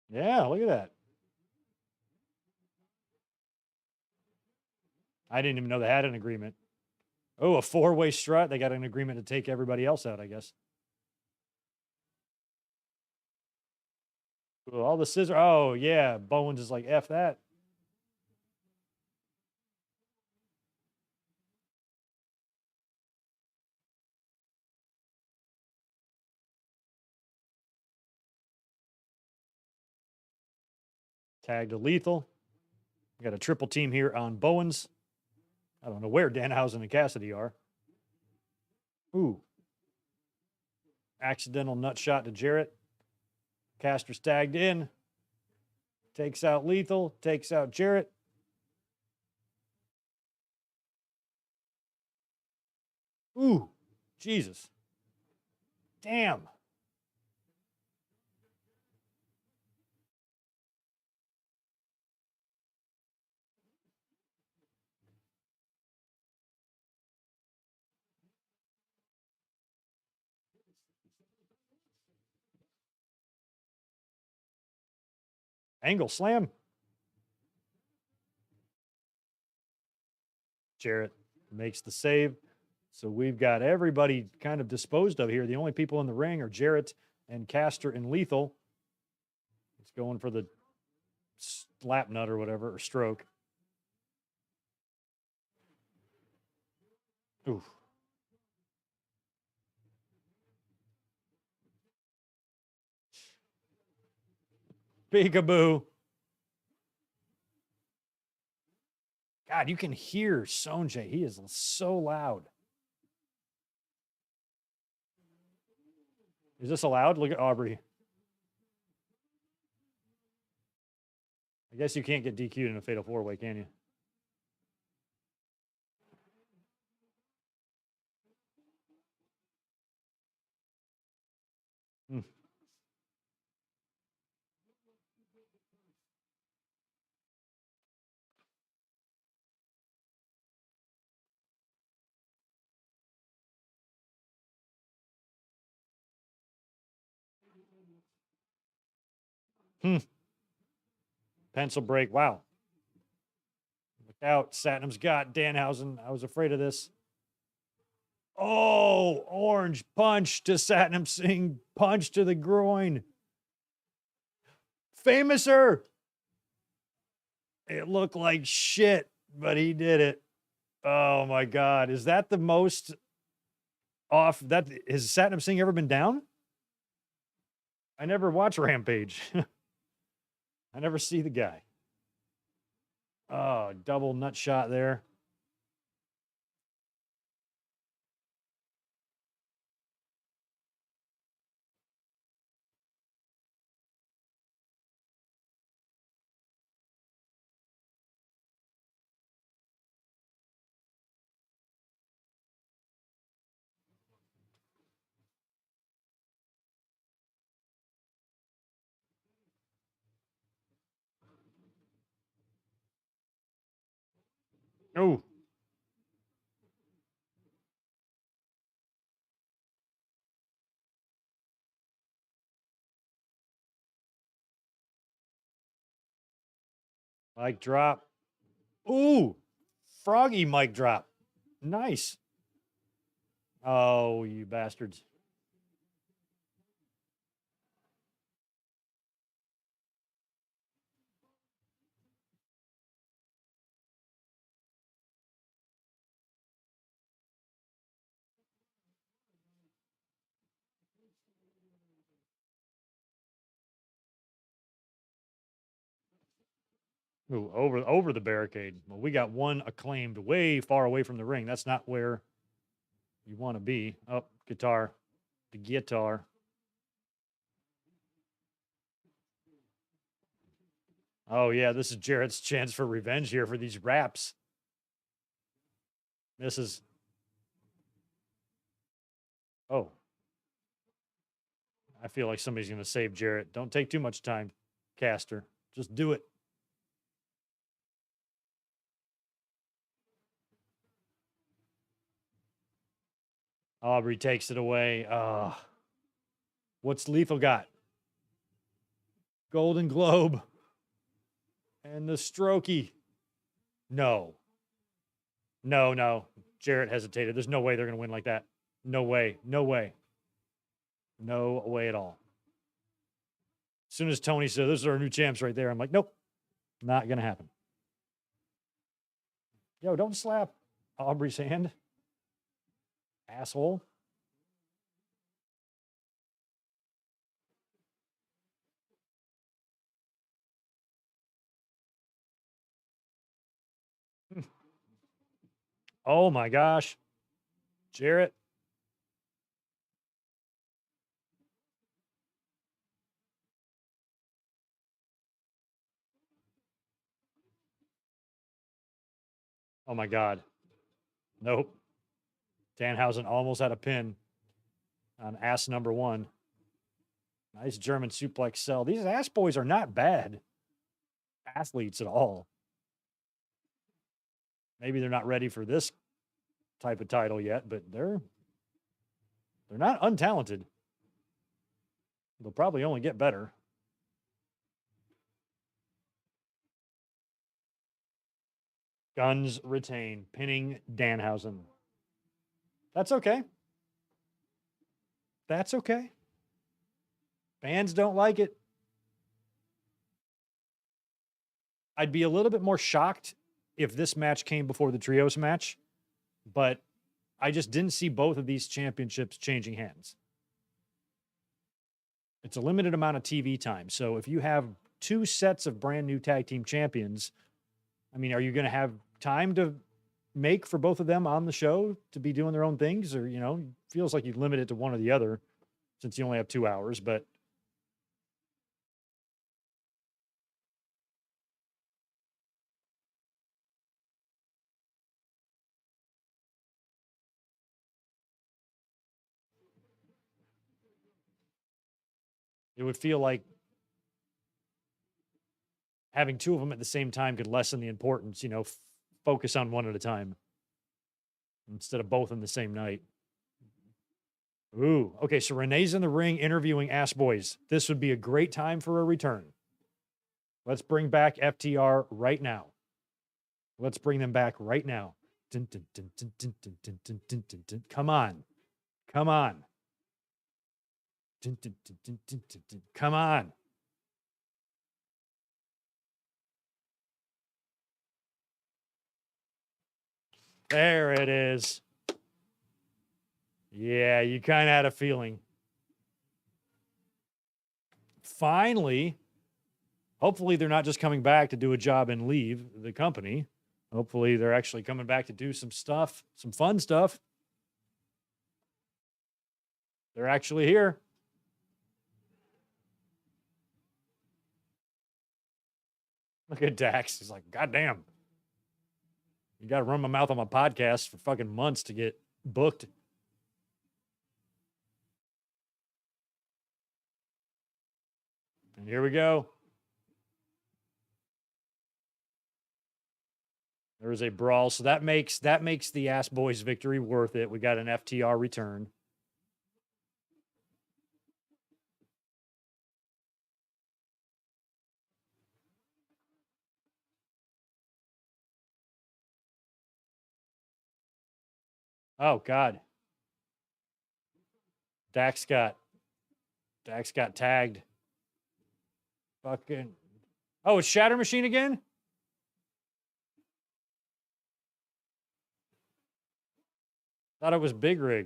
Yeah, look at that. I didn't even know they had an agreement. Oh, a four-way strut. They got an agreement to take everybody else out, I guess. Ooh, all the scissor. Oh, yeah. Bowens is like, F that. Tag to Lethal. We got a triple team here on Bowens. I don't know where Danhausen and Cassidy are. Ooh. Accidental nut shot to Jarrett. Caster's tagged in. Takes out Lethal. Takes out Jarrett. Ooh. Jesus. Damn. Angle slam. Jarrett makes the save. So we've got everybody kind of disposed of here. The only people in the ring are Jarrett and Caster and Lethal. It's going for the lap nut or whatever, or stroke. Oof. Peekaboo. God, you can hear Sonjay. He is so loud. Is this allowed? Look at Aubrey. I guess you can't get DQ'd in a fatal four-way, can you? Hmm. Pencil break. Wow. Look out. Satnam's got Danhausen. I was afraid of this. Oh, orange punch to Satnam Singh. Punch to the groin. Famouser. It looked like shit, but he did it. Oh my God. Is that the most off? That has Satnam Singh ever been down? I never watch Rampage. I never see the guy. Oh, double nut shot there. Oh. Mic drop. Ooh. Froggy mic drop. Nice. Oh, you bastards. Ooh, over the barricade. Well, we got one acclaimed way far away from the ring. That's not where you want to be. Oh, guitar. The guitar. Oh, yeah, this is Jarrett's chance for revenge here for these raps. Misses. Oh. I feel like somebody's going to save Jarrett. Don't take too much time, Caster. Just do it. Aubrey takes it away. What's Lethal got? Golden Globe. And the strokey. No. No. Jarrett hesitated. There's no way they're going to win like that. No way. No way. No way at all. As soon as Tony said, "Those are our new champs right there," I'm like, nope, not going to happen. Yo, don't slap Aubrey's hand. Asshole. Oh my gosh. Jarrett. Oh my God. Nope. Danhausen almost had a pin on ass number one. Nice German suplex sell. These ass boys are not bad athletes at all. Maybe they're not ready for this type of title yet, but they're not untalented. They'll probably only get better. Guns retain, pinning Danhausen. That's okay. That's okay. Fans don't like it. I'd be a little bit more shocked if this match came before the trios match, but I just didn't see both of these championships changing hands. It's a limited amount of TV time. So if you have two sets of brand new tag team champions, I mean, are you going to have time to make for both of them on the show to be doing their own things? Or, feels like you limit it to one or the other since you only have 2 hours, but it would feel like having two of them at the same time could lessen the importance, focus on one at a time instead of both in the same night. Ooh, okay. So Renee's in the ring interviewing Ass Boys. This would be a great time for a return. Let's bring back FTR right now. Let's bring them back right now. Dun, dun, dun, dun, dun, dun, dun, dun, dun, dun, dun. Come on. Come on. Dun, dun, dun, dun, dun, dun, dun. Come on. There it is. Yeah, you kind of had a feeling. Finally, hopefully they're not just coming back to do a job and leave the company. Hopefully they're actually coming back to do some stuff, some fun stuff. They're actually here. Look at Dax. He's like, God damn. You got to run my mouth on my podcast for fucking months to get booked. And here we go. There is a brawl. So that makes the Ass Boys victory worth it. We got an FTR return. Oh, God. Dax got tagged. Fucking. Oh, it's Shatter Machine again? Thought it was Big Rig.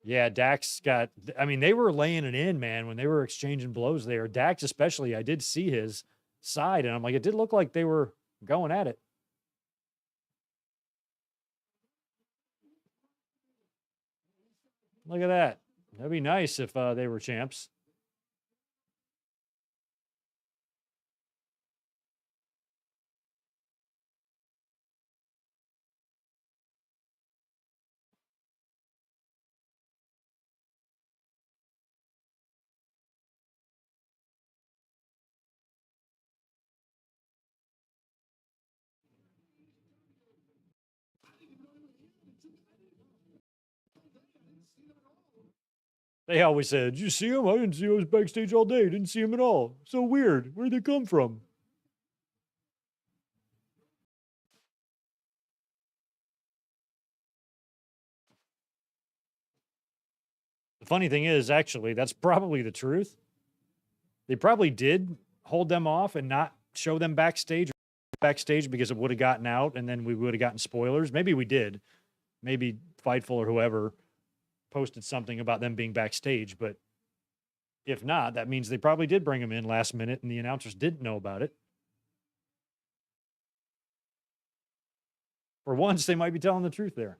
Yeah, Dax got. I mean, they were laying it in, man, when they were exchanging blows there. Dax, especially, I did see his side, and I'm like, it did look like they were going at it. Look at that. That'd be nice if they were champs. They always said, "Did you see him? I didn't see him. I was backstage all day. Didn't see him at all. So weird. Where'd they come from?" The funny thing is, actually, that's probably the truth. They probably did hold them off and not show them backstage because it would have gotten out and then we would have gotten spoilers. Maybe we did. Maybe Fightful or whoever posted something about them being backstage, but if not, that means they probably did bring them in last minute and the announcers didn't know about it. For once, they might be telling the truth there.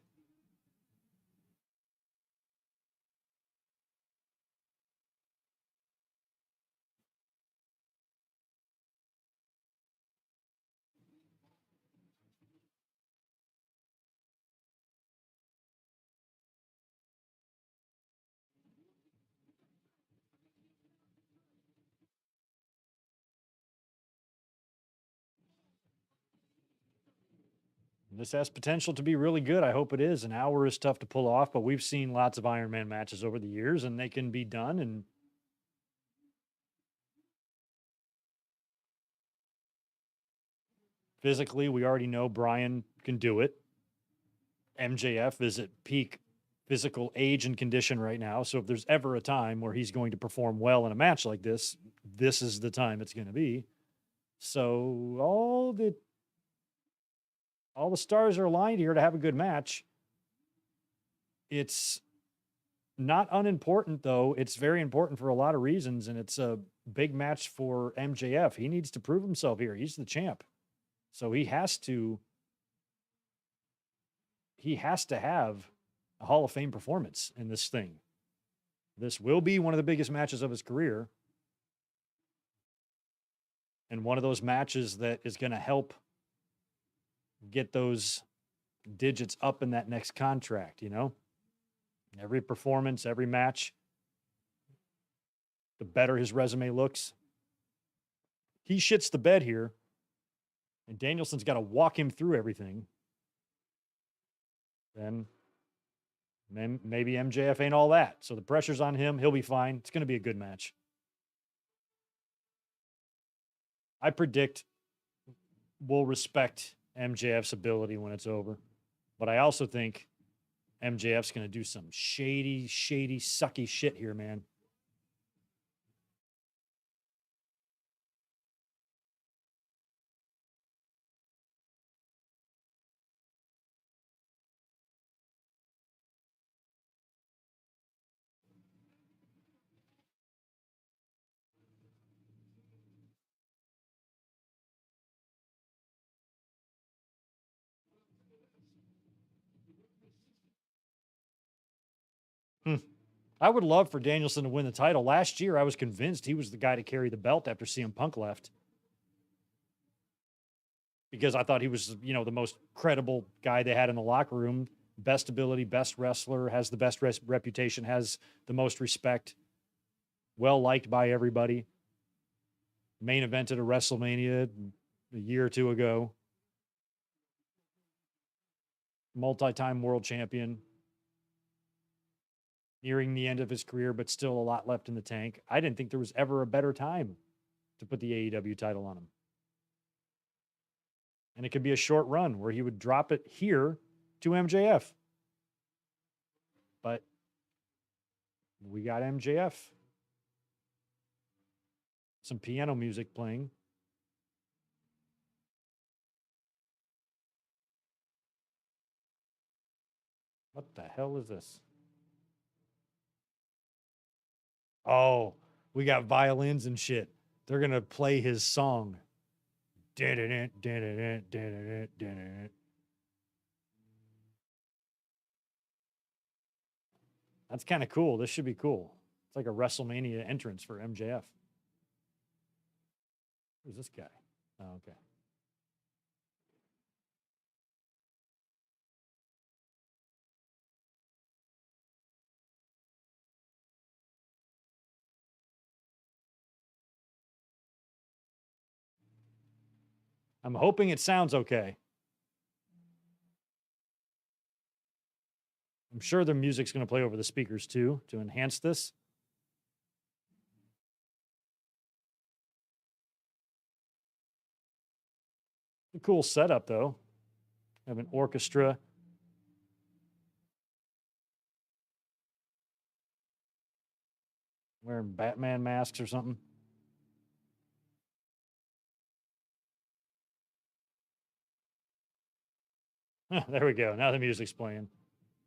This has potential to be really good. I hope it is. An hour is tough to pull off, but we've seen lots of Iron Man matches over the years and they can be done. And physically, we already know Brian can do it. MJF is at peak physical age and condition right now. So if there's ever a time where he's going to perform well in a match like this, this is the time it's going to be. So all the stars are aligned here to have a good match. It's not unimportant, though. It's very important for a lot of reasons, and it's a big match for MJF. He needs to prove himself here. He's the champ. So he has to have a Hall of Fame performance in this thing. This will be one of the biggest matches of his career. And one of those matches that is going to help get those digits up in that next contract, you know? Every performance, every match, the better his resume looks. He shits the bed here, and Danielson's got to walk him through everything. Then maybe MJF ain't all that. So the pressure's on him. He'll be fine. It's going to be a good match. I predict we'll respect MJF's ability when it's over. But I also think MJF's going to do some shady, sucky shit here, man. I would love for Danielson to win the title. Last year, I was convinced he was the guy to carry the belt after CM Punk left. Because I thought he was, you know, the most credible guy they had in the locker room. Best ability, best wrestler, has the best reputation, has the most respect. Well liked by everybody. Main evented a WrestleMania a year or two ago. Multi-time world champion. Nearing the end of his career, but still a lot left in the tank. I didn't think there was ever a better time to put the AEW title on him. And it could be a short run where he would drop it here to MJF. But we got MJF. Some piano music playing. What the hell is this? Oh, we got violins and shit. They're going to play his song. That's kind of cool. This should be cool. It's like a WrestleMania entrance for MJF. Who's this guy? Oh, okay. I'm hoping it sounds okay. I'm sure the music's going to play over the speakers too to enhance this. A cool setup, though. Have an orchestra. Wearing Batman masks or something. There we go. Now the music's playing.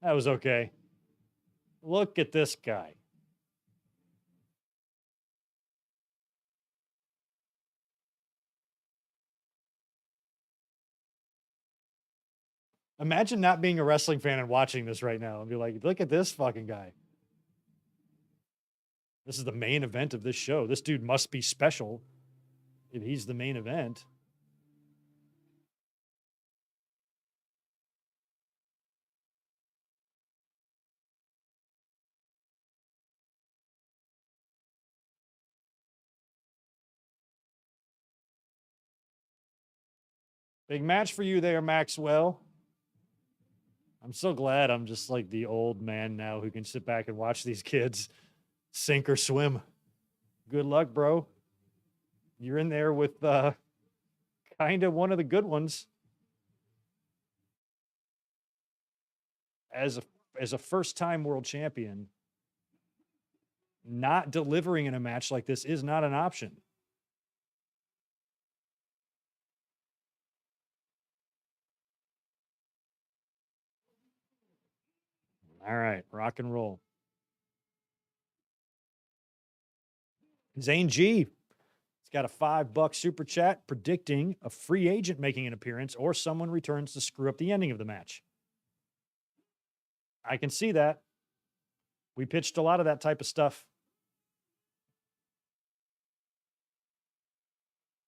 That was okay. Look at this guy. Imagine not being a wrestling fan and watching this right now and be like, look at this fucking guy. This is the main event of this show. This dude must be special if he's the main event. Big match for you there, Maxwell. I'm so glad I'm just like the old man now who can sit back and watch these kids sink or swim. Good luck, bro. You're in there with kind of one of the good ones. As as a first-time world champion, not delivering in a match like this is not an option. All right, rock and roll. Zane G. He's got a $5 super chat predicting a free agent making an appearance or someone returns to screw up the ending of the match. I can see that. We pitched a lot of that type of stuff.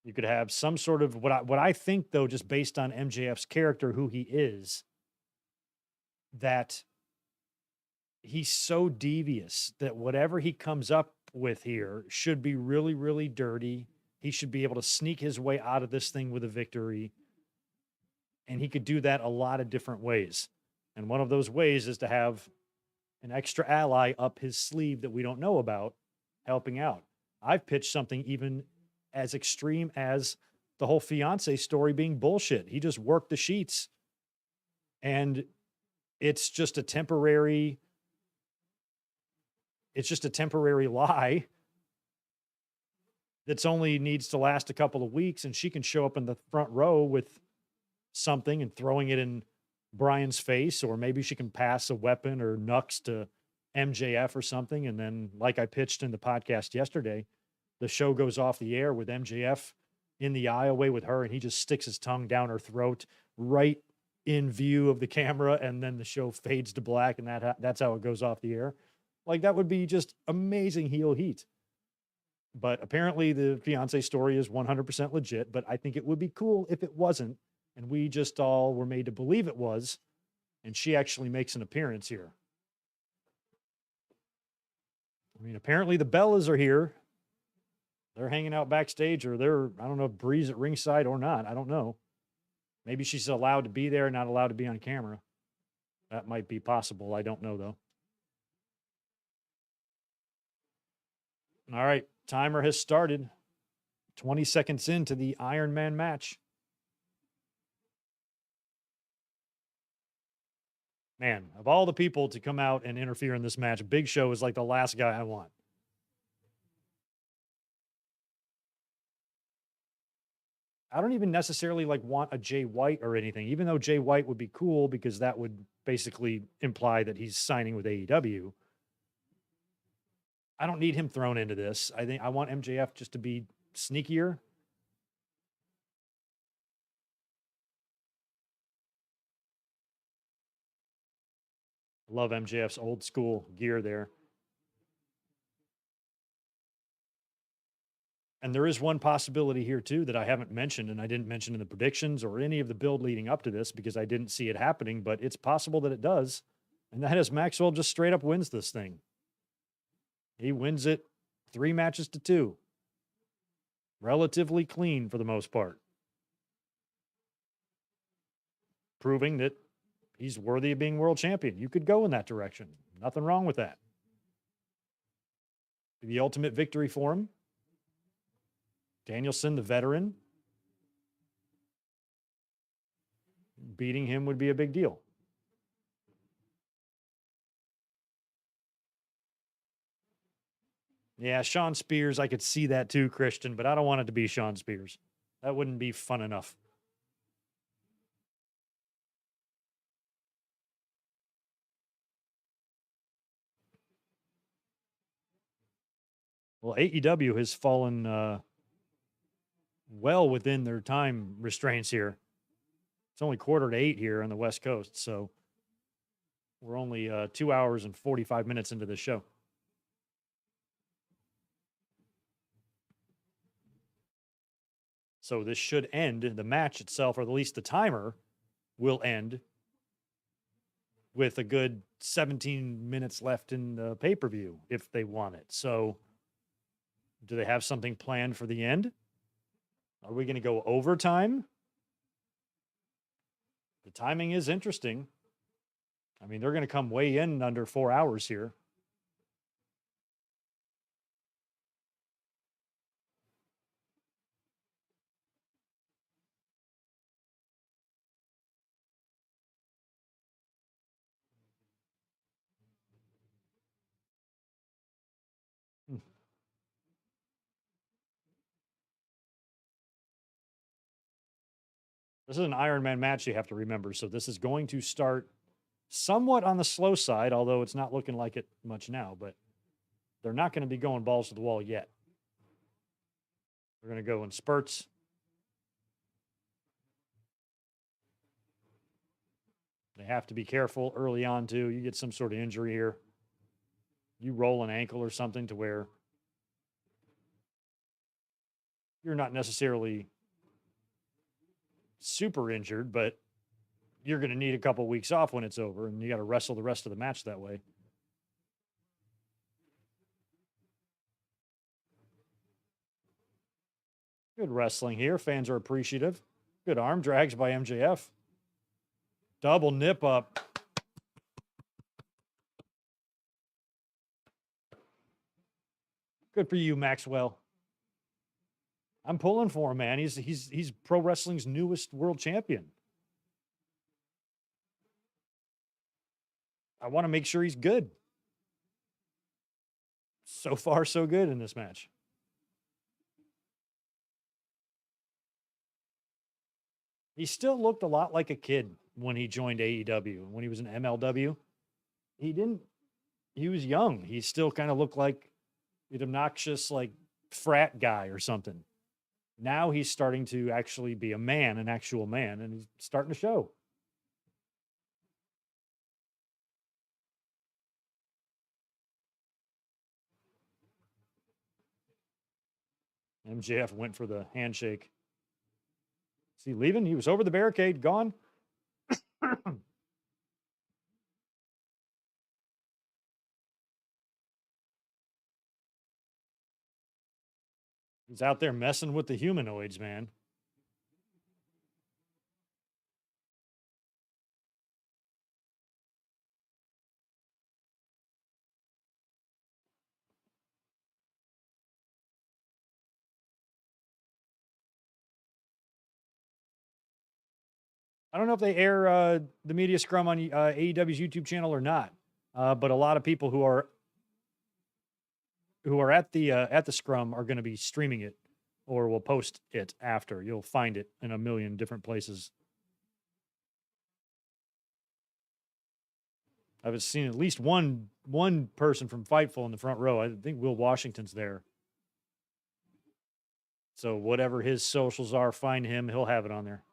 You could have some sort of what I think, though, just based on MJF's character, who he is, that he's so devious that whatever he comes up with here should be really, really dirty. He should be able to sneak his way out of this thing with a victory. And he could do that a lot of different ways. And one of those ways is to have an extra ally up his sleeve that we don't know about helping out. I've pitched something even as extreme as the whole fiance story being bullshit. He just worked the sheets. And it's just a temporary lie that's only needs to last a couple of weeks, and she can show up in the front row with something and throwing it in Brian's face, or maybe she can pass a weapon or knucks to MJF or something. And then, like I pitched in the podcast yesterday, the show goes off the air with MJF in the aisleway with her, and he just sticks his tongue down her throat right in view of the camera, and then the show fades to black, and that's how it goes off the air. Like, that would be just amazing heel heat. But apparently the fiance story is 100% legit, but I think it would be cool if it wasn't, and we just all were made to believe it was, and she actually makes an appearance here. I mean, apparently the Bellas are here. They're hanging out backstage, or I don't know if Bree's at ringside or not. I don't know. Maybe she's allowed to be there, not allowed to be on camera. That might be possible. I don't know, though. All right. Timer has started. 20 seconds into the Iron Man match. Man, of all the people to come out and interfere in this match, Big Show is like the last guy I want. I don't even necessarily want a Jay White or anything, even though Jay White would be cool because that would basically imply that he's signing with AEW. I don't need him thrown into this. I think I want MJF just to be sneakier. Love MJF's old school gear there. And there is one possibility here, too, that I haven't mentioned, and I didn't mention in the predictions or any of the build leading up to this because I didn't see it happening, but it's possible that it does. And that is Maxwell just straight up wins this thing. He wins it 3 matches to 2. Relatively clean for the most part. Proving that he's worthy of being world champion. You could go in that direction. Nothing wrong with that. The ultimate victory for him. Danielson, the veteran. Beating him would be a big deal. Yeah, Sean Spears, I could see that too, Christian, but I don't want it to be Sean Spears. That wouldn't be fun enough. Well, AEW has fallen well within their time restraints here. It's only 7:45 here on the West Coast, so we're only 2 hours and 45 minutes into the show. So this should end. The match itself, or at least the timer, will end with a good 17 minutes left in the pay-per-view if they want it. So do they have something planned for the end? Are we going to go overtime? The timing is interesting. I mean, they're going to come way in under 4 hours here. This is an Iron Man match, you have to remember. So this is going to start somewhat on the slow side, although it's not looking like it much now, but they're not going to be going balls to the wall yet. They're going to go in spurts. They have to be careful early on, too. You get some sort of injury here. You roll an ankle or something to where you're not necessarily super injured, but you're going to need a couple weeks off when it's over, and you got to wrestle the rest of the match that way. Good wrestling here. Fans are appreciative. Good arm drags by MJF. Double nip up. Good for you, Maxwell. I'm pulling for him, man. He's pro wrestling's newest world champion. I want to make sure he's good. So far, so good in this match. He still looked a lot like a kid when he joined AEW. When he was in MLW, he was young. He still kind of looked like an obnoxious, like, frat guy or something. Now he's starting to actually be a man, an actual man, and he's starting to show. MJF went for the handshake. Is he leaving? He was over the barricade, gone. He's out there messing with the humanoids, man. I don't know if they air the media scrum on AEW's YouTube channel or not, but a lot of people who are at the scrum are going to be streaming it, or will post it after. You'll find it in a million different places. I've seen at least one person from Fightful in the front row. I think Will Washington's there. So whatever his socials are, find him. He'll have it on there.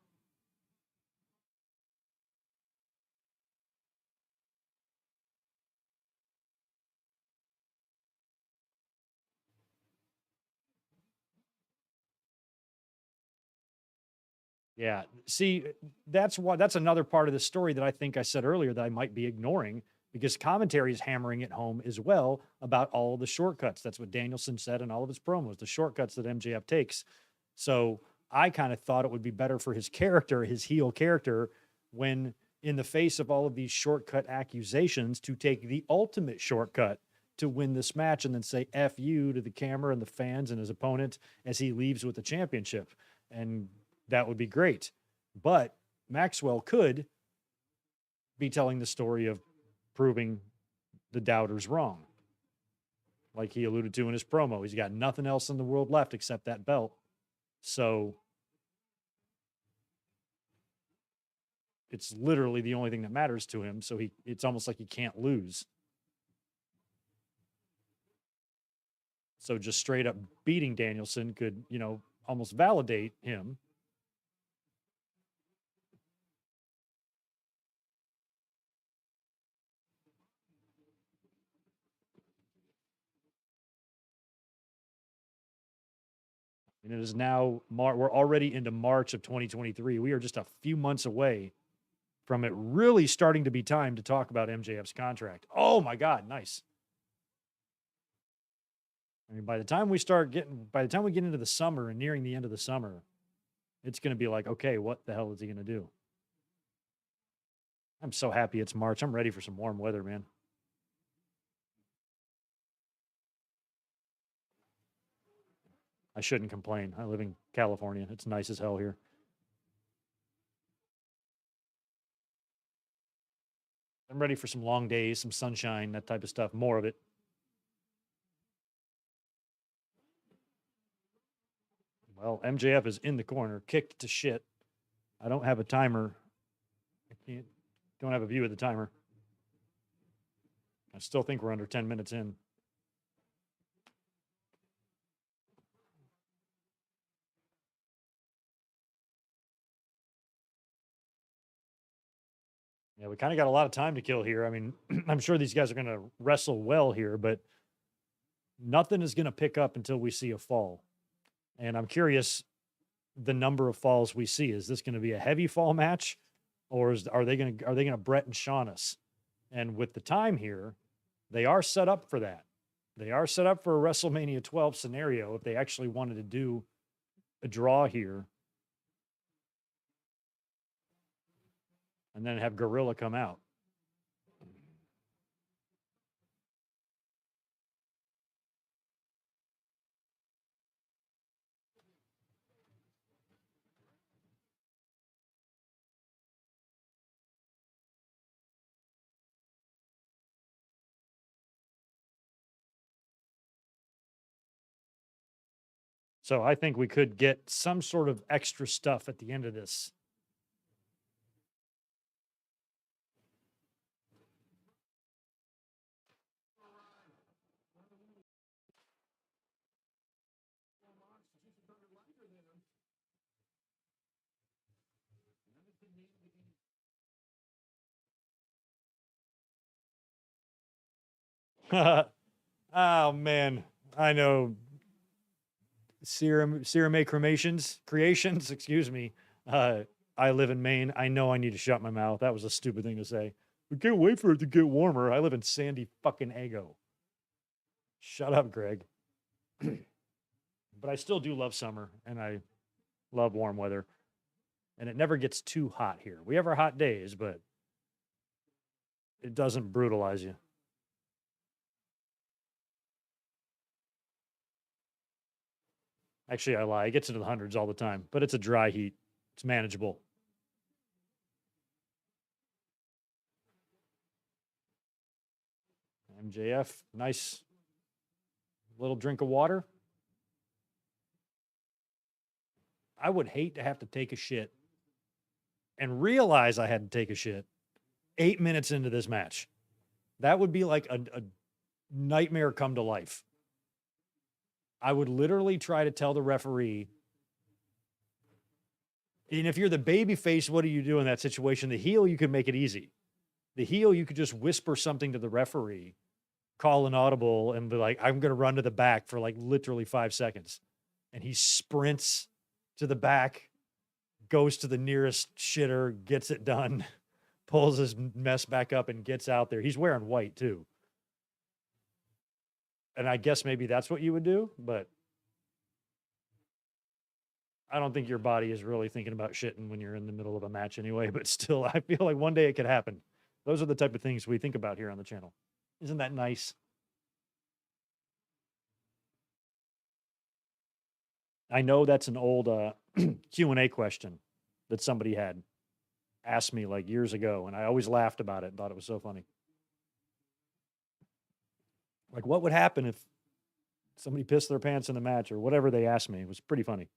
Yeah. See, that's another part of the story that I think I said earlier that I might be ignoring, because commentary is hammering it home as well about all the shortcuts. That's what Danielson said in all of his promos, the shortcuts that MJF takes. So I kind of thought it would be better for his character, his heel character, when in the face of all of these shortcut accusations, to take the ultimate shortcut to win this match and then say F you to the camera and the fans and his opponent as he leaves with the championship. And that would be great. But Maxwell could be telling the story of proving the doubters wrong. Like he alluded to in his promo, he's got nothing else in the world left except that belt. So it's literally the only thing that matters to him. So it's almost like he can't lose. So just straight up beating Danielson could, almost validate him. And it is now we're already into March of 2023. We are just a few months away from it really starting to be time to talk about MJF's contract. Oh my God, nice. I mean, by the time we get into the summer and nearing the end of the summer, it's going to be like, okay, what the hell is he going to do? I'm so happy it's March. I'm ready for some warm weather, man. I shouldn't complain. I live in California. It's nice as hell here. I'm ready for some long days, some sunshine, that type of stuff, more of it. Well, MJF is in the corner, kicked to shit. I don't have a timer. Don't have a view of the timer. I still think we're under 10 minutes in. Yeah, we kind of got a lot of time to kill here. I mean, I'm sure these guys are going to wrestle well here, but nothing is going to pick up until we see a fall. And I'm curious the number of falls we see. Is this going to be a heavy fall match, or are they going to Brett and Shawn us? And with the time here, they are set up for that. They are set up for a WrestleMania 12 scenario if they actually wanted to do a draw here. And then have Gorilla come out. So I think we could get some sort of extra stuff at the end of this. Oh man, I know. Serum creations, excuse me. I live in Maine. I know I need to shut my mouth. That was a stupid thing to say. We can't wait for it to get warmer. I live in Sandy fucking Ego. Shut up, Greg. But I still do love summer and I love warm weather. And it never gets too hot here. We have our hot days, but it doesn't brutalize you. Actually, I lie. It gets into the hundreds all the time, but it's a dry heat. It's manageable. MJF, nice little drink of water. I would hate to have to take a shit and realize I had to take a shit 8 minutes into this match. That would be like a nightmare come to life. I would literally try to tell the referee. And if you're the baby face, what do you do in that situation? The heel, you can make it easy. The heel, you could just whisper something to the referee, call an audible, and be like, I'm going to run to the back for like literally 5 seconds. And he sprints to the back, goes to the nearest shitter, gets it done, pulls his mess back up and gets out there. He's wearing white too. And I guess maybe that's what you would do, but I don't think your body is really thinking about shitting when you're in the middle of a match anyway, but still, I feel like one day it could happen. Those are the type of things we think about here on the channel. Isn't that nice? I know that's an old Q&A question that somebody had asked me like years ago, and I always laughed about it and thought it was so funny. Like, what would happen if somebody pissed their pants in the match or whatever they asked me? It was pretty funny.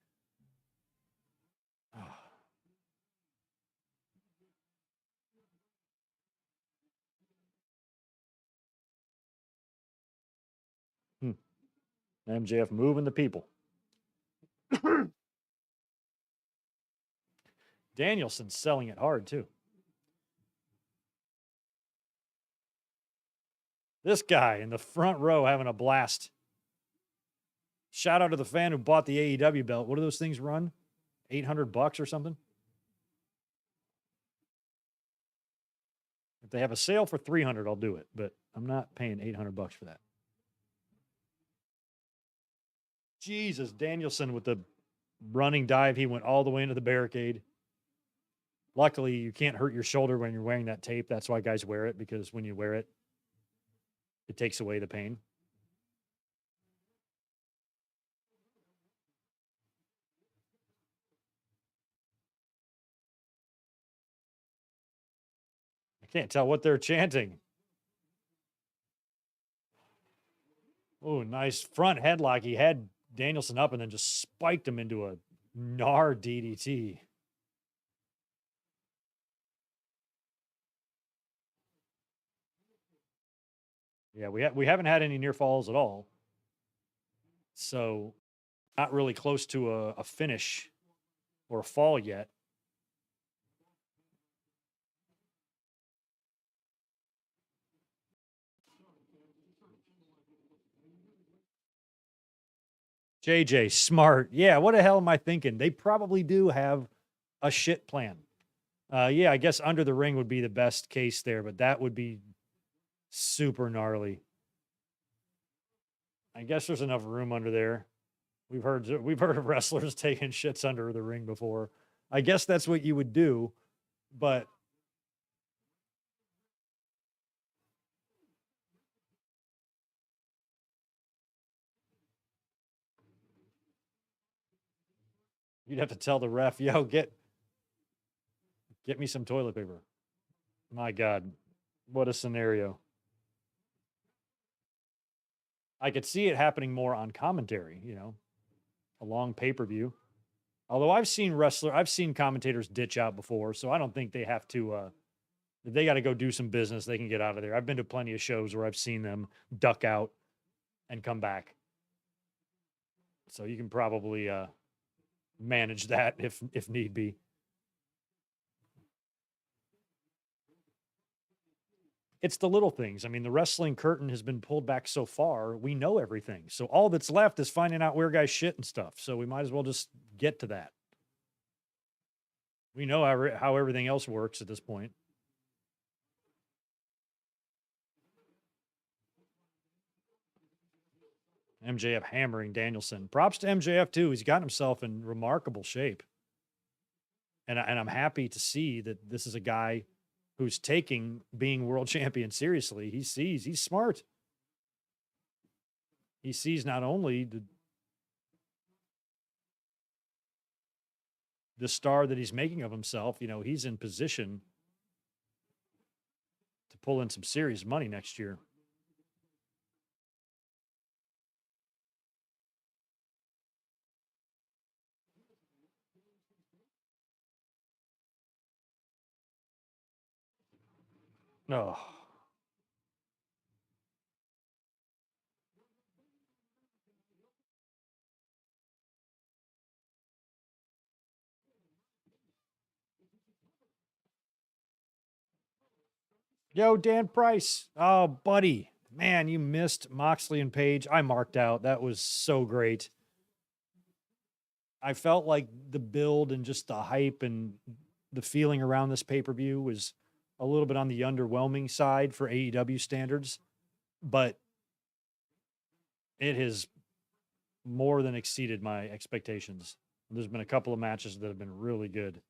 MJF moving the people. Danielson's selling it hard, too. This guy in the front row having a blast. Shout out to the fan who bought the AEW belt. What do those things run? $800 or something? If they have a sale for $300, I'll do it, but I'm not paying $800 for that. Jesus, Danielson with the running dive. He went all the way into the barricade. Luckily, you can't hurt your shoulder when you're wearing that tape. That's why guys wear it, because when you wear it, it takes away the pain. I can't tell what they're chanting. Oh, nice front headlock. He had Danielson up and then just spiked him into a gnar DDT. Yeah, we haven't had any near falls at all. So not really close to a finish or a fall yet. JJ, smart. Yeah, what the hell am I thinking? They probably do have a shit plan. Yeah, I guess under the ring would be the best case there, but that would be super gnarly. I guess there's enough room under there. We've heard of wrestlers taking shits under the ring before. I guess that's what you would do, but you'd have to tell the ref, "Yo, get me some toilet paper." My God, what a scenario! I could see it happening more on commentary, a long pay-per-view. Although I've seen commentators ditch out before, so I don't think they have to. If they got to go do some business, they can get out of there. I've been to plenty of shows where I've seen them duck out and come back, so you can probably manage that if need be. It's the little things. I mean, the wrestling curtain has been pulled back so far. We know everything. So all that's left is finding out where guys shit and stuff. So we might as well just get to that. We know how everything else works at this point. MJF hammering Danielson. Props to MJF too. He's gotten himself in remarkable shape. And I'm happy to see that this is a guy who's taking being world champion seriously. He's smart. He sees not only the star that he's making of himself, he's in position to pull in some serious money next year. No. Yo, Dan Price. Oh, buddy. Man, you missed Moxley and Page. I marked out. That was so great. I felt like the build and just the hype and the feeling around this pay-per-view was a little bit on the underwhelming side for AEW standards, but it has more than exceeded my expectations. There's been a couple of matches that have been really good.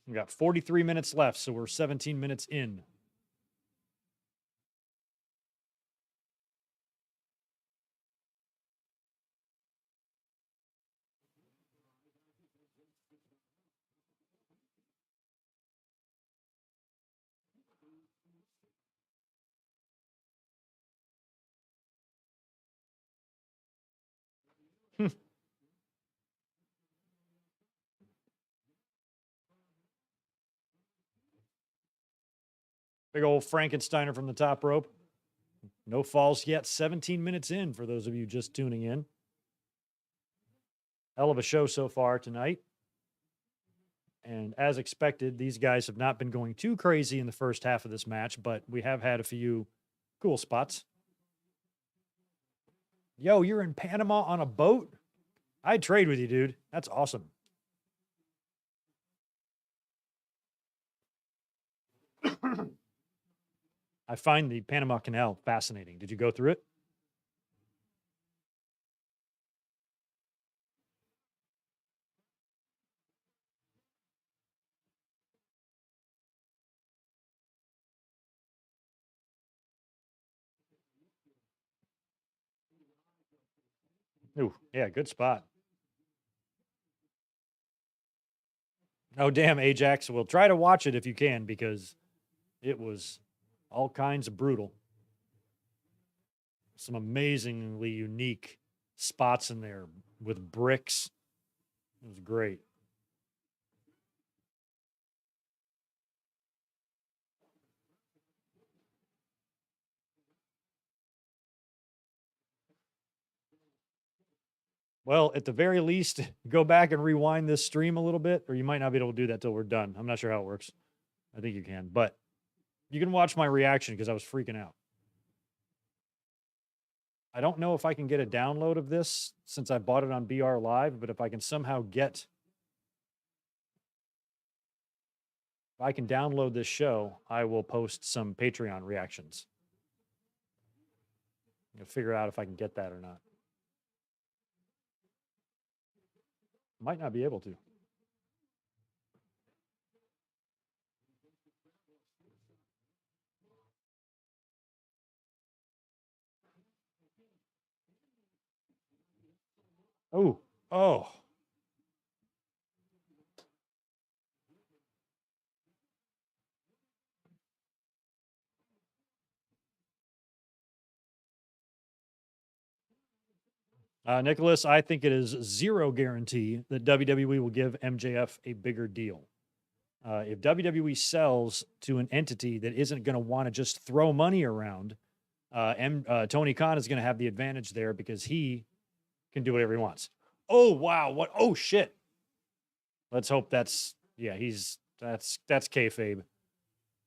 We got 43 minutes left, so we're 17 minutes in. Big old Frankensteiner from the top rope. No falls yet. 17 minutes in for those of you just tuning in. Hell of a show so far tonight. And as expected, these guys have not been going too crazy in the first half of this match, but we have had a few cool spots. Yo, you're in Panama on a boat? I'd trade with you, dude. That's awesome. I find the Panama Canal fascinating. Did you go through it? Ooh, yeah, good spot. Oh, damn, Ajax. Well, try to watch it if you can because it was all kinds of brutal. Some amazingly unique spots in there with bricks. It was great. Well, at the very least, go back and rewind this stream a little bit, or you might not be able to do that till we're done. I'm not sure how it works. I think you can, but you can watch my reaction because I was freaking out. I don't know if I can get a download of this since I bought it on BR Live, but if I can somehow get, if I can download this show, I will post some Patreon reactions. I'll figure out if I can get that or not. Might not be able to. Oh. Nicholas, I think it is zero guarantee that WWE will give MJF a bigger deal. If WWE sells to an entity that isn't going to want to just throw money around, Tony Khan is going to have the advantage there because he can do whatever he wants. Oh, wow. What? Oh, shit. Let's hope that's kayfabe.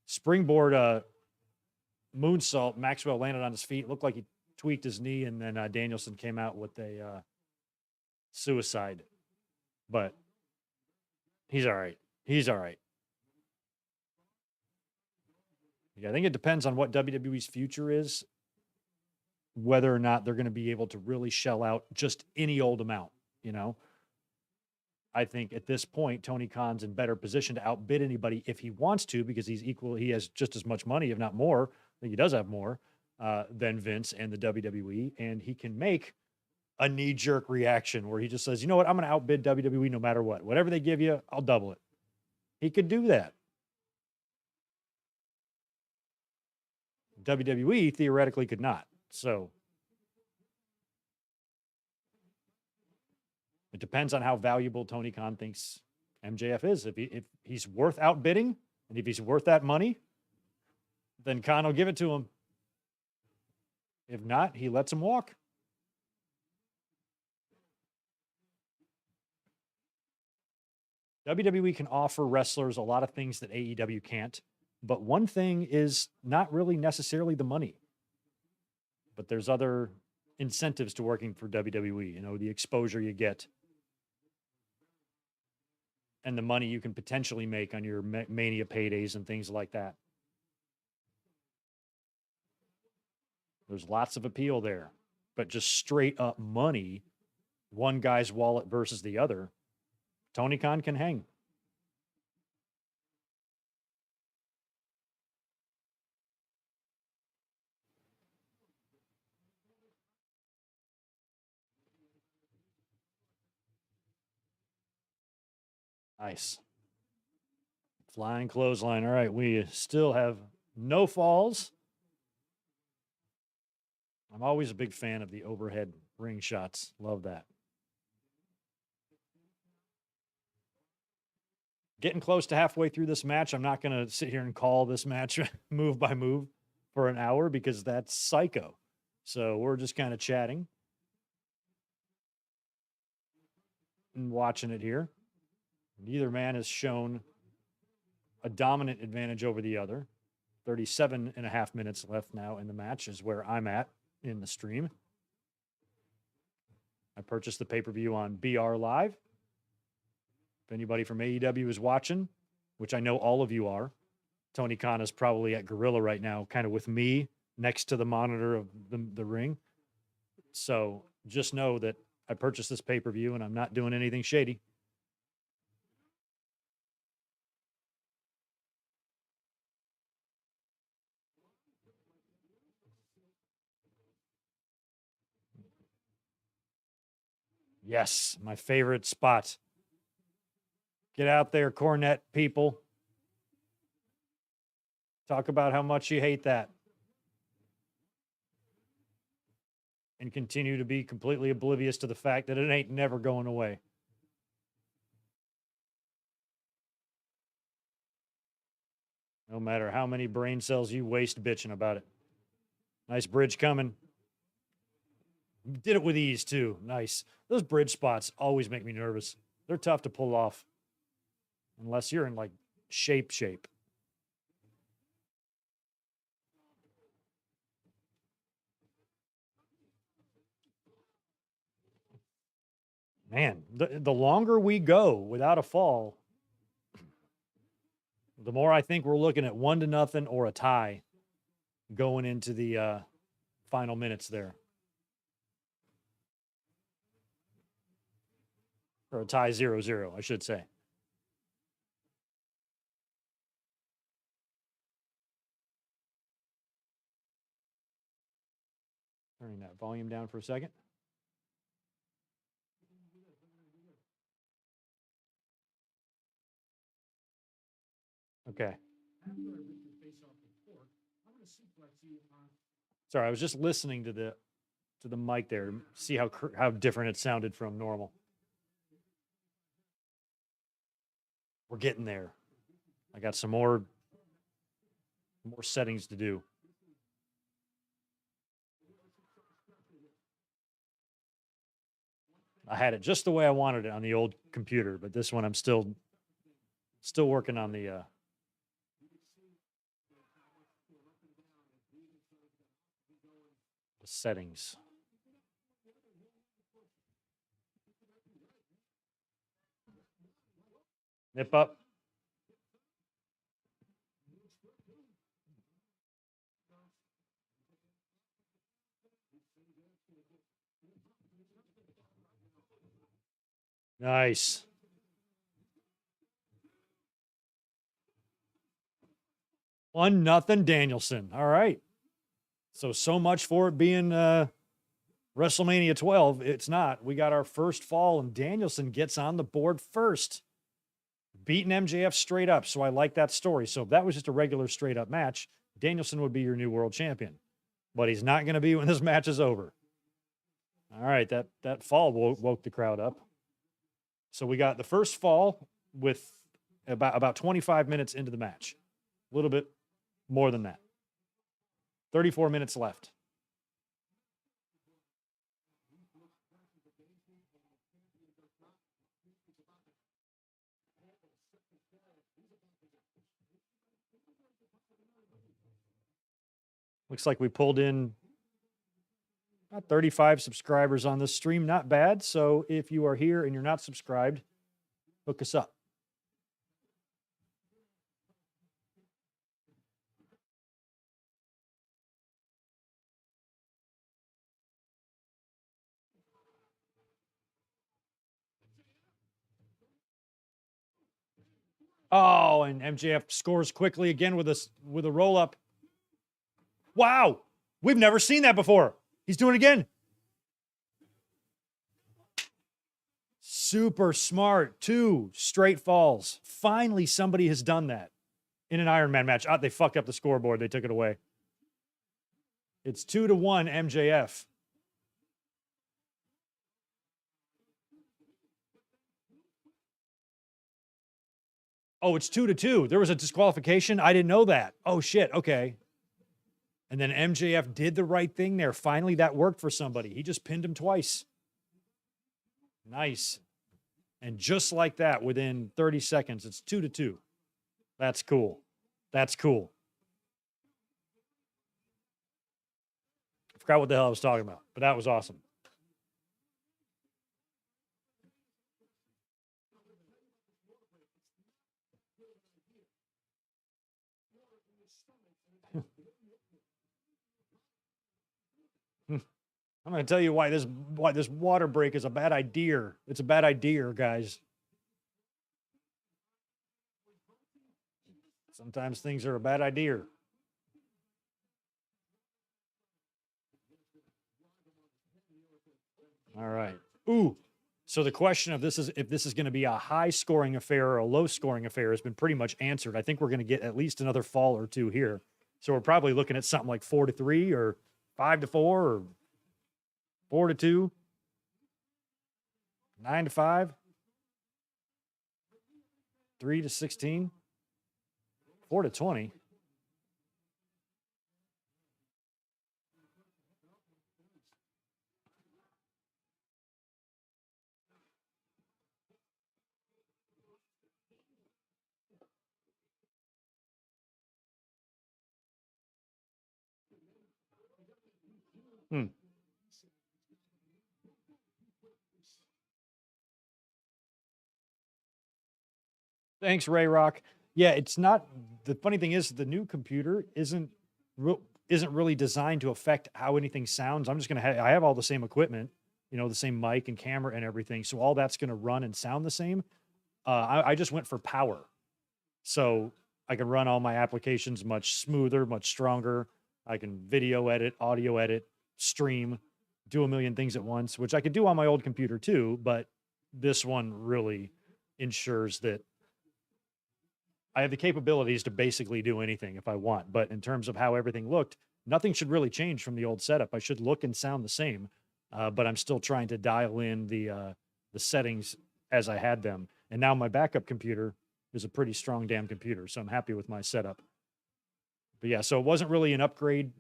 Springboard moonsault. Maxwell landed on his feet. Looked like he tweaked his knee, and then Danielson came out with a suicide. But he's all right. He's all right. Yeah, I think it depends on what WWE's future is, whether or not they're going to be able to really shell out just any old amount, you know? I think at this point, Tony Khan's in better position to outbid anybody if he wants to, because he has just as much money, if not more. I think he does have more than Vince and the WWE, and he can make a knee-jerk reaction where he just says, you know what, I'm going to outbid WWE no matter what. Whatever they give you, I'll double it. He could do that. WWE theoretically could not. So it depends on how valuable Tony Khan thinks MJF is. If he's worth outbidding and if he's worth that money, then Khan will give it to him. If not, he lets him walk. WWE can offer wrestlers a lot of things that AEW can't, but one thing is not really necessarily the money. But there's other incentives to working for WWE, you know, the exposure you get and the money you can potentially make on your Mania paydays and things like that. There's lots of appeal there, but just straight up money, one guy's wallet versus the other, Tony Khan can hang. Nice. Flying clothesline. All right, we still have no falls. I'm always a big fan of the overhead ring shots. Love that. Getting close to halfway through this match. I'm not going to sit here and call this match move by move for an hour because that's psycho. So we're just kind of chatting and watching it here. Neither man has shown a dominant advantage over the other. 37 and a half minutes left now in the match is where I'm at in the stream. I purchased the pay-per-view on BR Live. If anybody from AEW is watching, which I know all of you are, Tony Khan is probably at Gorilla right now, kind of with me next to the monitor of the ring. So just know that I purchased this pay-per-view and I'm not doing anything shady. Yes, my favorite spot. Get out there, Cornette people. Talk about how much you hate that. and continue to be completely oblivious to the fact that it ain't never going away. No matter how many brain cells you waste bitching about it. Nice bridge coming. Did it with ease, too. Nice. Those bridge spots always make me nervous. They're tough to pull off. Unless you're in, like, shape. Man, the longer we go without a fall, the more I think we're looking at 1-0 or a tie going into the final minutes there. Or a tie 0-0, I should say. Turning that volume down for a second. Okay. Sorry, I was just listening to the mic there to see how different it sounded from normal. We're getting there. I got some more settings to do. I had it just the way I wanted it on the old computer, but this one I'm still working on the settings. Nip up. Nice. One nothing Danielson. All right. So much for it being WrestleMania 12. It's not. We got our first fall, and Danielson gets on the board first, beating MJF straight up. So I like that story. So if that was just a regular straight up match, Danielson would be your new world champion. But he's not going to be when this match is over. All right, that fall woke the crowd up. So we got the first fall with about 25 minutes into the match. A little bit more than that. 34 minutes left. Looks like we pulled in about 35 subscribers on this stream. Not bad. So if you are here and you're not subscribed, hook us up. Oh, and MJF scores quickly again with a roll up. Wow, we've never seen that before. He's doing it again. Super smart. 2 straight falls. Finally, somebody has done that in an Iron Man match. They fucked up the scoreboard. They took it away. It's 2-1 MJF. Oh, it's 2-2. There was a disqualification. I didn't know that. Oh, shit. Okay. And then MJF did the right thing there. Finally, that worked for somebody. He just pinned him twice. Nice. And just like that, within 30 seconds, it's 2-2. That's cool. That's cool. I forgot what the hell I was talking about, but that was awesome. I'm going to tell you why this water break is a bad idea. It's a bad idea, guys. Sometimes things are a bad idea. All right. Ooh. So the question of if this is going to be a high scoring affair or a low scoring affair has been pretty much answered. I think we're going to get at least another fall or two here. So we're probably looking at something like 4-3 or 5-4 or 4-2, 9-5, 3-16, 4-20. Thanks, Ray Rock. Yeah, it's not. The funny thing is, the new computer isn't really designed to affect how anything sounds. I'm just gonna I have all the same equipment, the same mic and camera and everything, so all that's gonna run and sound the same. I just went for power, so I can run all my applications much smoother, much stronger. I can video edit, audio edit, stream, do a million things at once, which I could do on my old computer too, but this one really ensures that I have the capabilities to basically do anything if I want. But in terms of how everything looked, nothing should really change from the old setup. I should look and sound the same, but I'm still trying to dial in the settings as I had them. And now my backup computer is a pretty strong damn computer, so I'm happy with my setup. But yeah, so it wasn't really an upgrade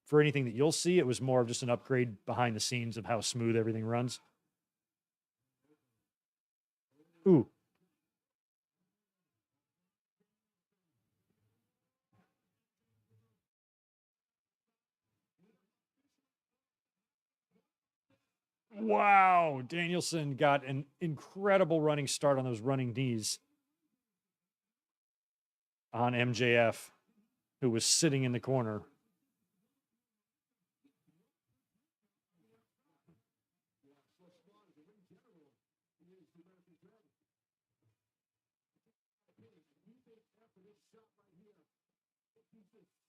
for anything that you'll see. It was more of just an upgrade behind the scenes of how smooth everything runs. Ooh. Wow. Danielson got an incredible running start on those running knees on MJF, who was sitting in the corner.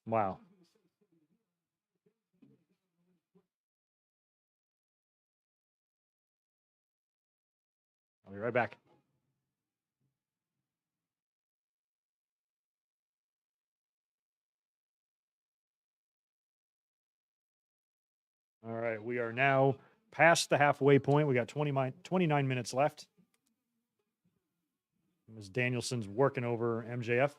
Wow. I'll be right back. All right, we are now past the halfway point. We got 29 minutes left. As Danielson's working over MJF.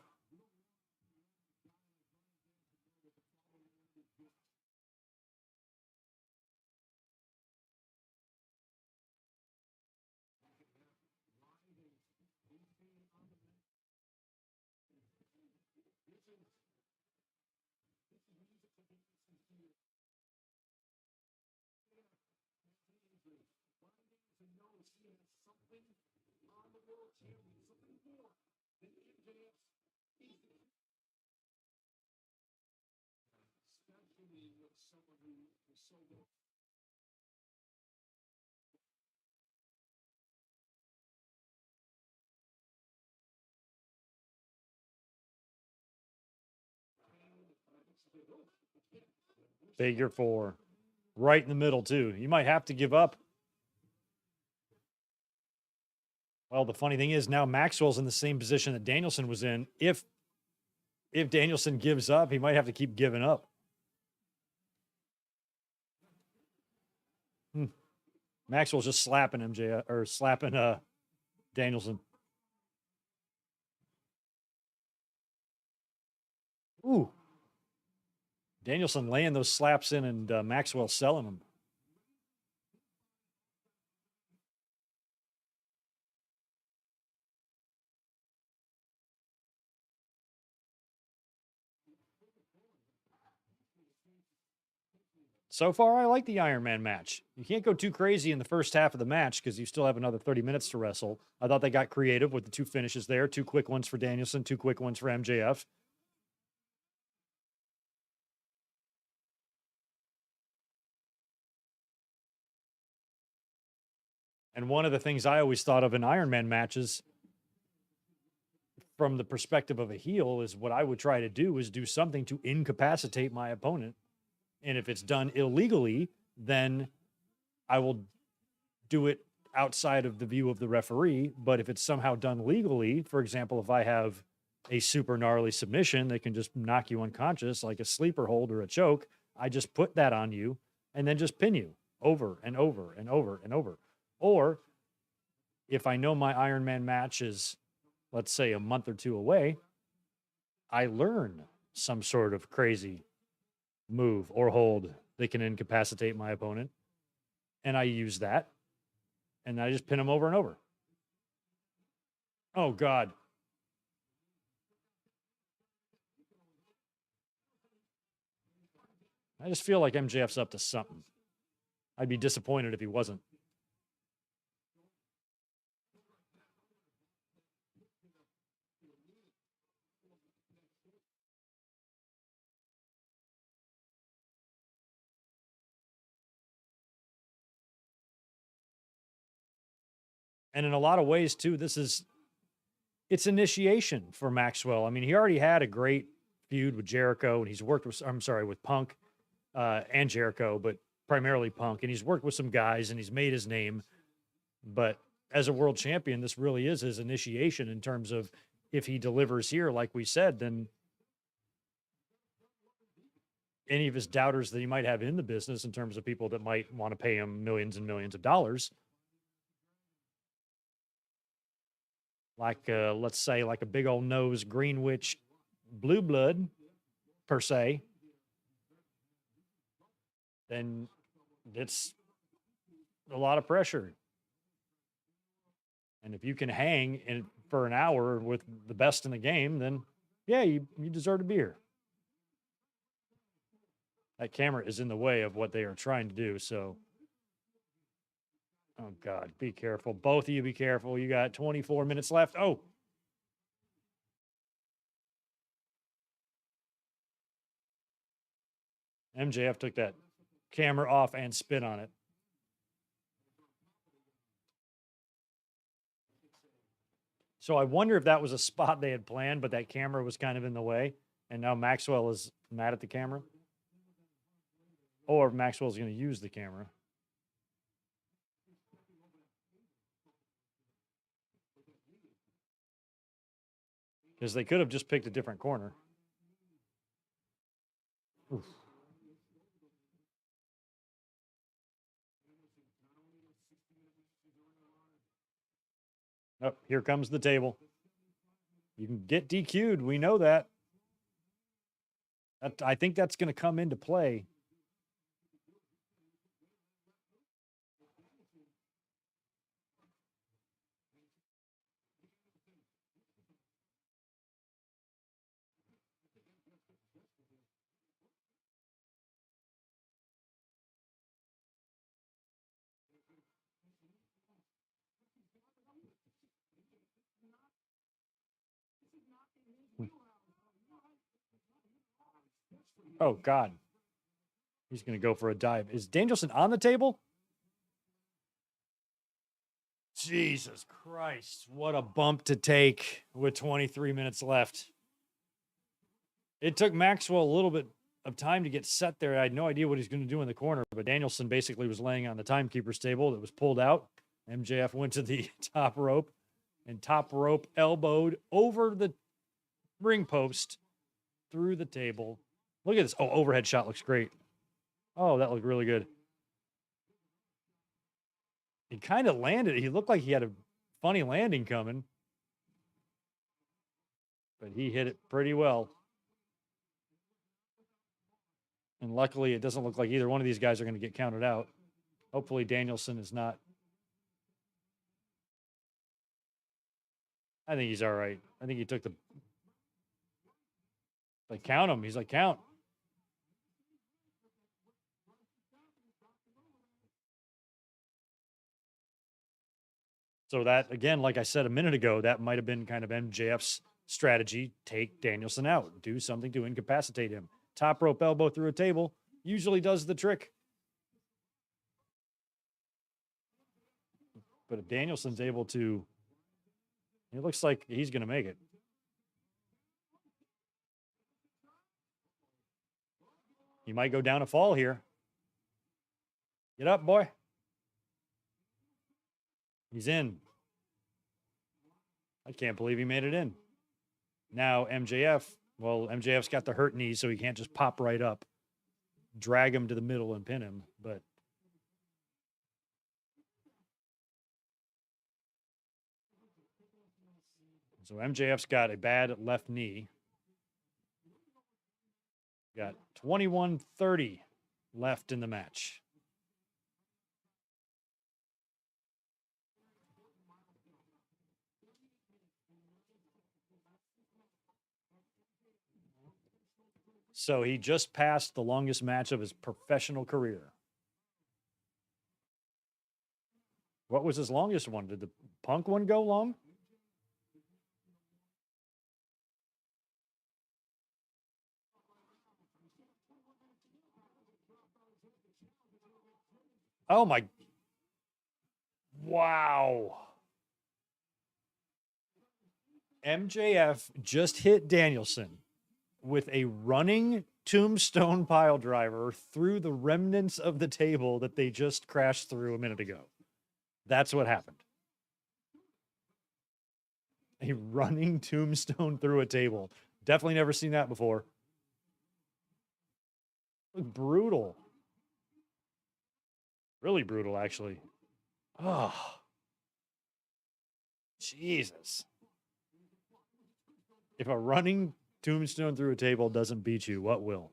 Figure four. Right in the middle, too. You might have to give up. Well, the funny thing is now Maxwell's in the same position that Danielson was in. If Danielson gives up, he might have to keep giving up. Maxwell's just slapping MJ or slapping Danielson. Ooh. Danielson laying those slaps in and Maxwell selling them. So far, I like the Iron Man match. You can't go too crazy in the first half of the match because you still have another 30 minutes to wrestle. I thought they got creative with the two finishes there. 2 quick ones for Danielson, 2 quick ones for MJF. And one of the things I always thought of in Iron Man matches from the perspective of a heel is what I would try to do is do something to incapacitate my opponent. And if it's done illegally, then I will do it outside of the view of the referee. But if it's somehow done legally, for example, if I have a super gnarly submission that can just knock you unconscious, like a sleeper hold or a choke, I just put that on you and then just pin you over and over and over and over. Or if I know my Iron Man match is, let's say, a month or two away, I learn some sort of crazy move or hold that can incapacitate my opponent, and I use that, and I just pin them over and over. Oh, God. I just feel like MJF's up to something. I'd be disappointed if he wasn't. And in a lot of ways, too, it's initiation for Maxwell. I mean, he already had a great feud with Jericho, and he's worked with Punk and Jericho, but primarily Punk. And he's worked with some guys, and he's made his name. But as a world champion, this really is his initiation in terms of if he delivers here, like we said, then any of his doubters that he might have in the business in terms of people that might want to pay him millions and millions of dollars, like let's say like a big old nose Greenwich blue blood per se, then it's a lot of pressure. And if you can hang for an hour with the best in the game, then yeah, you deserve to be here. That camera is in the way of what they are trying to do. So, oh God, be careful. Both of you be careful. You got 24 minutes left. Oh. MJF took that camera off and spit on it. So I wonder if that was a spot they had planned, but that camera was kind of in the way, and now Maxwell is mad at the camera. Or if Maxwell's going to use the camera. Because they could have just picked a different corner. Oof. Oh, here comes the table. You can get DQ'd. We know that. I think that's going to come into play. Oh, God. He's going to go for a dive. Is Danielson on the table? Jesus Christ. What a bump to take with 23 minutes left. It took Maxwell a little bit of time to get set there. I had no idea what he's going to do in the corner, but Danielson basically was laying on the timekeeper's table that was pulled out. MJF went to the top rope and top rope elbowed over the ring post through the table. Look at this. Oh, overhead shot looks great. Oh, that looked really good. He kind of landed. He looked like he had a funny landing coming, but he hit it pretty well. And luckily, it doesn't look like either one of these guys are going to get counted out. Hopefully, Danielson is not. I think he's all right. I think he took the. Like, count him. He's like, count. So that, again, like I said a minute ago, that might have been kind of MJF's strategy. Take Danielson out. Do something to incapacitate him. Top rope elbow through a table usually does the trick. But if Danielson's able to, it looks like he's going to make it. He might go down a fall here. Get up, boy. He's in. I can't believe he made it in. Now, MJF's got the hurt knee, so he can't just pop right up. drag him to the middle and pin him, but so MJF's got a bad left knee. Got 21:30 left in the match. So he just passed the longest match of his professional career. What was his longest one? Did the Punk one go long? Oh my. Wow. MJF just hit Danielson with a running tombstone pile driver through the remnants of the table that they just crashed through a minute ago. That's what happened. A running tombstone through a table. Definitely never seen that before. Brutal. Really brutal, actually. Oh, Jesus. If a running tombstone through a table doesn't beat you, what will?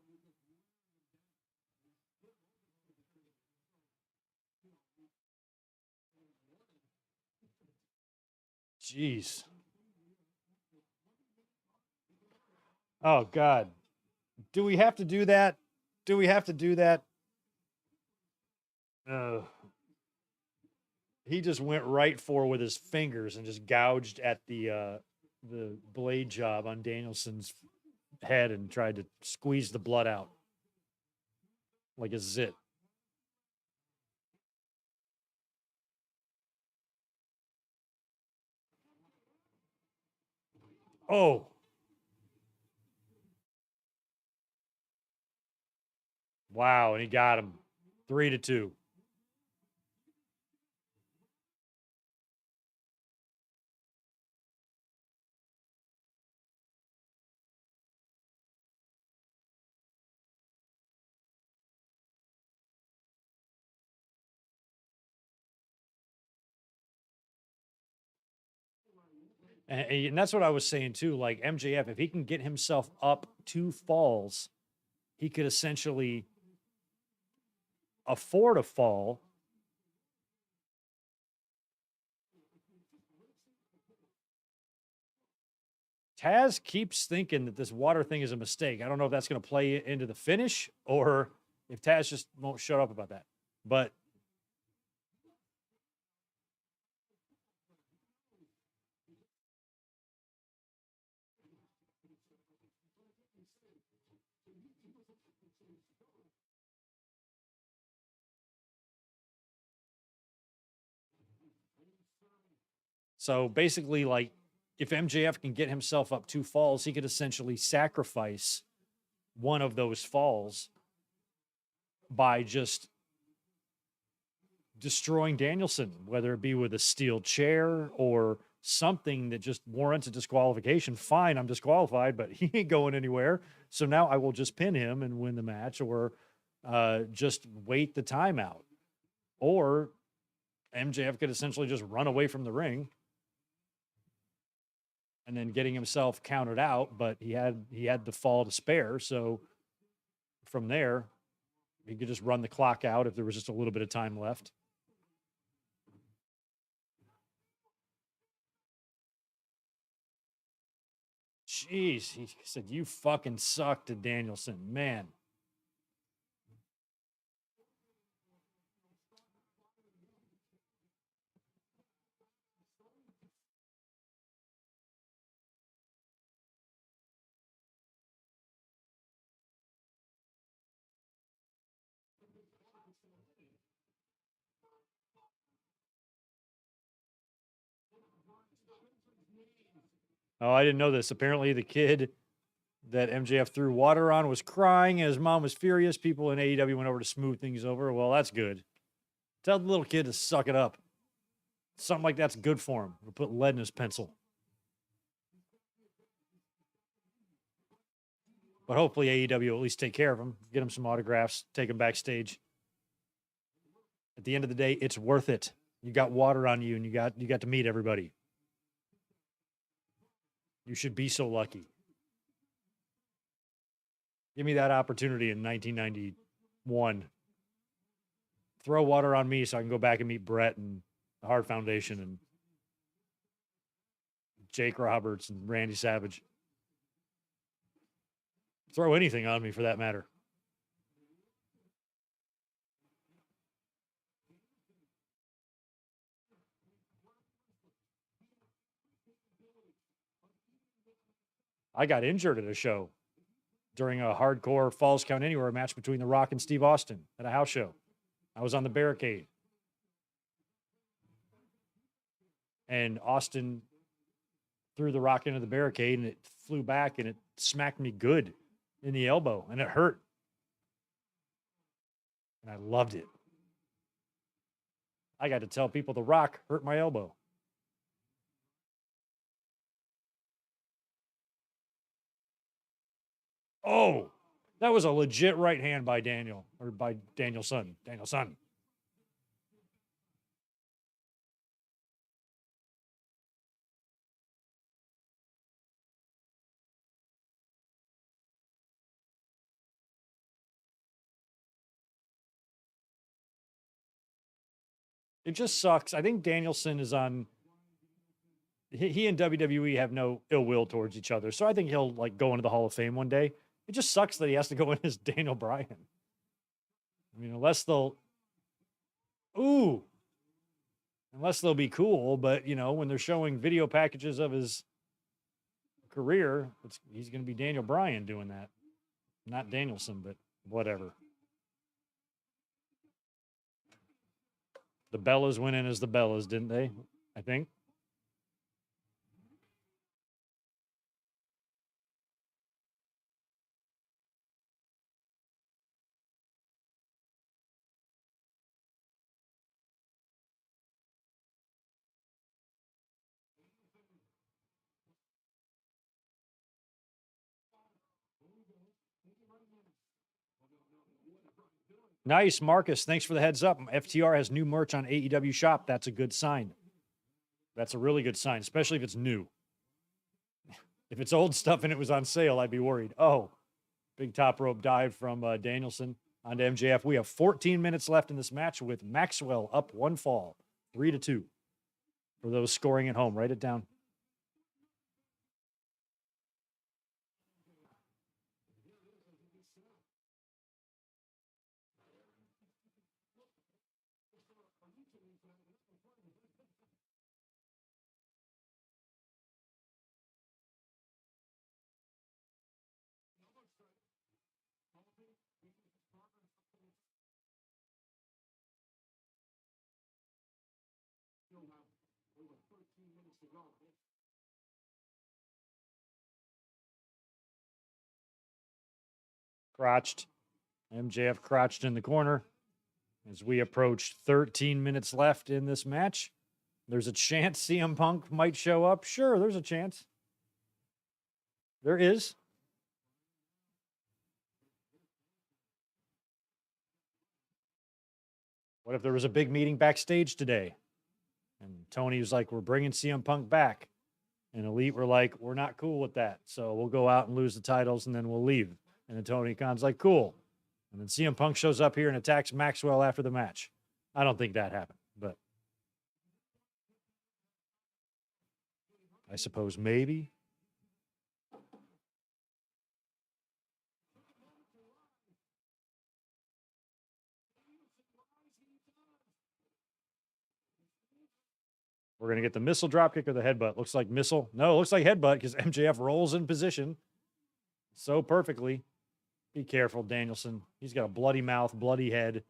Jeez. Oh, God. Do we have to do that? Do we have to do that? He just went right for with his fingers and just gouged at the blade job on Danielson's head and tried to squeeze the blood out like a zit. Oh. Wow, and he got him 3-2. And that's what I was saying too. Like MJF, if he can get himself up 2 falls, he could essentially afford a fall. Taz keeps thinking that this water thing is a mistake. I don't know if that's going to play into the finish or if Taz just won't shut up about that. But so basically, like, if MJF can get himself up 2 falls, he could essentially sacrifice one of those falls by just destroying Danielson, whether it be with a steel chair or something that just warrants a disqualification. Fine, I'm disqualified, but he ain't going anywhere. So now I will just pin him and win the match, or just wait the timeout. Or MJF could essentially just run away from the ring and then getting himself counted out, but he had the fall to spare. So from there, he could just run the clock out if there was just a little bit of time left. Jeez, he said, "You fucking suck" to Danielson, man. Oh, I didn't know this. Apparently, the kid that MJF threw water on was crying, and his mom was furious. People in AEW went over to smooth things over. Well, that's good. Tell the little kid to suck it up. Something like that's good for him. We'll put lead in his pencil. But hopefully AEW will at least take care of him, get him some autographs, take him backstage. At the end of the day, it's worth it. You got water on you, and you got to meet everybody. You should be so lucky. Give me that opportunity in 1991. Throw water on me so I can go back and meet Brett and the Hart Foundation and Jake Roberts and Randy Savage. Throw anything on me for that matter. I got injured at a show during a hardcore Falls Count Anywhere match between The Rock and Steve Austin at a house show. I was on the barricade. And Austin threw The Rock into the barricade, and it flew back, and it smacked me good in the elbow, and it hurt. And I loved it. I got to tell people The Rock hurt my elbow. Oh, that was a legit right hand by Daniel, or by Danielson. Danielson. It just sucks. I think Danielson is on. He and WWE have no ill will towards each other, so I think he'll like go into the Hall of Fame one day. It just sucks that he has to go in as Daniel Bryan. I mean, unless they'll be cool, but you know, when they're showing video packages of his career, he's going to be Daniel Bryan doing that, not Danielson, but whatever. The Bellas went in as the Bellas, didn't they? I think. Nice, Marcus. Thanks for the heads up. FTR has new merch on AEW Shop. That's a good sign. That's a really good sign, especially if it's new. If it's old stuff and it was on sale, I'd be worried. Oh, big top rope dive from Danielson onto MJF. We have 14 minutes left in this match with Maxwell up one fall, 3-2. For those scoring at home, write it down. Crotched. MJF crotched in the corner as we approach 13 minutes left in this match. There's a chance CM Punk might show up. Sure, there's a chance. There is. What if there was a big meeting backstage today? And Tony was like, we're bringing CM Punk back. And Elite were like, we're not cool with that. So we'll go out and lose the titles and then we'll leave. And then Tony Khan's like, cool. And then CM Punk shows up here and attacks Maxwell after the match. I don't think that happened, but I suppose maybe. We're going to get the missile dropkick or the headbutt. Looks like missile. No, looks like headbutt because MJF rolls in position so perfectly. Be careful, Danielson. He's got a bloody mouth, bloody head.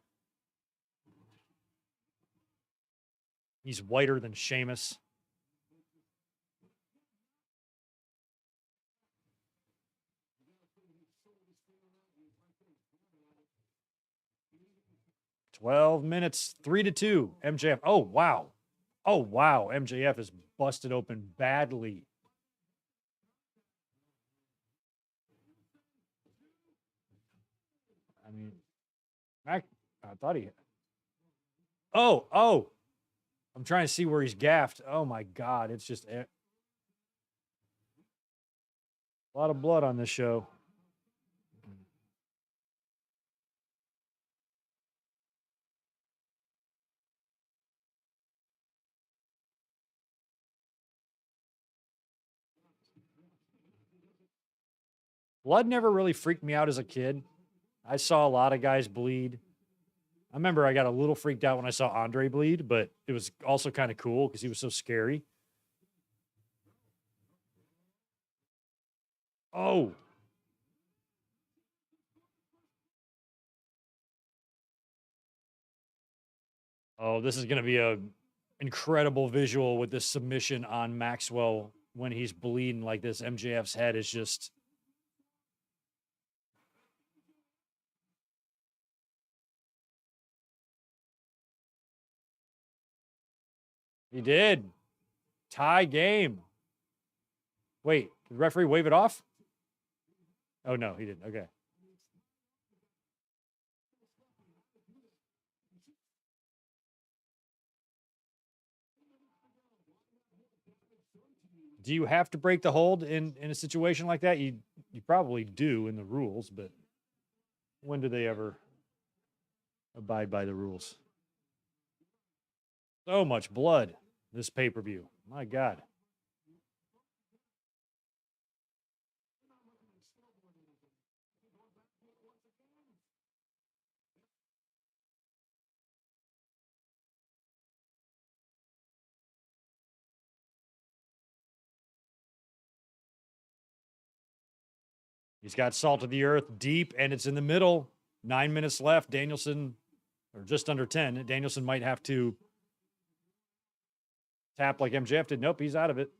He's whiter than Sheamus. "12 minutes, 3-2. MJF. Oh, wow. Oh, wow. MJF is busted open badly. I mean, I thought he. Oh. I'm trying to see where he's gaffed. Oh my God. It's just a lot of blood on this show. Blood never really freaked me out as a kid. I saw a lot of guys bleed. I remember I got a little freaked out when I saw Andre bleed, but it was also kind of cool because he was so scary. Oh. Oh, this is going to be a incredible visual with this submission on Maxwell when he's bleeding like this. MJF's head is just. He did. Tie game. Wait, did the referee wave it off? Oh, no, he didn't. Okay. Do you have to break the hold in a situation like that? You probably do in the rules, but when do they ever abide by the rules? So much blood this pay-per-view. My God. He's got salt of the earth deep, and it's in the middle. 9 minutes left. Danielson, or just under 10. Danielson might have to tap like MJF did. Nope, he's out of it.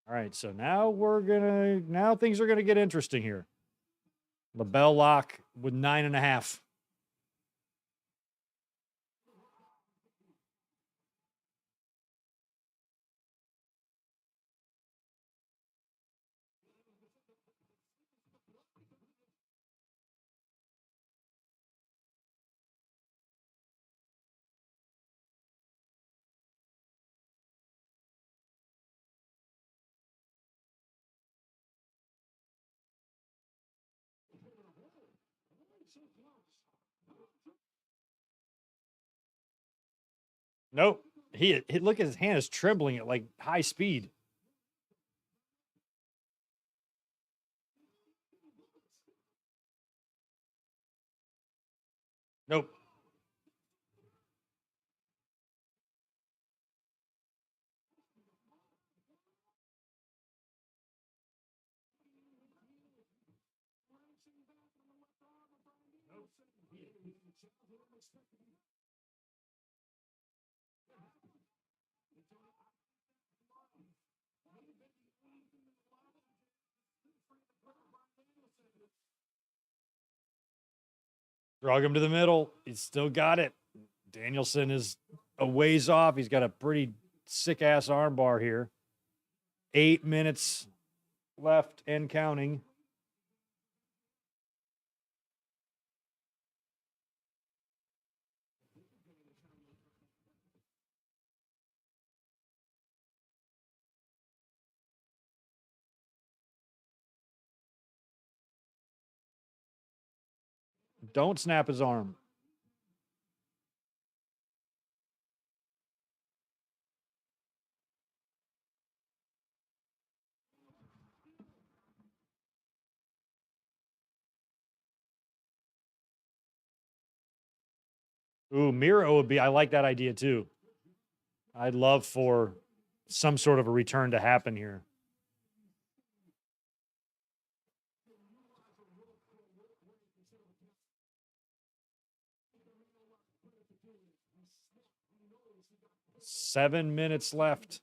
All right, so now now things are gonna get interesting here. The bell lock with 9.5. Nope. He look at his hand is trembling at like high speed. Nope. Drug him to the middle. He's still got it. Danielson is a ways off. He's got a pretty sick ass armbar here. 8 minutes left and counting. Don't snap his arm. Ooh, Miro would be. I like that idea too. I'd love for some sort of a return to happen here. Seven minutes left.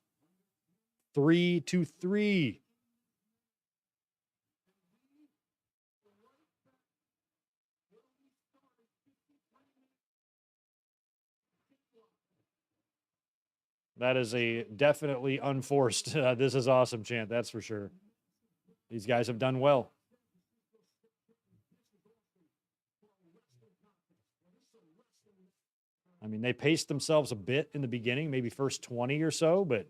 3-3. That is a definitely unforced. This is awesome chant. That's for sure. These guys have done well. I mean, they paced themselves a bit in the beginning, maybe first 20 or so, but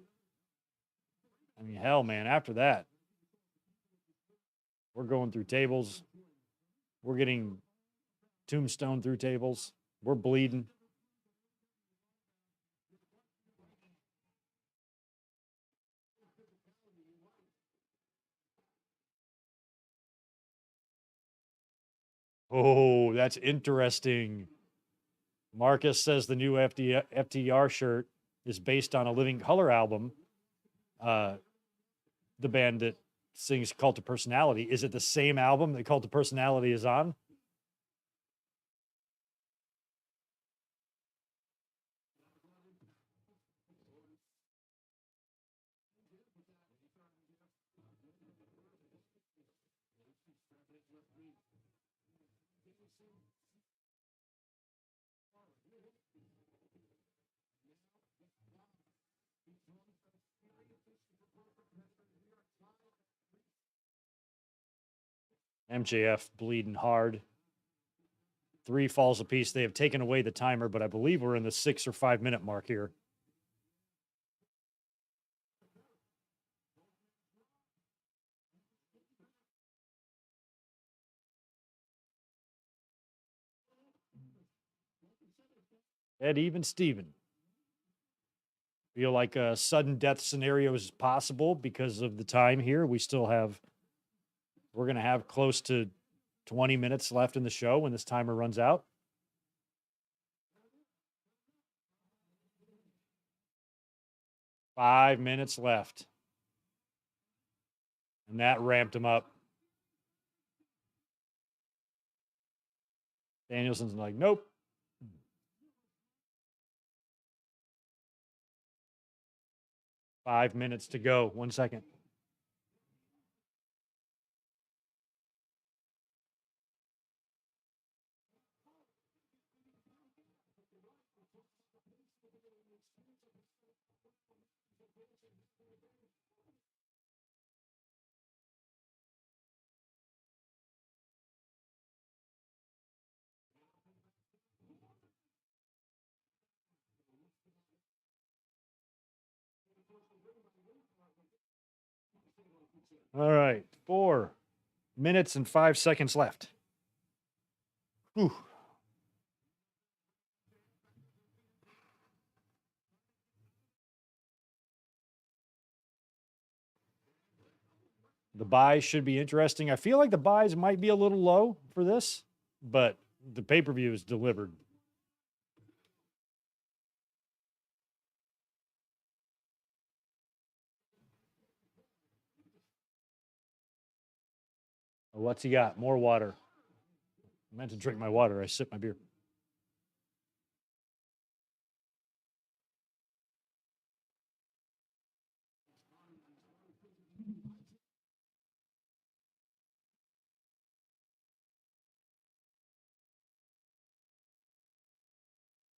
I mean, hell, man, after that, we're going through tables. We're getting tombstone through tables. We're bleeding. Oh, that's interesting. Marcus says the new FTR shirt is based on a Living Color album. The band that sings Cult of Personality. Is it the same album that Cult of Personality is on? MJF bleeding hard. 3 falls apiece. They have taken away the timer, but I believe we're in the 6 or 5 minute mark here. Ed, even Steven. Feel like a sudden death scenario is possible because of the time here. We're going to have close to 20 minutes left in the show when this timer runs out. Five minutes left. And that ramped him up. Danielson's like, nope. Five minutes to go. 1 second. All right. 4 minutes and 5 seconds left. Whew. The buys should be interesting. I feel like the buys might be a little low for this, but the pay-per-view is delivered. Oh, what's he got? More water. I meant to drink my water. I sipped my beer.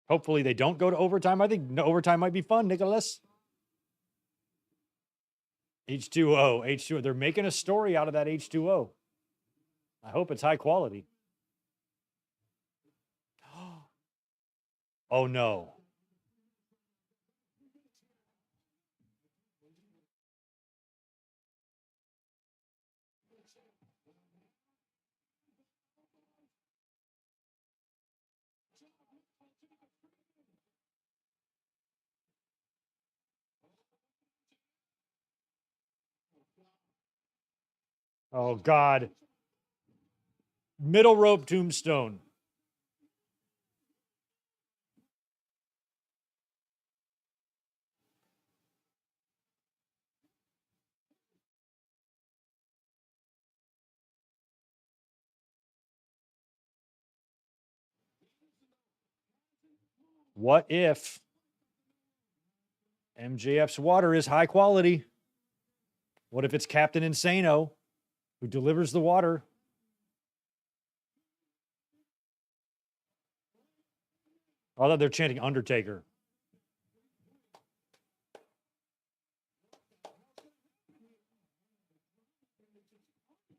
Hopefully they don't go to overtime. I think overtime might be fun, Nicholas. H2O, H2O. They're making a story out of that H2O. I hope it's high quality. Oh, no. Oh, God. Middle rope tombstone. What if MJF's water is high quality? What if it's Captain Insano who delivers the water? I thought they're chanting Undertaker.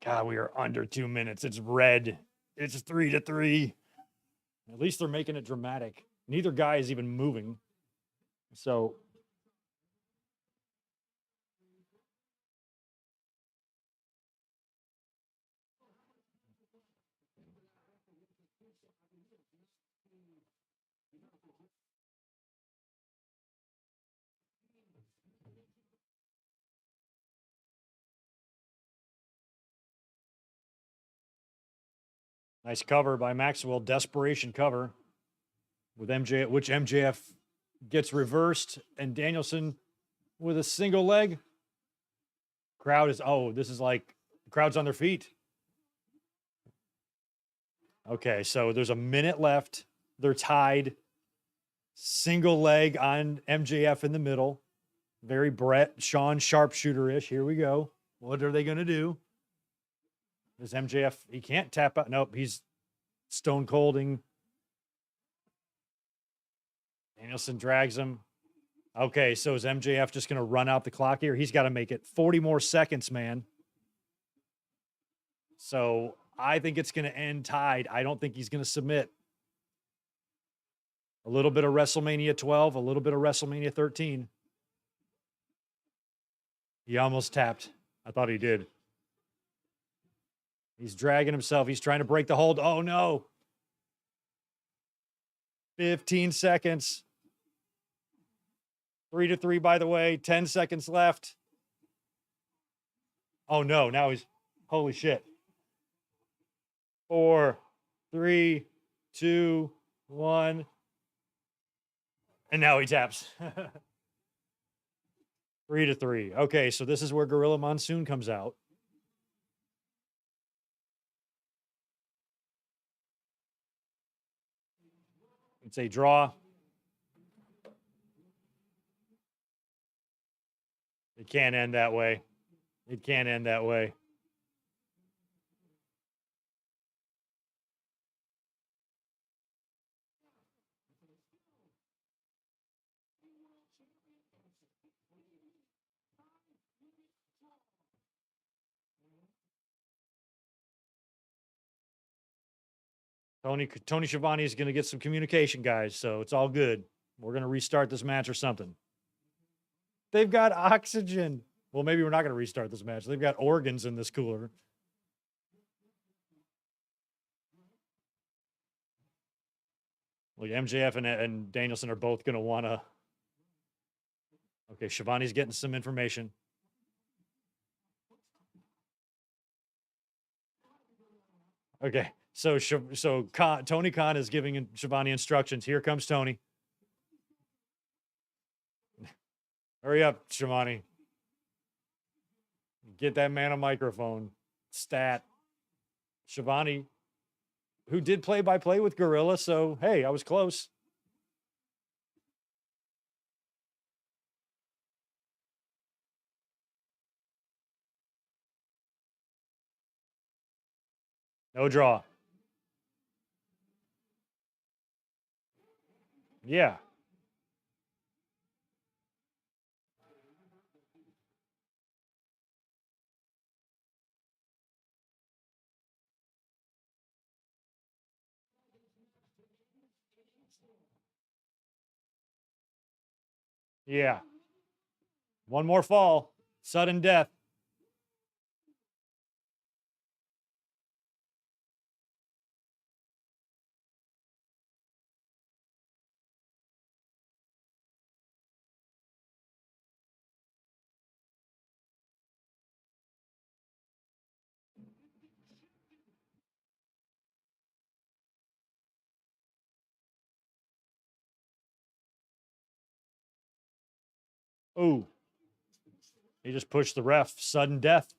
God, we are under 2 minutes. It's red. It's 3-3. At least they're making it dramatic. Neither guy is even moving. So nice cover by Maxwell. Desperation cover with MJ, which MJF gets reversed, and Danielson with a single leg. Crowd is, this is like the crowd's on their feet. Okay, so there's a minute left. They're tied. Single leg on MJF in the middle. Very Sean sharpshooter-ish. Here we go. What are they going to do? Is MJF, he can't tap out. Nope, he's stone colding. Danielson drags him. Okay, so is MJF just going to run out the clock here? He's got to make it 40 more seconds, man. So I think it's going to end tied. I don't think he's going to submit. A little bit of WrestleMania 12, a little bit of WrestleMania 13. He almost tapped. I thought he did. He's dragging himself. He's trying to break the hold. Oh, no. 15 seconds. 3-3, by the way. 10 seconds left. Oh, no. Now he's... Holy shit. 4, 3, 2, 1. And now he taps. 3-3. Okay, so this is where Gorilla Monsoon comes out. It's a draw. It can't end that way. It can't end that way. Tony Schiavone is going to get some communication, guys, so it's all good. We're going to restart this match or something. They've got oxygen. Well, maybe we're not going to restart this match. They've got organs in this cooler. Well, MJF and Danielson are both going to want to... Okay, Schiavone's getting some information. Okay, so Tony Khan is giving Schiavone instructions. Here comes Tony. Hurry up, Schiavone. Get that man a microphone. Stat. Schiavone, who did play-by-play with Gorilla, so, hey, I was close. No draw. Yeah. Yeah. One more fall. Sudden death. Ooh. He just pushed the ref. Sudden death.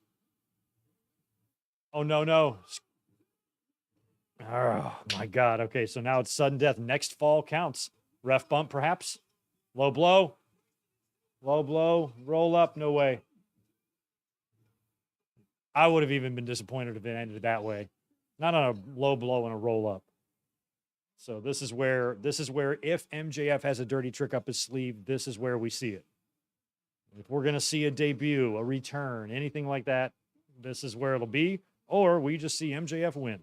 Oh, no. Oh, my God. Okay, so now it's sudden death. Next fall counts. Ref bump, perhaps. Low blow. Low blow. Roll up. No way. I would have even been disappointed if it ended that way. Not on a low blow and a roll up. So this is where if MJF has a dirty trick up his sleeve, this is where we see it. If we're going to see a debut, a return, anything like that, this is where it'll be. Or we just see MJF win.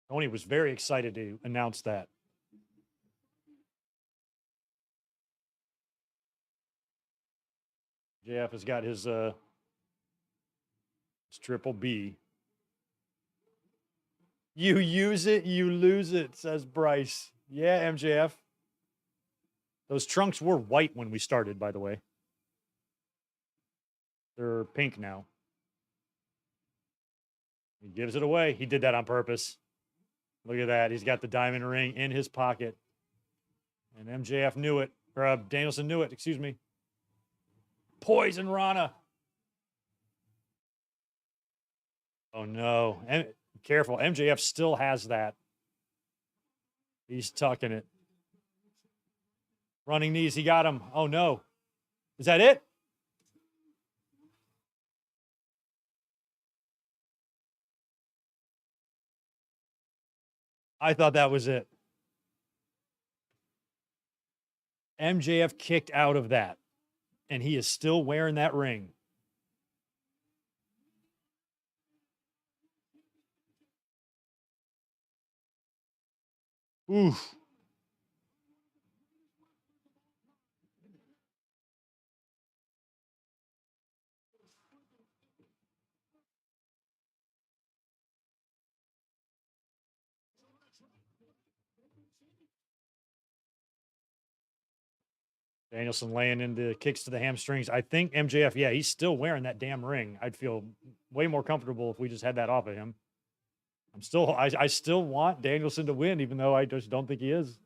Tony was very excited to announce that. JF has got his triple B. You use it, you lose it, says Bryce. Yeah, MJF. Those trunks were white when we started, by the way. They're pink now. He gives it away. He did that on purpose. Look at that. He's got the diamond ring in his pocket. And MJF knew it. Or Danielson knew it, excuse me. Poison Rana. Oh, no. Careful. MJF still has that. He's tucking it. Running knees. He got him. Oh, no. Is that it? I thought that was it. MJF kicked out of that, and he is still wearing that ring. Oof. Danielson laying into kicks to the hamstrings. I think MJF, yeah, he's still wearing that damn ring. I'd feel way more comfortable if we just had that off of him. I still want Danielson to win, even though I just don't think he is.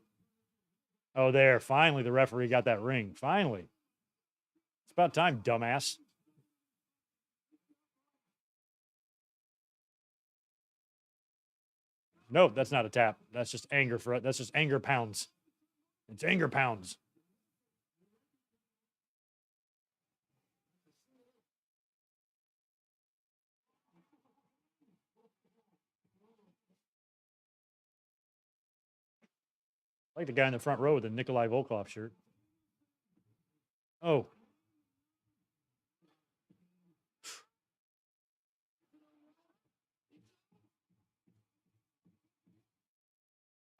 Oh, there. Finally, the referee got that ring. Finally. It's about time, dumbass. No, that's not a tap. That's just anger that's just anger pounds. It's anger pounds. I like the guy in the front row with the Nikolai Volkov shirt. Oh.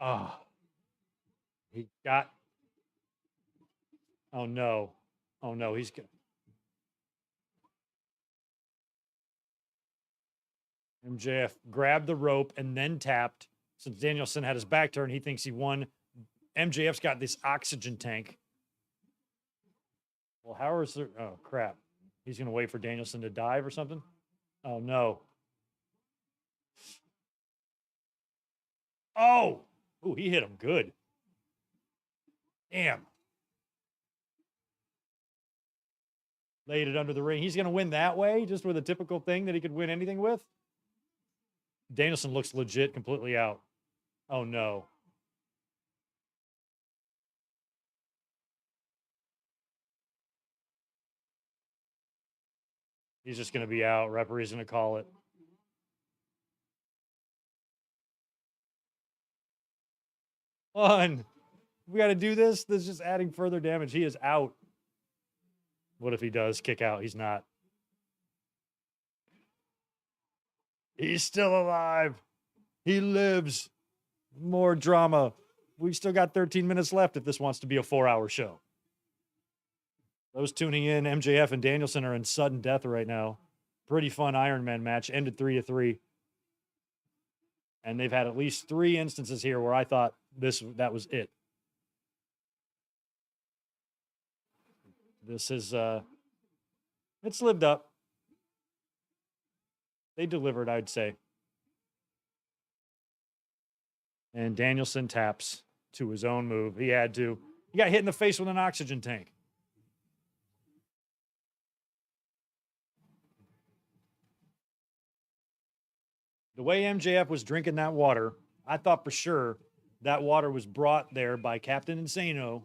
Ah. Oh. He got. Oh, no. Oh, no. He's good. MJF grabbed the rope and then tapped. Since Danielson had his back turned, he thinks he won. MJF's got this oxygen tank. Well, how is there? Oh, crap. He's going to wait for Danielson to dive or something? Oh, no. Oh! Ooh, he hit him good. Damn. Laid it under the ring. He's going to win that way, just with a typical thing that he could win anything with? Danielson looks legit completely out. Oh, no. He's just going to be out. Referee's going to call it. One. We got to do this. This is just adding further damage. He is out. What if he does kick out? He's not. He's still alive. He lives. More drama. We've still got 13 minutes left if this wants to be a 4-hour show. Those tuning in, MJF and Danielson are in sudden death right now. Pretty fun Iron Man match. Ended 3-3. And they've had at least 3 instances here where I thought that was it. This is it's lived up. They delivered, I'd say. And Danielson taps to his own move. He had to. He got hit in the face with an oxygen tank. The way MJF was drinking that water, I thought for sure that water was brought there by Captain Insano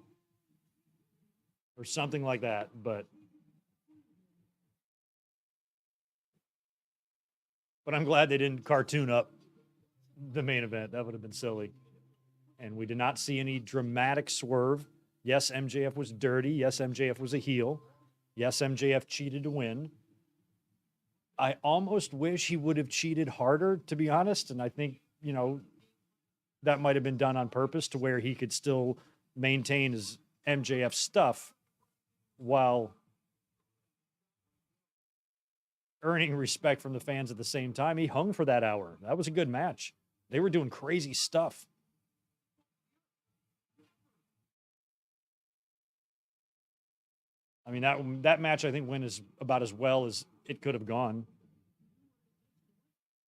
or something like that, but I'm glad they didn't cartoon up the main event. That would have been silly. And we did not see any dramatic swerve. Yes, MJF was dirty. Yes, MJF was a heel. Yes, MJF cheated to win. I almost wish he would have cheated harder, to be honest. And I think, that might have been done on purpose to where he could still maintain his MJF stuff while earning respect from the fans at the same time. He hung for that hour. That was a good match. They were doing crazy stuff. I mean, that match, I think, went about as well as it could have gone.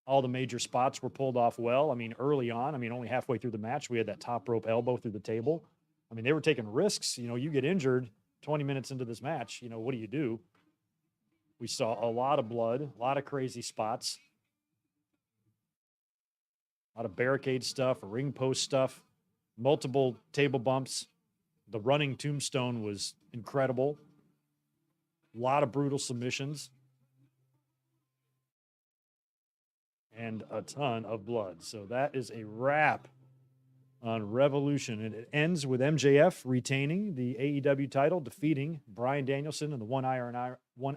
All the major spots were pulled off well. I mean, early on, only halfway through the match, we had that top rope elbow through the table. I mean, they were taking risks. You get injured 20 minutes into this match. What do? We saw a lot of blood, a lot of crazy spots, a lot of barricade stuff, ring post stuff, multiple table bumps. The running tombstone was incredible. A lot of brutal submissions. And a ton of blood. So that is a wrap on Revolution. And it ends with MJF retaining the AEW title, defeating Bryan Danielson in the 1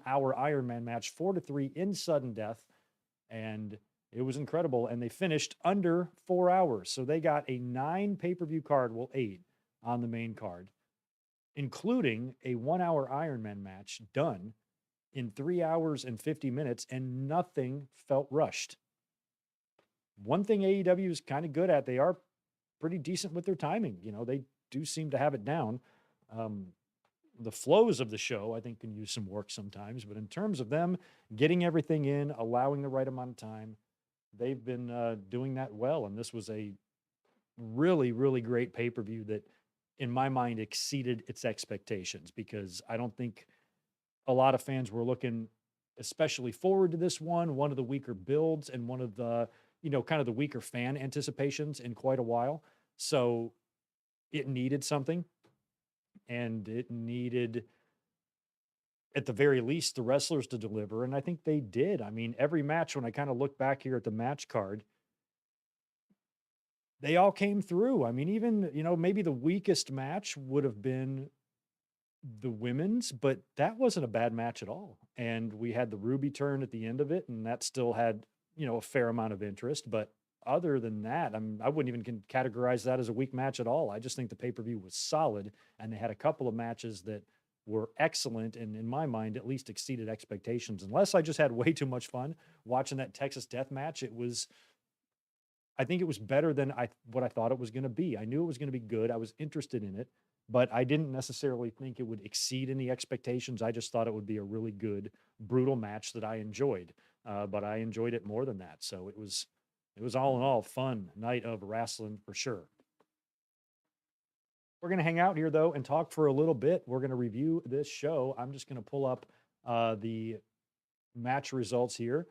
hour Iron Man match 4-3 in sudden death. And it was incredible. And they finished under 4 hours. So they got a 9 pay-per-view card, 8 on the main card, including a 1 hour Iron Man match done in 3 hours and 50 minutes, and nothing felt rushed. One thing AEW is kind of good at, they are pretty decent with their timing. They do seem to have it down. The flows of the show, I think, can use some work sometimes. But in terms of them getting everything in, allowing the right amount of time, they've been doing that well. And this was a really, really great pay-per-view that, in my mind, exceeded its expectations, because I don't think a lot of fans were looking especially forward to this one of the weaker builds and one of the kind of the weaker fan anticipations in quite a while. So it needed something, and it needed, at the very least, the wrestlers to deliver. And I think they did. Every match, when I kind of look back here at the match card, they all came through. Even, maybe the weakest match would have been the women's, but that wasn't a bad match at all. And we had the Ruby turn at the end of it, and that still had, a fair amount of interest. But other than that, I wouldn't even categorize that as a weak match at all. I just think the pay-per-view was solid, and they had a couple of matches that were excellent, and in my mind, at least exceeded expectations. Unless I just had way too much fun watching that Texas Death Match, I think it was better than what I thought it was going to be. I knew it was going to be good. I was interested in it, but I didn't necessarily think it would exceed any expectations. I just thought it would be a really good, brutal match that I enjoyed. But I enjoyed it more than that. So it was all in all fun night of wrestling for sure. We're going to hang out here, though, and talk for a little bit. We're going to review this show. I'm just going to pull up the match results here.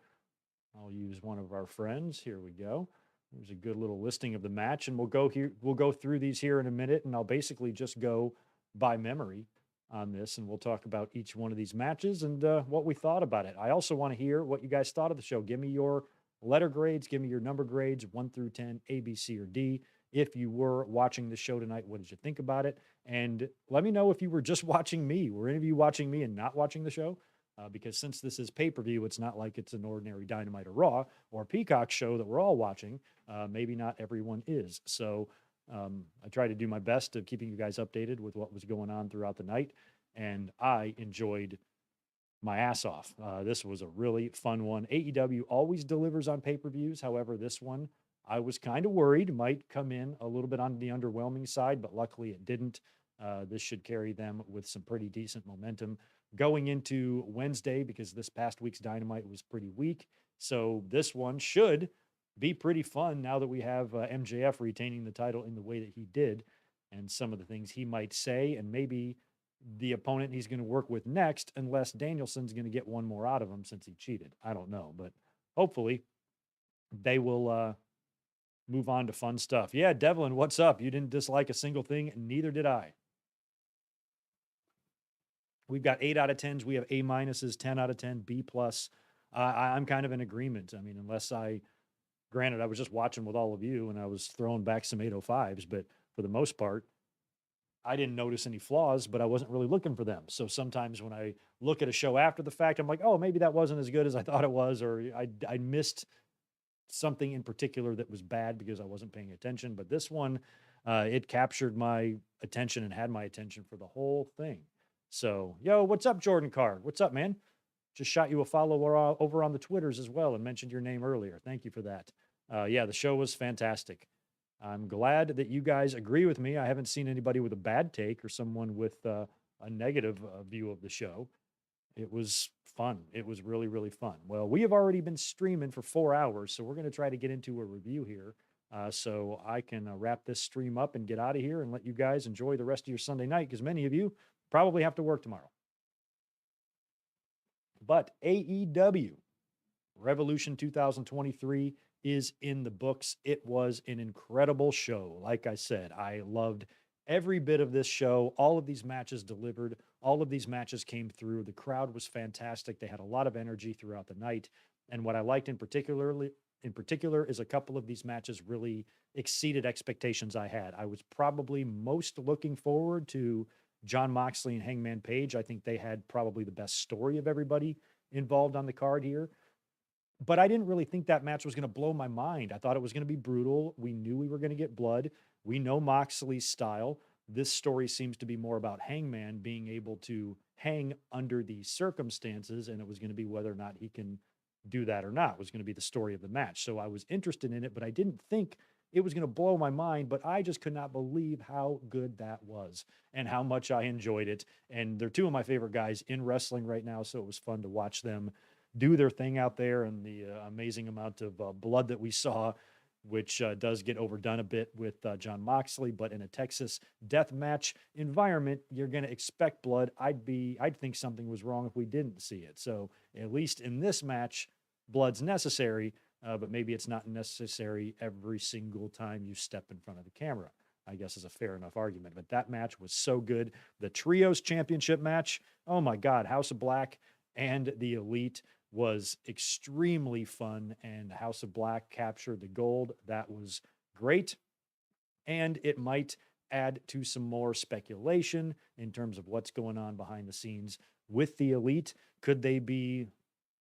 I'll use one of our friends. Here we go. There's a good little listing of the match, and we'll go through these here in a minute, and I'll basically just go by memory on this, and we'll talk about each one of these matches and what we thought about it. I also want to hear what you guys thought of the show. Give me your letter grades. Give me your number grades, 1 through 10, A, B, C, or D. If you were watching the show tonight, what did you think about it? And let me know if you were just watching me. Were any of you watching me and not watching the show? Because since this is pay-per-view, it's not like it's an ordinary Dynamite or Raw or Peacock show that we're all watching. Maybe not everyone is. So I try to do my best of keeping you guys updated with what was going on throughout the night. And I enjoyed my ass off. This was a really fun one. AEW always delivers on pay-per-views. However, this one, I was kind of worried might come in a little bit on the underwhelming side, but luckily it didn't. This should carry them with some pretty decent momentum going into Wednesday, because this past week's Dynamite was pretty weak. So this one should be pretty fun now that we have MJF retaining the title in the way that he did, and some of the things he might say, and maybe the opponent he's going to work with next, unless Danielson's going to get one more out of him since he cheated. I don't know, but hopefully they will move on to fun stuff. Yeah, Devlin, what's up? You didn't dislike a single thing, and neither did I. We've got 8 out of 10s. We have A minuses, 10 out of 10, B plus. I'm kind of in agreement. Granted, I was just watching with all of you and I was throwing back some 805s, but for the most part, I didn't notice any flaws, but I wasn't really looking for them. So sometimes when I look at a show after the fact, I'm like, oh, maybe that wasn't as good as I thought it was, or I missed something in particular that was bad because I wasn't paying attention. But this one, it captured my attention and had my attention for the whole thing. So, yo, what's up, Jordan Card? What's up, man? Just shot you a follow over on the Twitters as well and mentioned your name earlier. Thank you for that. Yeah, the show was fantastic. I'm glad that you guys agree with me. I haven't seen anybody with a bad take or someone with a negative view of the show. It was fun. It was really, really fun. Well, we have already been streaming for 4 hours, so we're going to try to get into a review here so I can wrap this stream up and get out of here and let you guys enjoy the rest of your Sunday night because many of you probably have to work tomorrow. But AEW Revolution 2023 is in the books. It was an incredible show. Like I said, I loved every bit of this show. All of these matches delivered. All of these matches came through. The crowd was fantastic. They had a lot of energy throughout the night. And what I liked in particular is a couple of these matches really exceeded expectations I had. I was probably most looking forward to Jon Moxley and Hangman Page. I think they had probably the best story of everybody involved on the card here. But I didn't really think that match was going to blow my mind. I thought it was going to be brutal. We knew we were going to get blood. We know Moxley's style. This story seems to be more about Hangman being able to hang under these circumstances, and it was going to be whether or not he can do that or not. It was going to be the story of the match. So I was interested in it, but I didn't think it was going to blow my mind, but I just could not believe how good that was and how much I enjoyed it. And they're two of my favorite guys in wrestling right now, so it was fun to watch them do their thing out there, and the amazing amount of blood that we saw, which does get overdone a bit with Jon Moxley, but in a Texas death match environment, you're going to expect blood. I'd think something was wrong if we didn't see it. So at least in this match, blood's necessary, but maybe it's not necessary every single time you step in front of the camera, I guess is a fair enough argument. But that match was so good. The Trios Championship match, oh my God, House of Black and the Elite was extremely fun, and House of Black captured the gold. That was great. And it might add to some more speculation in terms of what's going on behind the scenes with the Elite. Could they be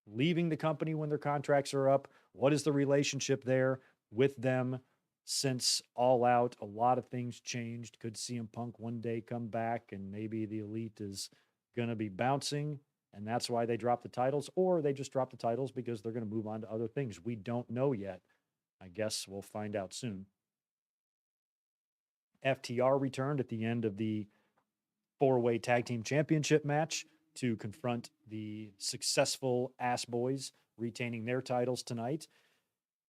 leaving the company when their contracts are up? What is the relationship there with them since All Out? A lot of things changed. Could CM Punk one day come back and maybe the Elite is going to be bouncing, and that's why they dropped the titles, or they just dropped the titles because they're going to move on to other things. We don't know yet. I guess we'll find out soon. FTR returned at the end of the four-way tag team championship match to confront the successful Ass Boys, retaining their titles tonight.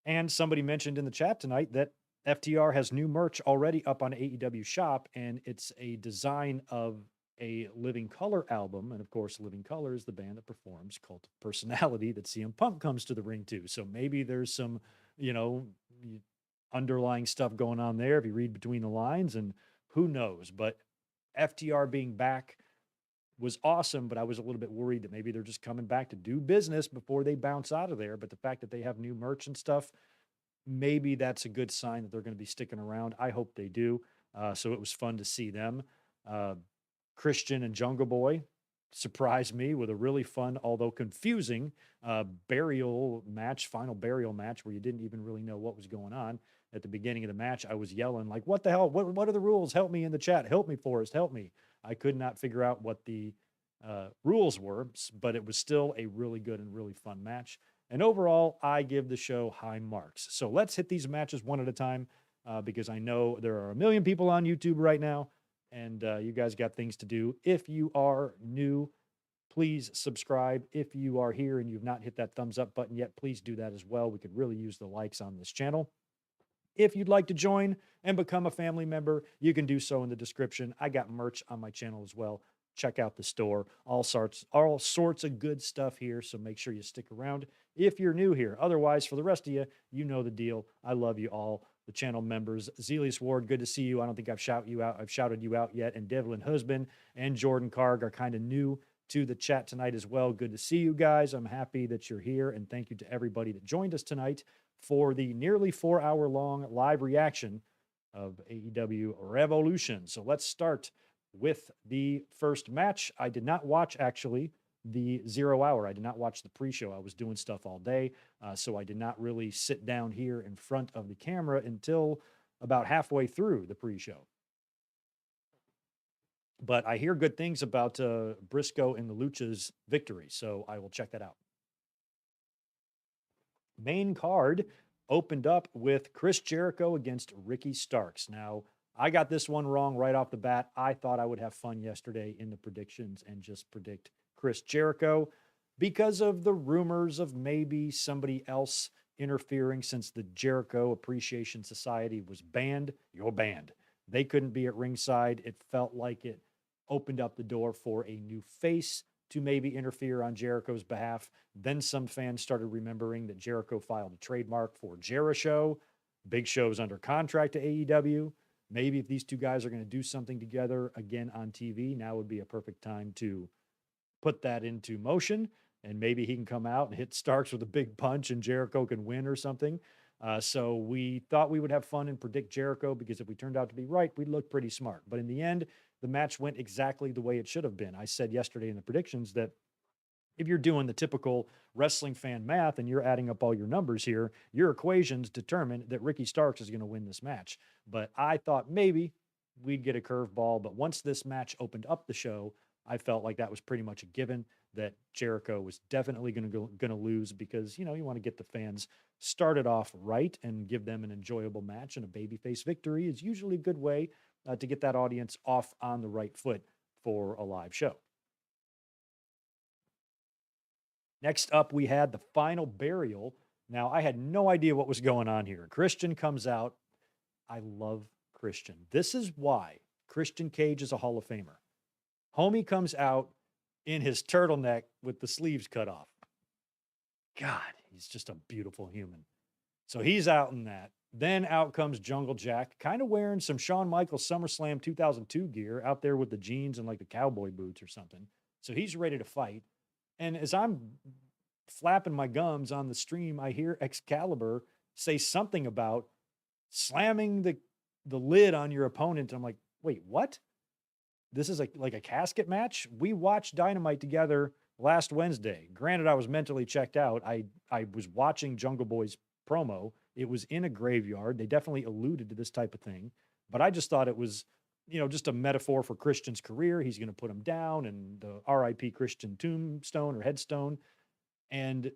And somebody mentioned in the chat tonight that FTR has new merch already up on AEW Shop, and it's a design of a Living Color album. And of course, Living Color is the band that performs Cult of Personality that CM Punk comes to the ring to. So maybe there's some, underlying stuff going on there if you read between the lines, and who knows. But FTR being back was awesome, but I was a little bit worried that maybe they're just coming back to do business before they bounce out of there. But the fact that they have new merch and stuff, maybe that's a good sign that they're going to be sticking around. I hope they do. So it was fun to see them. Christian and Jungle Boy surprised me with a really fun, although confusing, final burial match where you didn't even really know what was going on. At the beginning of the match, I was yelling like, what the hell? What are the rules? Help me in the chat. Help me, Forrest. Help me. I could not figure out what the rules were, but it was still a really good and really fun match. And overall, I give the show high marks. So let's hit these matches one at a time because I know there are a million people on YouTube right now, and you guys got things to do. If you are new, please subscribe. If you are here and you've not hit that thumbs up button yet, please do that as well. We could really use the likes on this channel. If you'd like to join and become a family member, you can do so in the description. I got merch on my channel as well. Check out the store. All sorts of good stuff here, so make sure you stick around if you're new here. Otherwise, for the rest of you, you know the deal. I love you all. The channel members, Zelius Ward, good to see you. I don't think I've shouted you out yet. And Devlin Husband and Jordan Karg are kind of new to the chat tonight as well. Good to see you guys. I'm happy that you're here, and thank you to everybody that joined us tonight for the nearly 4-hour-long live reaction of AEW Revolution. So let's start with the first match. I did not watch, actually, the 0 hour. I did not watch the pre-show. I was doing stuff all day, so I did not really sit down here in front of the camera until about halfway through the pre-show. But I hear good things about Briscoe and the Lucha's victory, so I will check that out. Main card opened up with Chris Jericho against Ricky Starks. Now, I got this one wrong right off the bat. I thought I would have fun yesterday in the predictions and just predict Chris Jericho because of the rumors of maybe somebody else interfering since the Jericho Appreciation Society was banned. You're banned. They couldn't be at ringside. It felt like it opened up the door for a new face to maybe interfere on Jericho's behalf. Then some fans started remembering that Jericho filed a trademark for Jericho. Big Show's under contract to AEW. Maybe if these two guys are going to do something together again on TV, now would be a perfect time to put that into motion. And maybe he can come out and hit Starks with a big punch and Jericho can win or something. So we thought we would have fun and predict Jericho because if we turned out to be right, we'd look pretty smart. But in the end, the match went exactly the way it should have been. I said yesterday in the predictions that if you're doing the typical wrestling fan math and you're adding up all your numbers here, your equations determine that Ricky Starks is going to win this match. But I thought maybe we'd get a curveball. But once this match opened up the show, I felt like that was pretty much a given that Jericho was definitely going to lose because, you want to get the fans started off right and give them an enjoyable match. And a babyface victory is usually a good way to get that audience off on the right foot for a live show. Next up, we had the final burial. Now, I had no idea what was going on here. Christian comes out. I love Christian. This is why Christian Cage is a Hall of Famer. Homie comes out in his turtleneck with the sleeves cut off. God, he's just a beautiful human. So he's out in that. Then out comes Jungle Jack, kind of wearing some Shawn Michaels SummerSlam 2002 gear out there with the jeans and like the cowboy boots or something. So he's ready to fight. And as I'm flapping my gums on the stream, I hear Excalibur say something about slamming the lid on your opponent. I'm like, wait, what? This is like a casket match? We watched Dynamite together last Wednesday. Granted, I was mentally checked out. I was watching Jungle Boy's promo. It was in a graveyard. They definitely alluded to this type of thing. But I just thought it was, just a metaphor for Christian's career. He's going to put him down and the RIP Christian tombstone or headstone. And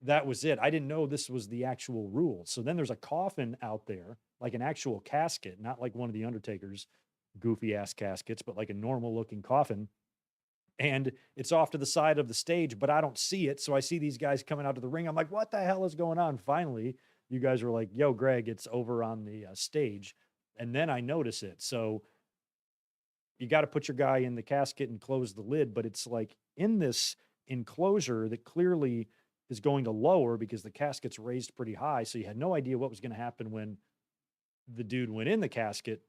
that was it. I didn't know this was the actual rule. So then there's a coffin out there, like an actual casket, not like one of the Undertaker's goofy ass caskets, but like a normal looking coffin. And it's off to the side of the stage, but I don't see it. So I see these guys coming out to the ring. I'm like, what the hell is going on? Finally, you guys were like, yo, Greg, it's over on the stage. And then I notice it. So you got to put your guy in the casket and close the lid, but it's like in this enclosure that clearly is going to lower because the casket's raised pretty high. So you had no idea what was going to happen when the dude went in the casket.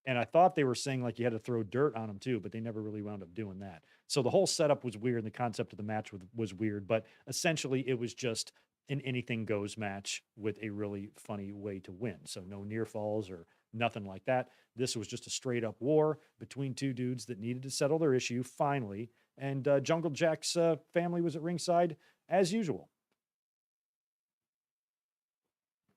And I thought they were saying like you had to throw dirt on him too, but they never really wound up doing that. So the whole setup was weird. And the concept of the match was weird, but essentially it was just an anything goes match with a really funny way to win. So no near falls or nothing like that. This was just a straight up war between two dudes that needed to settle their issue finally. And Jungle Jack's family was at ringside as usual.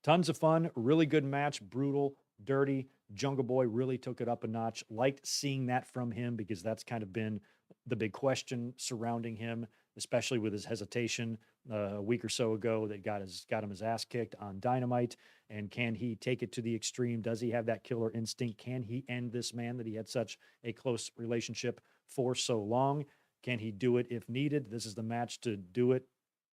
Tons of fun, really good match, brutal, dirty. Jungle Boy really took it up a notch. Liked seeing that from him because that's kind of been the big question surrounding him, especially with his hesitation a week or so ago that got him his ass kicked on Dynamite. And can he take it to the extreme? Does he have that killer instinct? Can he end this man that he had such a close relationship for so long? Can he do it if needed? This is the match to do it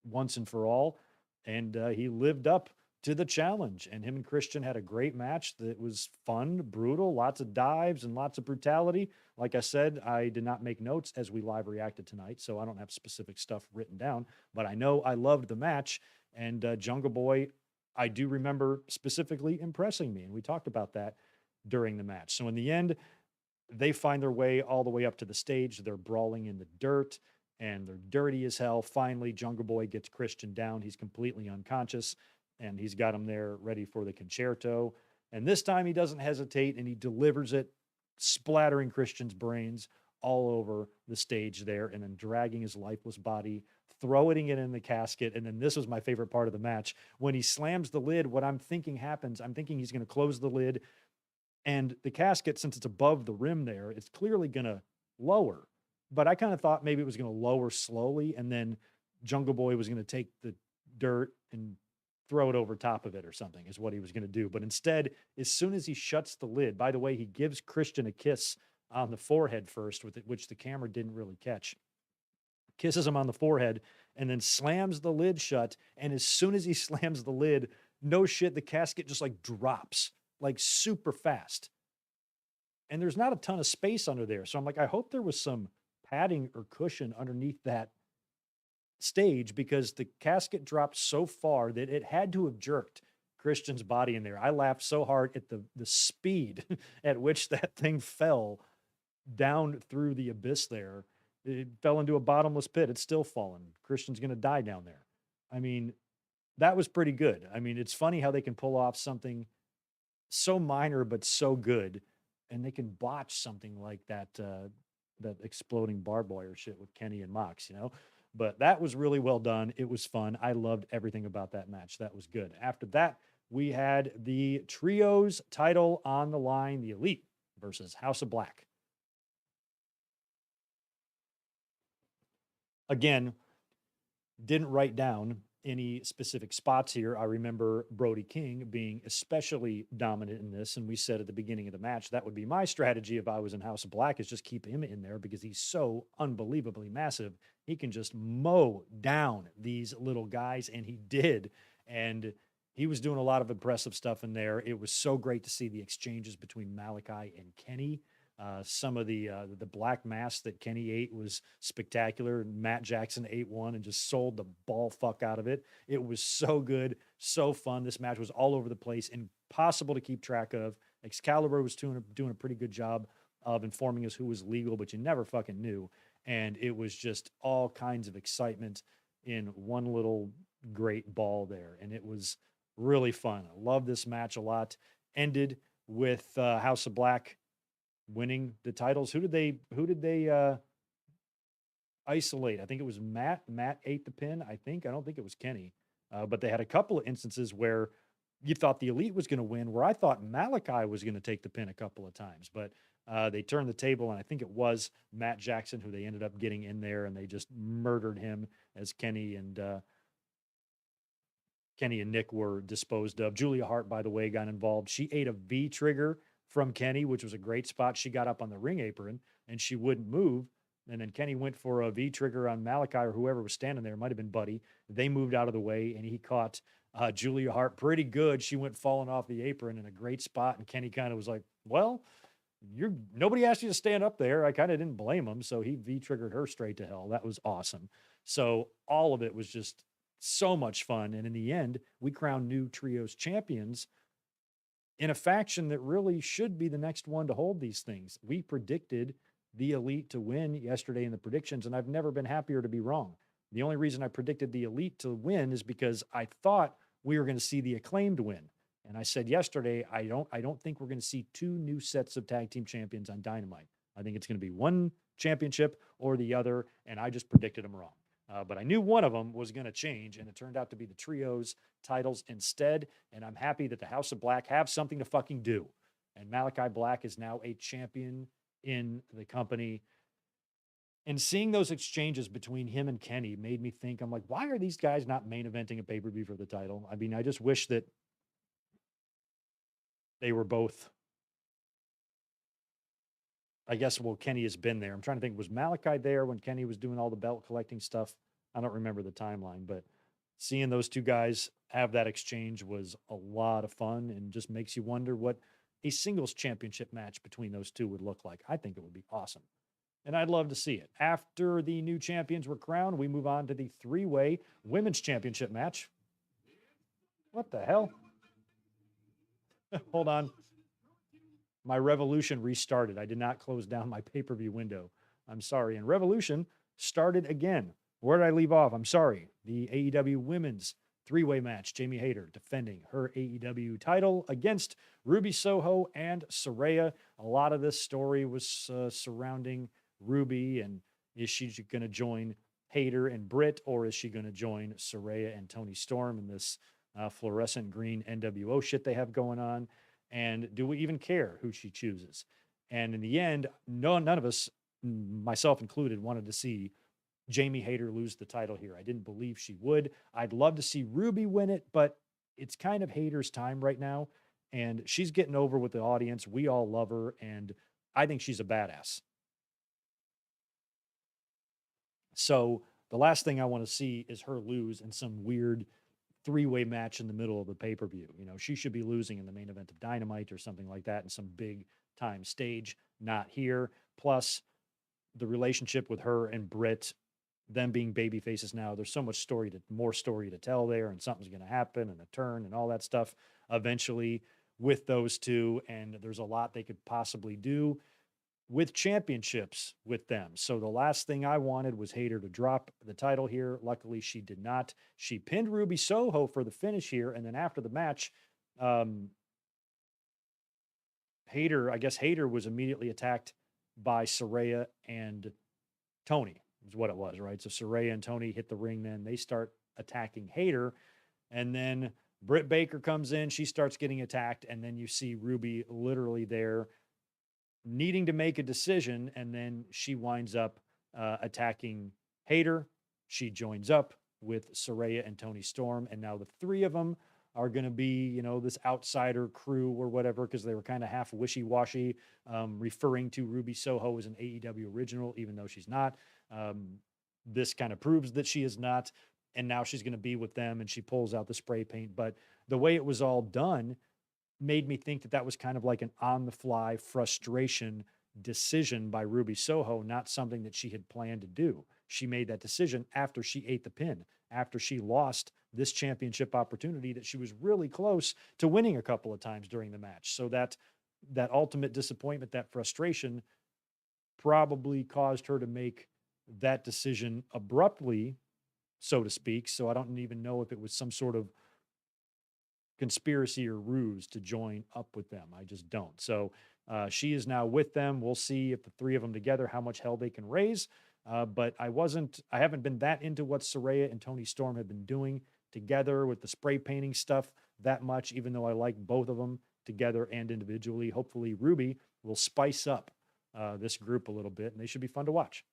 once and for all. And he lived up to the challenge. And him and Christian had a great match that was fun, brutal, lots of dives and lots of brutality. Like I said, I did not make notes as we live reacted tonight, so I don't have specific stuff written down, but I know I loved the match. And Jungle Boy, I do remember specifically impressing me. And we talked about that during the match. So in the end, they find their way all the way up to the stage. They're brawling in the dirt and they're dirty as hell. Finally, Jungle Boy gets Christian down. He's completely unconscious. And he's got him there ready for the concerto. And this time he doesn't hesitate and he delivers it, splattering Christian's brains all over the stage there and then dragging his lifeless body, throwing it in the casket. And then this was my favorite part of the match. When he slams the lid, what I'm thinking happens, I'm thinking he's going to close the lid, and the casket, since it's above the rim there, it's clearly going to lower. But I kind of thought maybe it was going to lower slowly, and then Jungle Boy was going to take the dirt and throw it over top of it or something, is what he was going to do. But instead, as soon as he shuts the lid, by the way, he gives Christian a kiss on the forehead first, with it, which the camera didn't really catch. Kisses him on the forehead and then slams the lid shut. And as soon as he slams the lid, no shit, the casket just like drops like super fast. And there's not a ton of space under there. So I'm like, I hope there was some padding or cushion underneath that stage, because the casket dropped so far that it had to have jerked Christian's body in there. I laughed so hard at the speed at which that thing fell down through the abyss there. It fell into a bottomless pit. It's still falling. Christian's going to die down there. I mean, that was pretty good. I mean, it's funny how they can pull off something so minor but so good, and they can botch something like that that exploding barbed wire shit with Kenny and Mox, But that was really well done. It was fun. I loved everything about that match. That was good. After that, we had the trios title on the line, the Elite versus House of Black. Again, didn't write down any specific spots here. I remember Brody King being especially dominant in this, and we said at the beginning of the match that would be my strategy if I was in House of Black, is just keep him in there because he's so unbelievably massive. He can just mow down these little guys, and he did. And he was doing a lot of impressive stuff in there. It was so great to see the exchanges between Malachi and Kenny. Some of the black mass that Kenny ate was spectacular. Matt Jackson ate one and just sold the ball fuck out of it. It was so good, so fun. This match was all over the place, impossible to keep track of. Excalibur was doing a pretty good job of informing us who was legal, but you never fucking knew. And it was just all kinds of excitement in one little great ball there. And it was really fun. I love this match a lot. Ended with House of Black winning the titles. Who did they isolate? I think it was Matt. Matt ate the pin, I think. I don't think it was Kenny. But they had a couple of instances where you thought the Elite was going to win, where I thought Malachi was going to take the pin a couple of times. But they turned the table, and I think it was Matt Jackson who they ended up getting in there, and they just murdered him as Kenny and Nick were disposed of. Julia Hart, by the way, got involved. She ate a V trigger from Kenny, which was a great spot. She got up on the ring apron and she wouldn't move. And then Kenny went for a V trigger on Malachi or whoever was standing there. It might have been Buddy. They moved out of the way and he caught Julia Hart pretty good. She went falling off the apron in a great spot. And Kenny kind of was like, well, nobody asked you to stand up there. I kind of didn't blame him. So he V triggered her straight to hell. That was awesome. So all of it was just so much fun. And in the end, we crowned new trios champions in a faction that really should be the next one to hold these things. We predicted the Elite to win yesterday in the predictions, and I've never been happier to be wrong. The only reason I predicted the Elite to win is because I thought we were going to see the Acclaimed win. And I said yesterday, I don't think we're going to see two new sets of tag team champions on Dynamite. I think it's going to be one championship or the other, and I just predicted them wrong. But I knew one of them was going to change, and it turned out to be the trios titles instead. And I'm happy that the House of Black have something to fucking do. And Malachi Black is now a champion in the company. And seeing those exchanges between him and Kenny made me think, I'm like, why are these guys not main eventing a pay-per-view for the title? I mean, I just wish that they were both. I guess, well, Kenny has been there. I'm trying to think, was Malachi there when Kenny was doing all the belt collecting stuff? I don't remember the timeline, but seeing those two guys have that exchange was a lot of fun and just makes you wonder what a singles championship match between those two would look like. I think it would be awesome. And I'd love to see it. After the new champions were crowned, we move on to the three-way women's championship match. What the hell? Hold on. My Revolution restarted. I did not close down my pay-per-view window. I'm sorry. And Revolution started again. Where did I leave off? I'm sorry. The AEW women's three-way match. Jamie Hayter defending her AEW title against Ruby Soho and Saraya. A lot of this story was surrounding Ruby, and is she going to join Hayter and Britt, or is she going to join Saraya and Tony Storm in this fluorescent green NWO shit they have going on? And do we even care who she chooses? And in the end, none of us, myself included, wanted to see Jamie Hayter lose the title here. I didn't believe she would. I'd love to see Ruby win it, but it's kind of Hayter's time right now. And she's getting over with the audience. We all love her, and I think she's a badass. So the last thing I want to see is her lose in some weird three-way match in the middle of the pay-per-view. You know, she should be losing in the main event of Dynamite or something like that in some big time stage, not here. Plus, the relationship with her and Britt, them being baby faces now, there's so much more story to tell there, and something's going to happen and a turn and all that stuff eventually with those two. And there's a lot they could possibly do with championships with them. So the last thing I wanted was Hayter to drop the title here. Luckily, she did not. She pinned Ruby Soho for the finish here. And then after the match, Hayter was immediately attacked by Saraya and Tony, is what it was, right? So Saraya and Tony hit the ring, then they start attacking Hayter. And then Britt Baker comes in, she starts getting attacked. And then you see Ruby literally there needing to make a decision, and then she winds up attacking Hayter. She joins up with Saraya and Tony Storm, and now the three of them are going to be, you know, this outsider crew or whatever, because they were kind of half wishy-washy, referring to Ruby Soho as an AEW original, even though she's not. This kind of proves that she is not, and now she's going to be with them, and she pulls out the spray paint. But the way it was all done made me think that that was kind of like an on-the-fly frustration decision by Ruby Soho, not something that she had planned to do. She made that decision after she ate the pin, after she lost this championship opportunity that she was really close to winning a couple of times during the match. So that ultimate disappointment, that frustration, probably caused her to make that decision abruptly, so to speak. So I don't even know if it was some sort of conspiracy or ruse to join up with them. I just don't. So she is now with them. We'll see if the three of them together, how much hell they can raise. But I haven't been that into what Saraya and Tony Storm have been doing together with the spray painting stuff that much, even though I like both of them together and individually. Hopefully Ruby will spice up this group a little bit, and they should be fun to watch.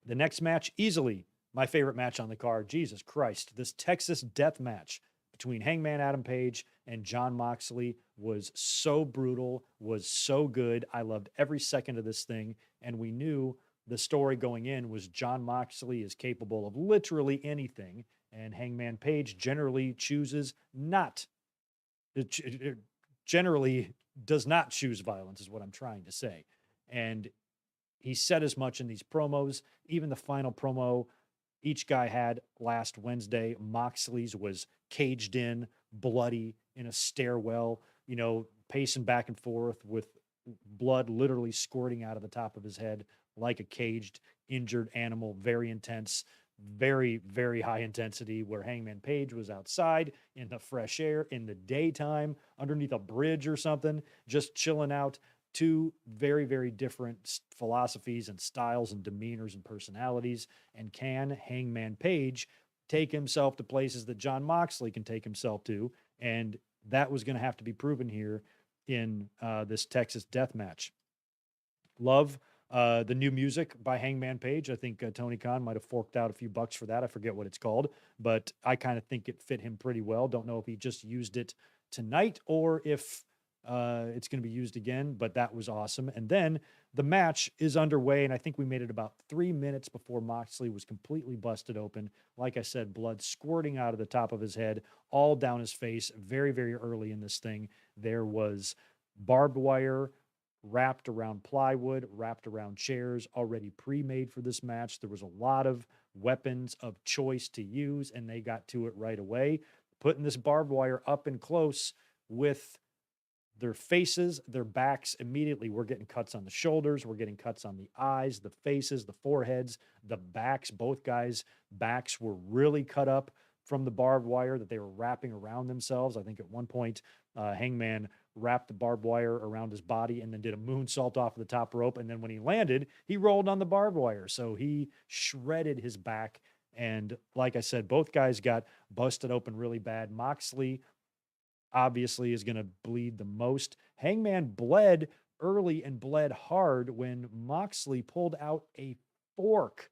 The next match, easily my favorite match on the card. Jesus Christ. This Texas death match between Hangman Adam Page and Jon Moxley was so brutal, was so good. I loved every second of this thing. And we knew the story going in was Jon Moxley is capable of literally anything. And Hangman Page generally generally does not choose violence, is what I'm trying to say. And he said as much in these promos. Even the final promo each guy had last Wednesday, Moxley's was caged in, bloody, in a stairwell, you know, pacing back and forth with blood literally squirting out of the top of his head like a caged, injured animal. Very intense, very, very high intensity, where Hangman Page was outside in the fresh air in the daytime underneath a bridge or something, just chilling out. Two very, very different philosophies and styles and demeanors and personalities. And can Hangman Page take himself to places that Jon Moxley can take himself to? And that was going to have to be proven here in this Texas death match. Love the new music by Hangman Page. I think Tony Khan might have forked out a few bucks for that. I forget what it's called, but I kind of think it fit him pretty well. Don't know if he just used it tonight or if it's going to be used again, but that was awesome. And then the match is underway, and I think we made it about 3 minutes before Moxley was completely busted open. Like I said, blood squirting out of the top of his head, all down his face. Very, very early in this thing, there was barbed wire wrapped around plywood, wrapped around chairs, already pre-made for this match. There was a lot of weapons of choice to use, and they got to it right away, putting this barbed wire up and close with their faces, their backs. Immediately, we're getting cuts on the shoulders, we're getting cuts on the eyes, the faces, the foreheads, the backs. Both guys' backs were really cut up from the barbed wire that they were wrapping around themselves. I think at one point, Hangman wrapped the barbed wire around his body and then did a moonsault off the top rope. And then when he landed, he rolled on the barbed wire. So he shredded his back. And like I said, both guys got busted open really bad. Moxley obviously is going to bleed the most. Hangman bled early and bled hard when Moxley pulled out a fork.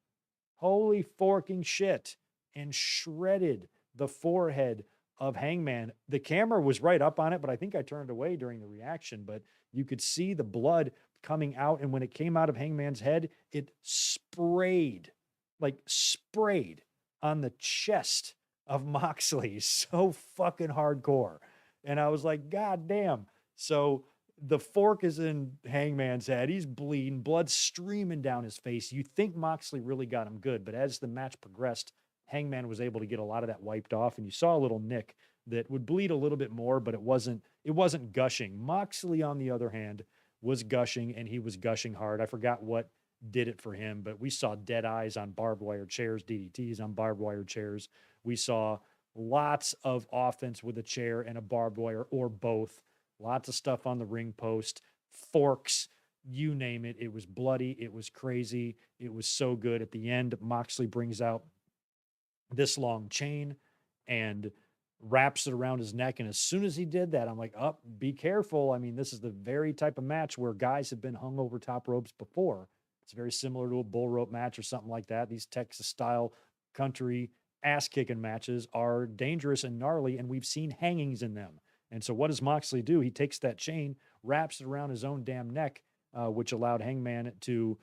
Holy forking shit. And shredded the forehead of Hangman. The camera was right up on it, but I think I turned away during the reaction. But you could see the blood coming out. And when it came out of Hangman's head, it sprayed on the chest of Moxley. So fucking hardcore. And I was like, God damn. So the fork is in Hangman's head. He's bleeding, blood streaming down his face. You think Moxley really got him good, but as the match progressed, Hangman was able to get a lot of that wiped off, and you saw a little nick that would bleed a little bit more, but it wasn't gushing. Moxley, on the other hand, was gushing, and he was gushing hard. I forgot what did it for him, but we saw dead eyes on barbed wire chairs, DDTs on barbed wire chairs. We saw lots of offense with a chair and a barbed wire or both. Lots of stuff on the ring post, forks, you name it. It was bloody. It was crazy. It was so good. At the end, Moxley brings out this long chain and wraps it around his neck. And as soon as he did that, I'm like, oh, be careful. I mean, this is the very type of match where guys have been hung over top ropes before. It's very similar to a bull rope match or something like that. These Texas style country ass kicking matches are dangerous and gnarly, and we've seen hangings in them. And so what does Moxley do? He takes that chain, wraps it around his own damn neck, which allowed Hangman to,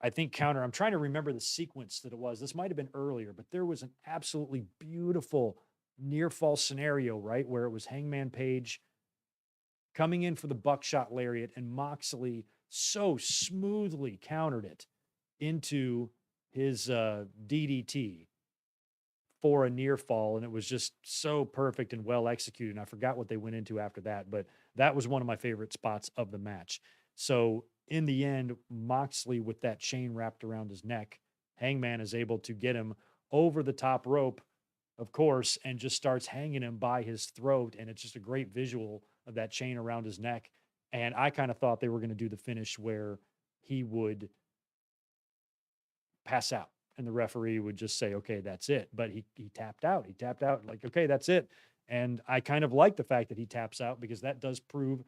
I think, counter. I'm trying to remember the sequence that it was. This might have been earlier, but there was an absolutely beautiful near fall scenario, right? Where it was Hangman Page coming in for the buckshot lariat, and Moxley so smoothly countered it into his DDT for a near fall. And it was just so perfect and well executed. And I forgot what they went into after that, but that was one of my favorite spots of the match. So in the end, Moxley, with that chain wrapped around his neck, Hangman is able to get him over the top rope, of course, and just starts hanging him by his throat. And it's just a great visual of that chain around his neck. And I kind of thought they were going to do the finish where he would pass out and the referee would just say, okay, that's it. But he tapped out. He tapped out like, okay, that's it. And I kind of like the fact that he taps out, because that does prove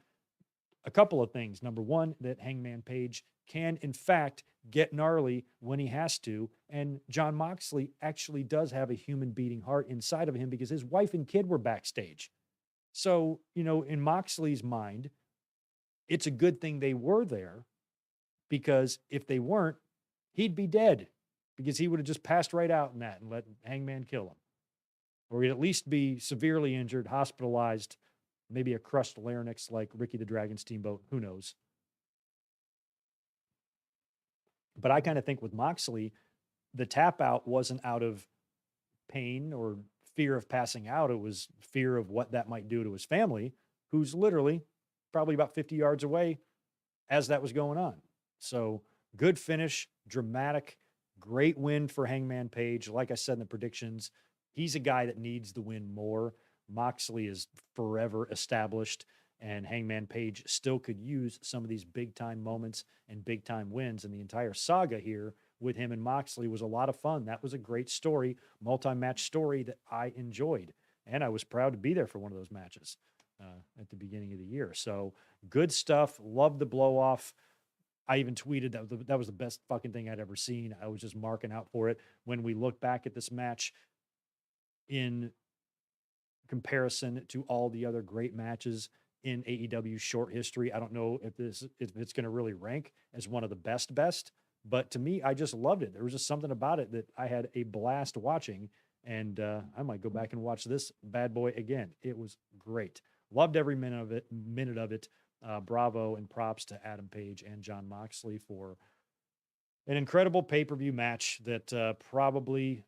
a couple of things. Number one, that Hangman Page can, in fact, get gnarly when he has to. And Jon Moxley actually does have a human beating heart inside of him, because his wife and kid were backstage. So, in Moxley's mind, it's a good thing they were there, because if they weren't, he'd be dead, because he would have just passed right out in that and let Hangman kill him. Or he'd at least be severely injured, hospitalized, maybe a crushed larynx like Ricky the Dragon Steamboat. Who knows? But I kind of think with Moxley, the tap out wasn't out of pain or fear of passing out. It was fear of what that might do to his family, who's literally probably about 50 yards away as that was going on. So good finish, dramatic, great win for Hangman Page. Like I said in the predictions, he's a guy that needs the win more. Moxley is forever established, and Hangman Page still could use some of these big-time moments and big-time wins. And the entire saga here with him and Moxley was a lot of fun. That was a great story, multi-match story that I enjoyed. And I was proud to be there for one of those matches at the beginning of the year. So good stuff. Love the blow-off. I even tweeted that was the best fucking thing I'd ever seen. I was just marking out for it. When we look back at this match in comparison to all the other great matches in AEW's short history, I don't know if it's going to really rank as one of the best, but to me, I just loved it. There was just something about it that I had a blast watching, and I might go back and watch this bad boy again. It was great. Loved every minute of it. Bravo and props to Adam Page and Jon Moxley for an incredible pay-per-view match that probably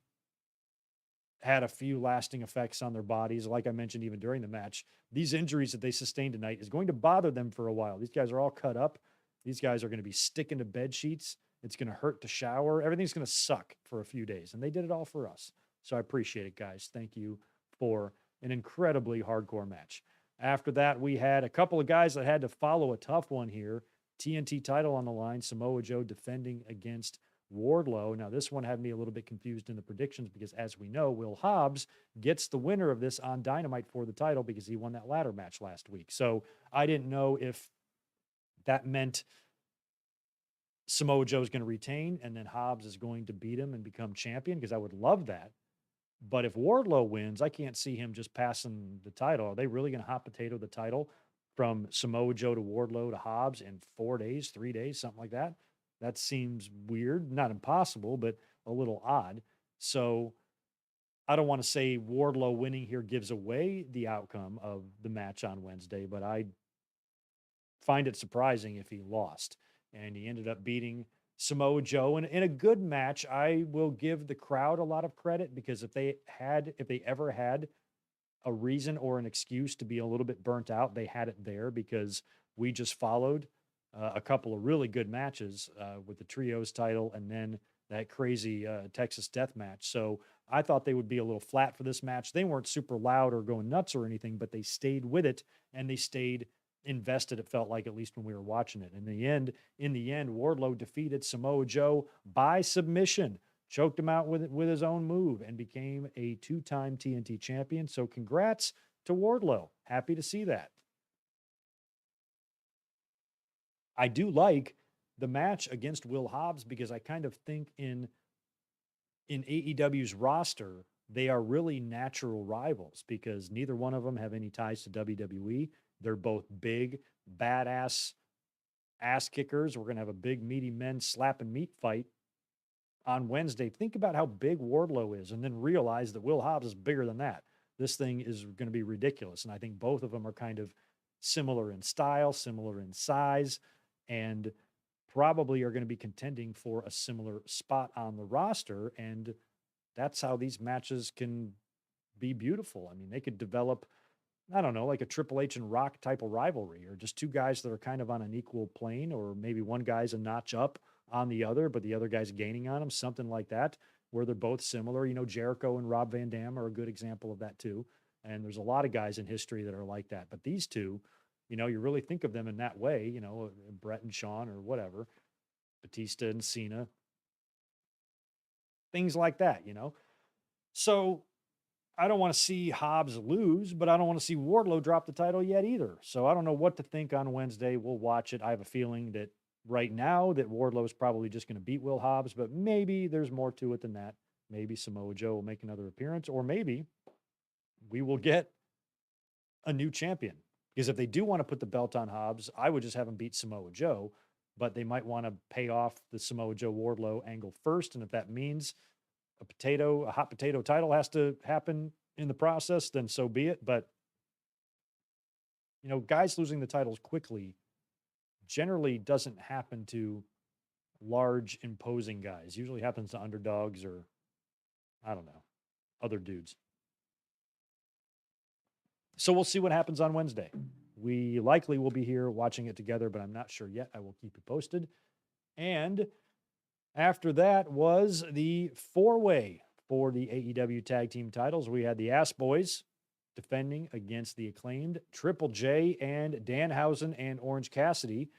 had a few lasting effects on their bodies. Like I mentioned, even during the match, these injuries that they sustained tonight is going to bother them for a while. These guys are all cut up. These guys are going to be sticking to bed sheets. It's going to hurt to shower. Everything's going to suck for a few days. And they did it all for us. So I appreciate it, guys. Thank you for an incredibly hardcore match. After that, we had a couple of guys that had to follow a tough one here. TNT title on the line, Samoa Joe defending against Wardlow. Now, this one had me a little bit confused in the predictions because, as we know, Will Hobbs gets the winner of this on Dynamite for the title because he won that ladder match last week. So I didn't know if that meant Samoa Joe is going to retain and then Hobbs is going to beat him and become champion, because I would love that. But if Wardlow wins, I can't see him just passing the title. Are they really going to hot potato the title from Samoa Joe to Wardlow to Hobbs in 4 days, 3 days, something like that? That seems weird, not impossible, but a little odd. So I don't want to say Wardlow winning here gives away the outcome of the match on Wednesday, but I find it surprising if he lost. And he ended up beating Samoa Joe in a good match. I will give the crowd a lot of credit, because if they ever had a reason or an excuse to be a little bit burnt out, they had it there, because we just followed a couple of really good matches with the trios title and then that crazy Texas death match. So I thought they would be a little flat for this match. They weren't super loud or going nuts or anything, but they stayed with it and they stayed invested, it felt like, at least when we were watching it. In the end, Wardlow defeated Samoa Joe by submission, choked him out with his own move, and became a 2-time TNT champion. So congrats to Wardlow. Happy to see that. I do like the match against Will Hobbs, because I kind of think in AEW's roster, they are really natural rivals, because neither one of them have any ties to WWE. They're both big, badass ass kickers. We're going to have a big, meaty men slap and meat fight on Wednesday. Think about how big Wardlow is, and then realize that Will Hobbs is bigger than that. This thing is going to be ridiculous. And I think both of them are kind of similar in style, similar in size, and probably are going to be contending for a similar spot on the roster. And that's how these matches can be beautiful. I mean, they could develop, I don't know, like a Triple H and Rock type of rivalry, or just two guys that are kind of on an equal plane, or maybe one guy's a notch up on the other, but the other guy's gaining on him, something like that, where they're both similar. You know, Jericho and Rob Van Dam are a good example of that too. And there's a lot of guys in history that are like that. But these two, you know, you really think of them in that way, you know, Brett and Shawn or whatever, Batista and Cena, things like that, you know. So I don't want to see Hobbs lose, but I don't want to see Wardlow drop the title yet either. So I don't know what to think on Wednesday. We'll watch it. I have a feeling that right now that Wardlow is probably just going to beat Will Hobbs, but maybe there's more to it than that. Maybe Samoa Joe will make another appearance, or maybe we will get a new champion. Because if they do want to put the belt on Hobbs, I would just have him beat Samoa Joe, but they might want to pay off the Samoa Joe Wardlow angle first. And if that means a hot potato title has to happen in the process, then so be it. But, you know, guys losing the titles quickly generally doesn't happen to large, imposing guys. Usually happens to underdogs, or, I don't know, other dudes. So we'll see what happens on Wednesday. We likely will be here watching it together, but I'm not sure yet. I will keep you posted. And after that was the 4-way for the AEW tag team titles. We had the Ass Boys defending against the Acclaimed, Triple J and Danhausen and Orange Cassidy.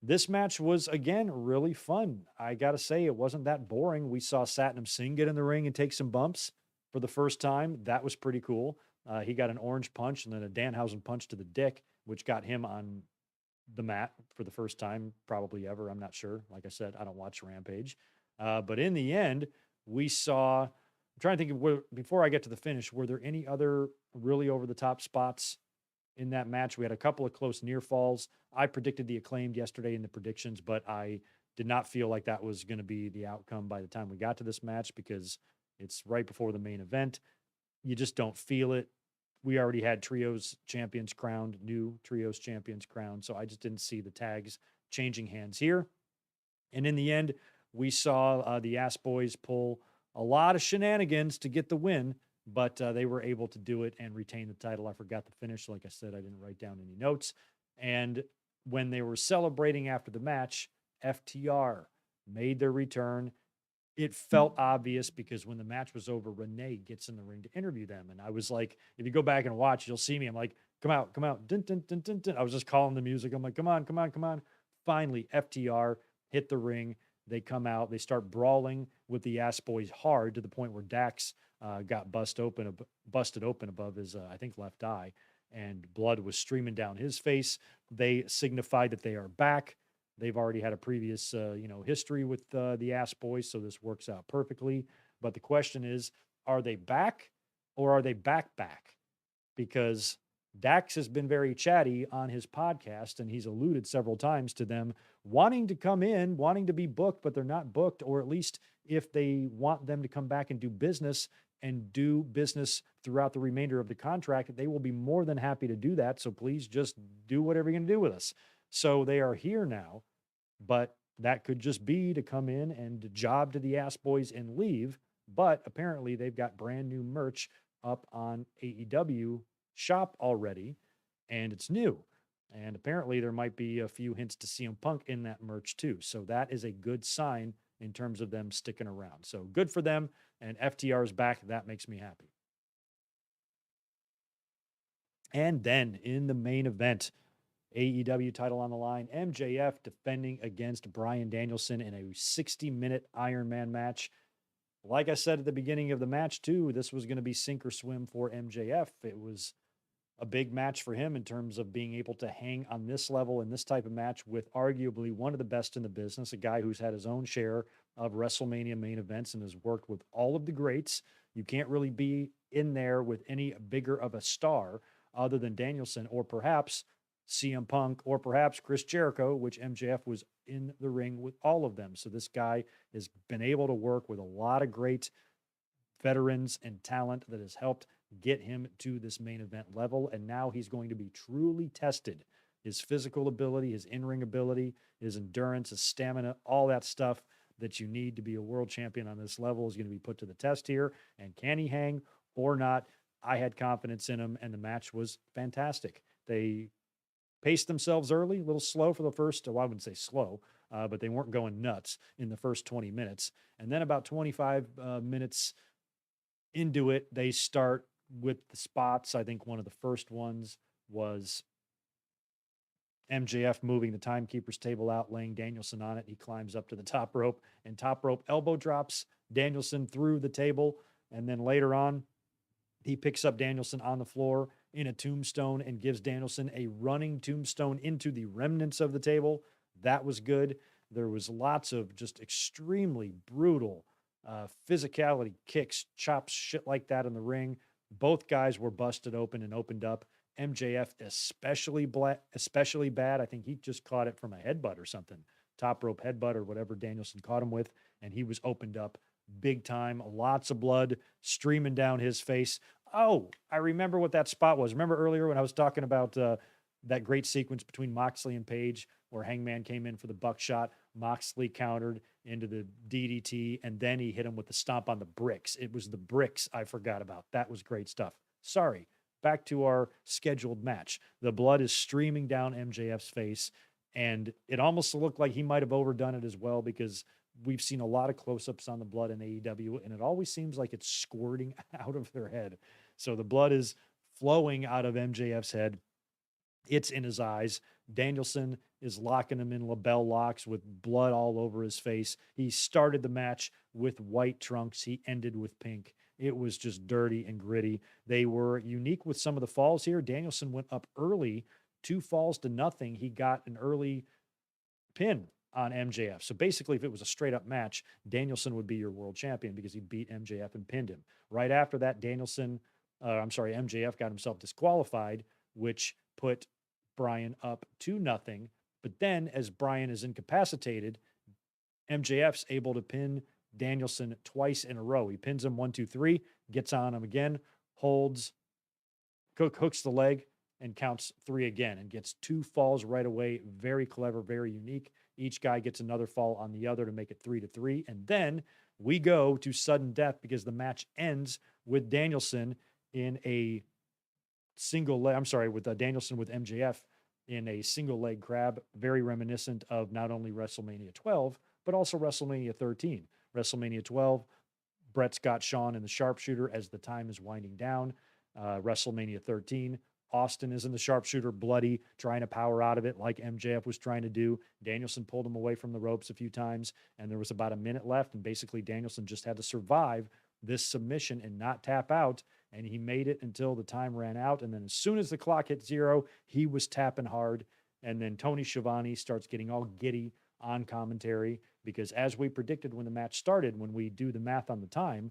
This match was, again, really fun. I got to say, it wasn't that boring. We saw Satnam Singh get in the ring and take some bumps for the first time. That was pretty cool. He got an orange punch and then a Danhausen punch to the dick, which got him on the mat for the first time probably ever. I'm not sure. Like I said, I don't watch Rampage. But in the end, we saw, I'm trying to think of before I get to the finish, were there any other really over-the-top spots in that match? We had a couple of close near falls. I predicted the Acclaimed yesterday in the predictions, but I did not feel like that was going to be the outcome by the time we got to this match, because it's right before the main event. You just don't feel it. We already had trios champions crowned, new trios champions crowned, so I just didn't see the tags changing hands here. And in the end, we saw the Ass Boys pull a lot of shenanigans to get the win, but they were able to do it and retain the title. I forgot the finish. Like I said, I didn't write down any notes. And when they were celebrating after the match, FTR made their return. It felt obvious because when the match was over, Renee gets in the ring to interview them. And I was like, if you go back and watch, you'll see me. I'm like, come out, come out. Dun, dun, dun, dun, dun. I was just calling the music. I'm like, come on, come on, come on. Finally, FTR hit the ring. They come out. They start brawling with the Ass Boys hard to the point where Dax got busted open above his, I think, left eye, and blood was streaming down his face. They signified that they are back. They've already had a previous, history with the Ass Boys, so this works out perfectly. But the question is, are they back or are they back? Because Dax has been very chatty on his podcast, and he's alluded several times to them wanting to come in, wanting to be booked, but they're not booked, or at least if they want them to come back and do business throughout the remainder of the contract, they will be more than happy to do that. So please just do whatever you're going to do with us. So they are here now, but that could just be to come in and job to the Ass Boys and leave. But apparently they've got brand new merch up on AEW shop already, and it's new. And apparently there might be a few hints to CM Punk in that merch too. So that is a good sign in terms of them sticking around. So good for them. And FTR is back. That makes me happy. And then in the main event, AEW title on the line, MJF defending against Bryan Danielson in a 60-minute Iron Man match. Like I said at the beginning of the match too, this was going to be sink or swim for MJF. It was a big match for him in terms of being able to hang on this level in this type of match with arguably one of the best in the business, a guy who's had his own share of WrestleMania main events and has worked with all of the greats. You can't really be in there with any bigger of a star other than Danielson, or perhaps CM Punk, or perhaps Chris Jericho, which MJF was in the ring with all of them. So this guy has been able to work with a lot of great veterans and talent that has helped get him to this main event level. And now he's going to be truly tested. His physical ability, his in-ring ability, his endurance, his stamina, all that stuff that you need to be a world champion on this level is going to be put to the test here. And can he hang or not? I had confidence in him, and the match was fantastic. They paced themselves early, a little slow for the first, well, I wouldn't say slow, but they weren't going nuts in the first 20 minutes. And then about 25 minutes into it, they start with the spots. I think one of the first ones was MJF moving the timekeeper's table out, laying Danielson on it. He climbs up to the top rope, and top rope elbow drops Danielson through the table. And then later on, he picks up Danielson on the floor in a tombstone and gives Danielson a running tombstone into the remnants of the table. That was good. There was lots of just extremely brutal physicality, kicks, chops, shit like that in the ring. Both guys were busted open and opened up. MJF especially bad. I think he just caught it from a headbutt or something, top rope headbutt or whatever Danielson caught him with, and he was opened up big time. Lots of blood streaming down his face. Oh, I remember what that spot was. Remember earlier when I was talking about that great sequence between Moxley and Page where Hangman came in for the buckshot, Moxley countered into the DDT, and then he hit him with the stomp on the bricks. It was the bricks I forgot about. That was great stuff. Sorry. Back to our scheduled match. The blood is streaming down MJF's face, and it almost looked like he might have overdone it as well, because we've seen a lot of close-ups on the blood in AEW, and it always seems like it's squirting out of their head. So the blood is flowing out of MJF's head. It's in his eyes. Danielson is locking him in label locks with blood all over his face. He started the match with white trunks. He ended with pink. It was just dirty and gritty. They were unique with some of the falls here. Danielson went up early, 2 falls to nothing. He got an early pin on MJF. So basically, if it was a straight up match, Danielson would be your world champion because he beat MJF and pinned him. Right after that, MJF got himself disqualified, which put Bryan up 2-0. But then as Bryan is incapacitated, MJF's able to pin Danielson twice in a row. He pins him 1, 2, 3, gets on him again, holds, hooks the leg, and counts 3 again, and gets 2 falls right away. Very clever, very unique. Each guy gets another fall on the other to make it 3-3. And then we go to sudden death because the match ends with Danielson in a single leg. Danielson with MJF in a single leg grab, very reminiscent of not only WrestleMania 12, but also WrestleMania 13. WrestleMania 12, Brett's got Shawn in the sharpshooter as the time is winding down. WrestleMania 13, Austin is in the sharpshooter, bloody, trying to power out of it like MJF was trying to do. Danielson pulled him away from the ropes a few times, and there was about a minute left, and basically Danielson just had to survive this submission and not tap out, and he made it until the time ran out, and then as soon as the clock hit 0, he was tapping hard, and then Tony Schiavone starts getting all giddy on commentary because as we predicted when the match started, when we do the math on the time,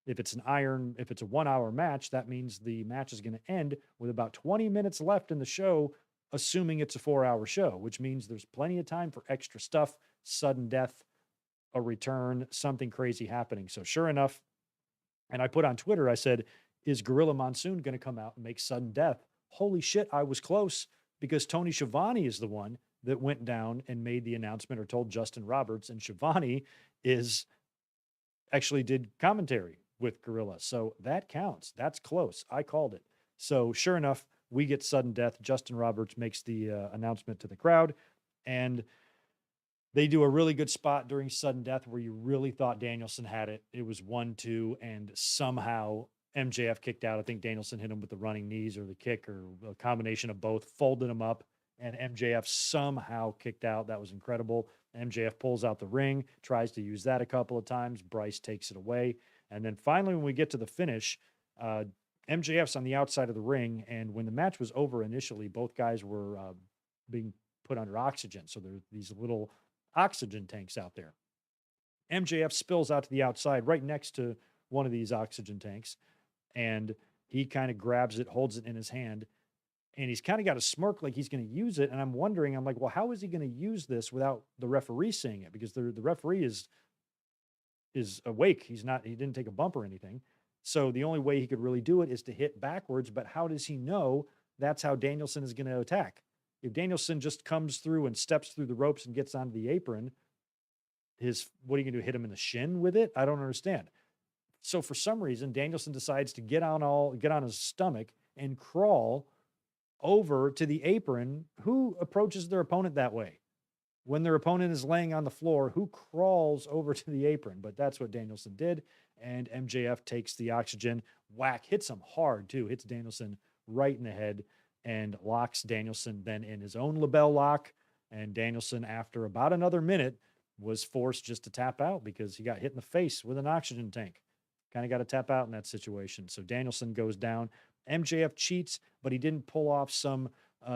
if it's a 1 hour match, that means the match is going to end with about 20 minutes left in the show, assuming it's a 4-hour show, which means there's plenty of time for extra stuff, sudden death, a return, something crazy happening. So sure enough, and I put on Twitter, I said, is Gorilla Monsoon going to come out and make sudden death? Holy shit, I was close because Tony Schiavone is the one that went down and made the announcement or told Justin Roberts, and Schiavone actually did commentary with Gorilla. So that counts. That's close. I called it. So sure enough, we get sudden death. Justin Roberts makes the announcement to the crowd, and they do a really good spot during sudden death where you really thought Danielson had it. It was 1-2, and somehow MJF kicked out. I think Danielson hit him with the running knees or the kick or a combination of both, folded him up, and MJF somehow kicked out. That was incredible. MJF pulls out the ring, tries to use that a couple of times. Bryce takes it away. And then finally, when we get to the finish, MJF's on the outside of the ring. And when the match was over initially, both guys were being put under oxygen. So there's these little oxygen tanks out there. MJF spills out to the outside right next to one of these oxygen tanks. And he kind of grabs it, holds it in his hand. And he's kind of got a smirk like he's going to use it. And I'm like, well, how is he going to use this without the referee seeing it? Because the referee is awake. He didn't take a bump or anything. So the only way he could really do it is to hit backwards. But how does he know that's how Danielson is going to attack? If Danielson just comes through and steps through the ropes and gets onto the apron, what are you going to do? Hit him in the shin with it? I don't understand. So for some reason, Danielson decides to get on his stomach and crawl over to the apron. Who approaches their opponent that way? When their opponent is laying on the floor, who crawls over to the apron? But that's what Danielson did. And MJF takes the oxygen, whack, hits him hard too, hits Danielson right in the head and locks Danielson then in his own label lock. And Danielson, after about another minute, was forced just to tap out because he got hit in the face with an oxygen tank. Kind of got to tap out in that situation. So Danielson goes down. MJF cheats, but he didn't pull off some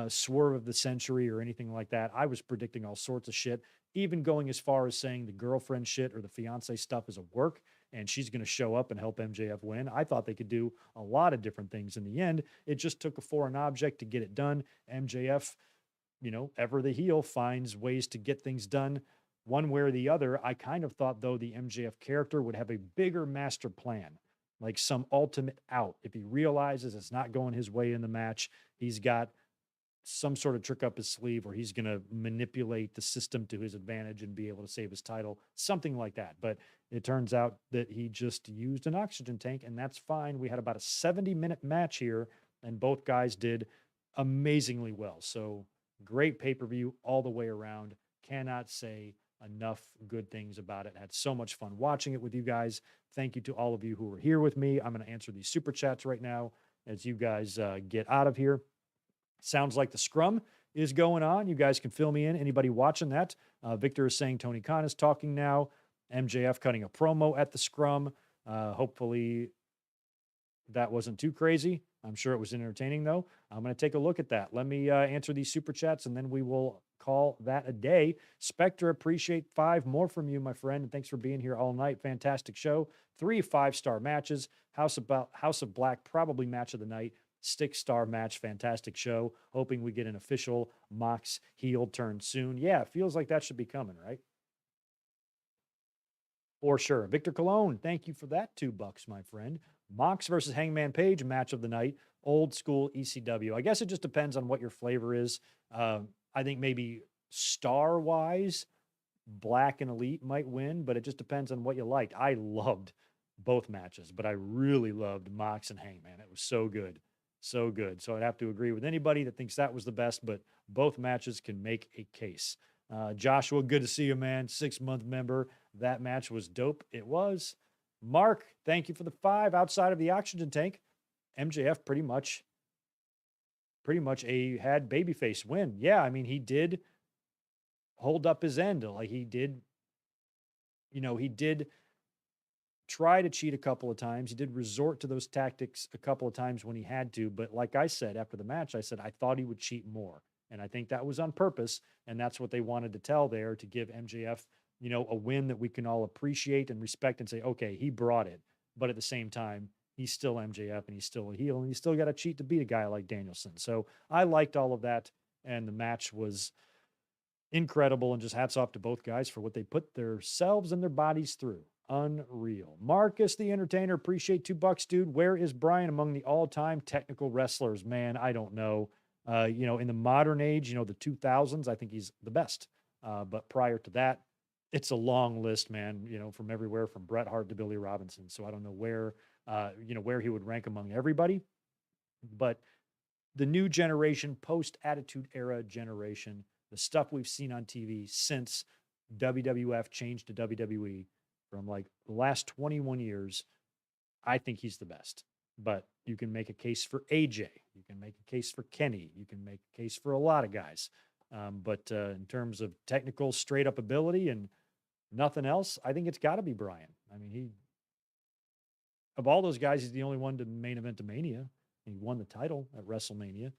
swerve of the century or anything like that. I was predicting all sorts of shit, even going as far as saying the girlfriend shit or the fiance stuff is a work and she's going to show up and help MJF win. I thought they could do a lot of different things. In the end, it just took a foreign object to get it done. MJF, ever the heel, finds ways to get things done one way or the other. I kind of thought, though, the MJF character would have a bigger master plan, like some ultimate out. If he realizes it's not going his way in the match, he's got some sort of trick up his sleeve where he's going to manipulate the system to his advantage and be able to save his title, something like that. But it turns out that he just used an oxygen tank, and that's fine. We had about a 70-minute match here, and both guys did amazingly well. So great pay-per-view all the way around. Cannot say enough good things about it. Had so much fun watching it with you guys. Thank you to all of you who were here with me. I'm going to answer these super chats right now as you guys get out of here. Sounds like the scrum is going on. You guys can fill me in. Anybody watching that? Victor is saying Tony Khan is talking now. MJF cutting a promo at the scrum. Hopefully that wasn't too crazy. I'm sure it was entertaining, though. I'm going to take a look at that. Let me answer these super chats, and then we will call that a day. Spectre, appreciate 5 more from you, my friend, and thanks for being here all night. Fantastic show. 3 5-star matches. House of Black, probably match of the night. 6-star match, fantastic show. Hoping we get an official Mox heel turn soon. Yeah, it feels like that should be coming, right? For sure. Victor Colon, thank you for that $2, my friend. Mox versus Hangman Page, match of the night. Old school ECW. I guess it just depends on what your flavor is. I think maybe star-wise, Black and Elite might win, but it just depends on what you liked. I loved both matches, but I really loved Mox and Hangman. It was so good. So good. So I'd have to agree with anybody that thinks that was the best, but both matches can make a case. Joshua, good to see you, man. 6-month member. That match was dope. It was. Mark, thank you for the 5. Outside of the oxygen tank, MJF pretty much pretty much had babyface win. Yeah, I mean, he did hold up his end. Like he did, he did try to cheat a couple of times. He did resort to those tactics a couple of times when he had to. But like I said after the match, I said I thought he would cheat more. And I think that was on purpose. And that's what they wanted to tell there, to give MJF, a win that we can all appreciate and respect and say, okay, he brought it. But at the same time, he's still MJF and he's still a heel and he's still got to cheat to beat a guy like Danielson. So I liked all of that. And the match was incredible, and just hats off to both guys for what they put themselves and their bodies through. Unreal. Marcus the Entertainer, appreciate $2, dude. Where is Brian among the all-time technical wrestlers? Man, I don't know. In the modern age, the 2000s, I think he's the best. But prior to that, it's a long list, man, from everywhere from Bret Hart to Billy Robinson. So I don't know where he would rank among everybody. But the new generation, post-Attitude Era generation, the stuff we've seen on TV since WWF changed to WWE from like the last 21 years, I think he's the best. But you can make a case for AJ. You can make a case for Kenny. You can make a case for a lot of guys. But in terms of technical straight up ability and nothing else, I think it's got to be Brian. I mean, of all those guys, he's the only one to main event to Mania. He won the title at WrestleMania.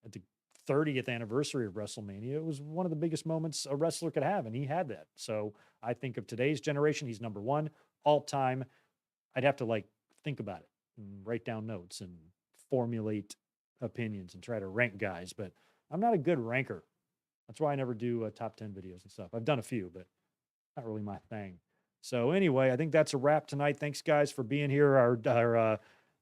At the 30th anniversary of WrestleMania, it was one of the biggest moments a wrestler could have, and he had that. So I think of today's generation, he's number one all time. I'd have to think about it and write down notes and formulate opinions and try to rank guys, but I'm not a good ranker. That's why I never do top 10 videos and stuff. I've done a few, but not really my thing. So anyway, I think that's a wrap tonight. Thanks guys for being here. Our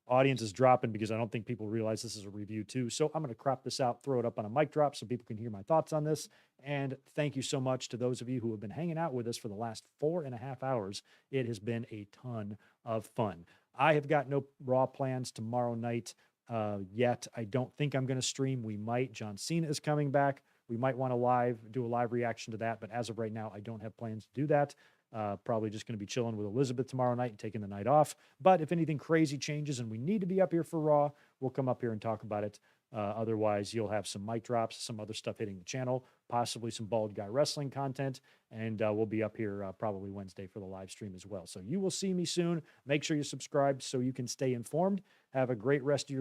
audience is dropping because I don't think people realize this is a review too. So I'm going to crop this out, throw it up on a mic drop so people can hear my thoughts on this. And thank you so much to those of you who have been hanging out with us for the last 4.5 hours. It has been a ton of fun. I have got no Raw plans tomorrow night yet. I don't think I'm going to stream. We might. John Cena is coming back. We might want to do a live reaction to that. But as of right now, I don't have plans to do that. Probably just going to be chilling with Elizabeth tomorrow night and taking the night off. But if anything crazy changes and we need to be up here for Raw, we'll come up here and talk about it. Otherwise, you'll have some mic drops, some other stuff hitting the channel, possibly some Bald Guy Wrestling content, and we'll be up here probably Wednesday for the live stream as well. So you will see me soon. Make sure you subscribe so you can stay informed. Have a great rest of your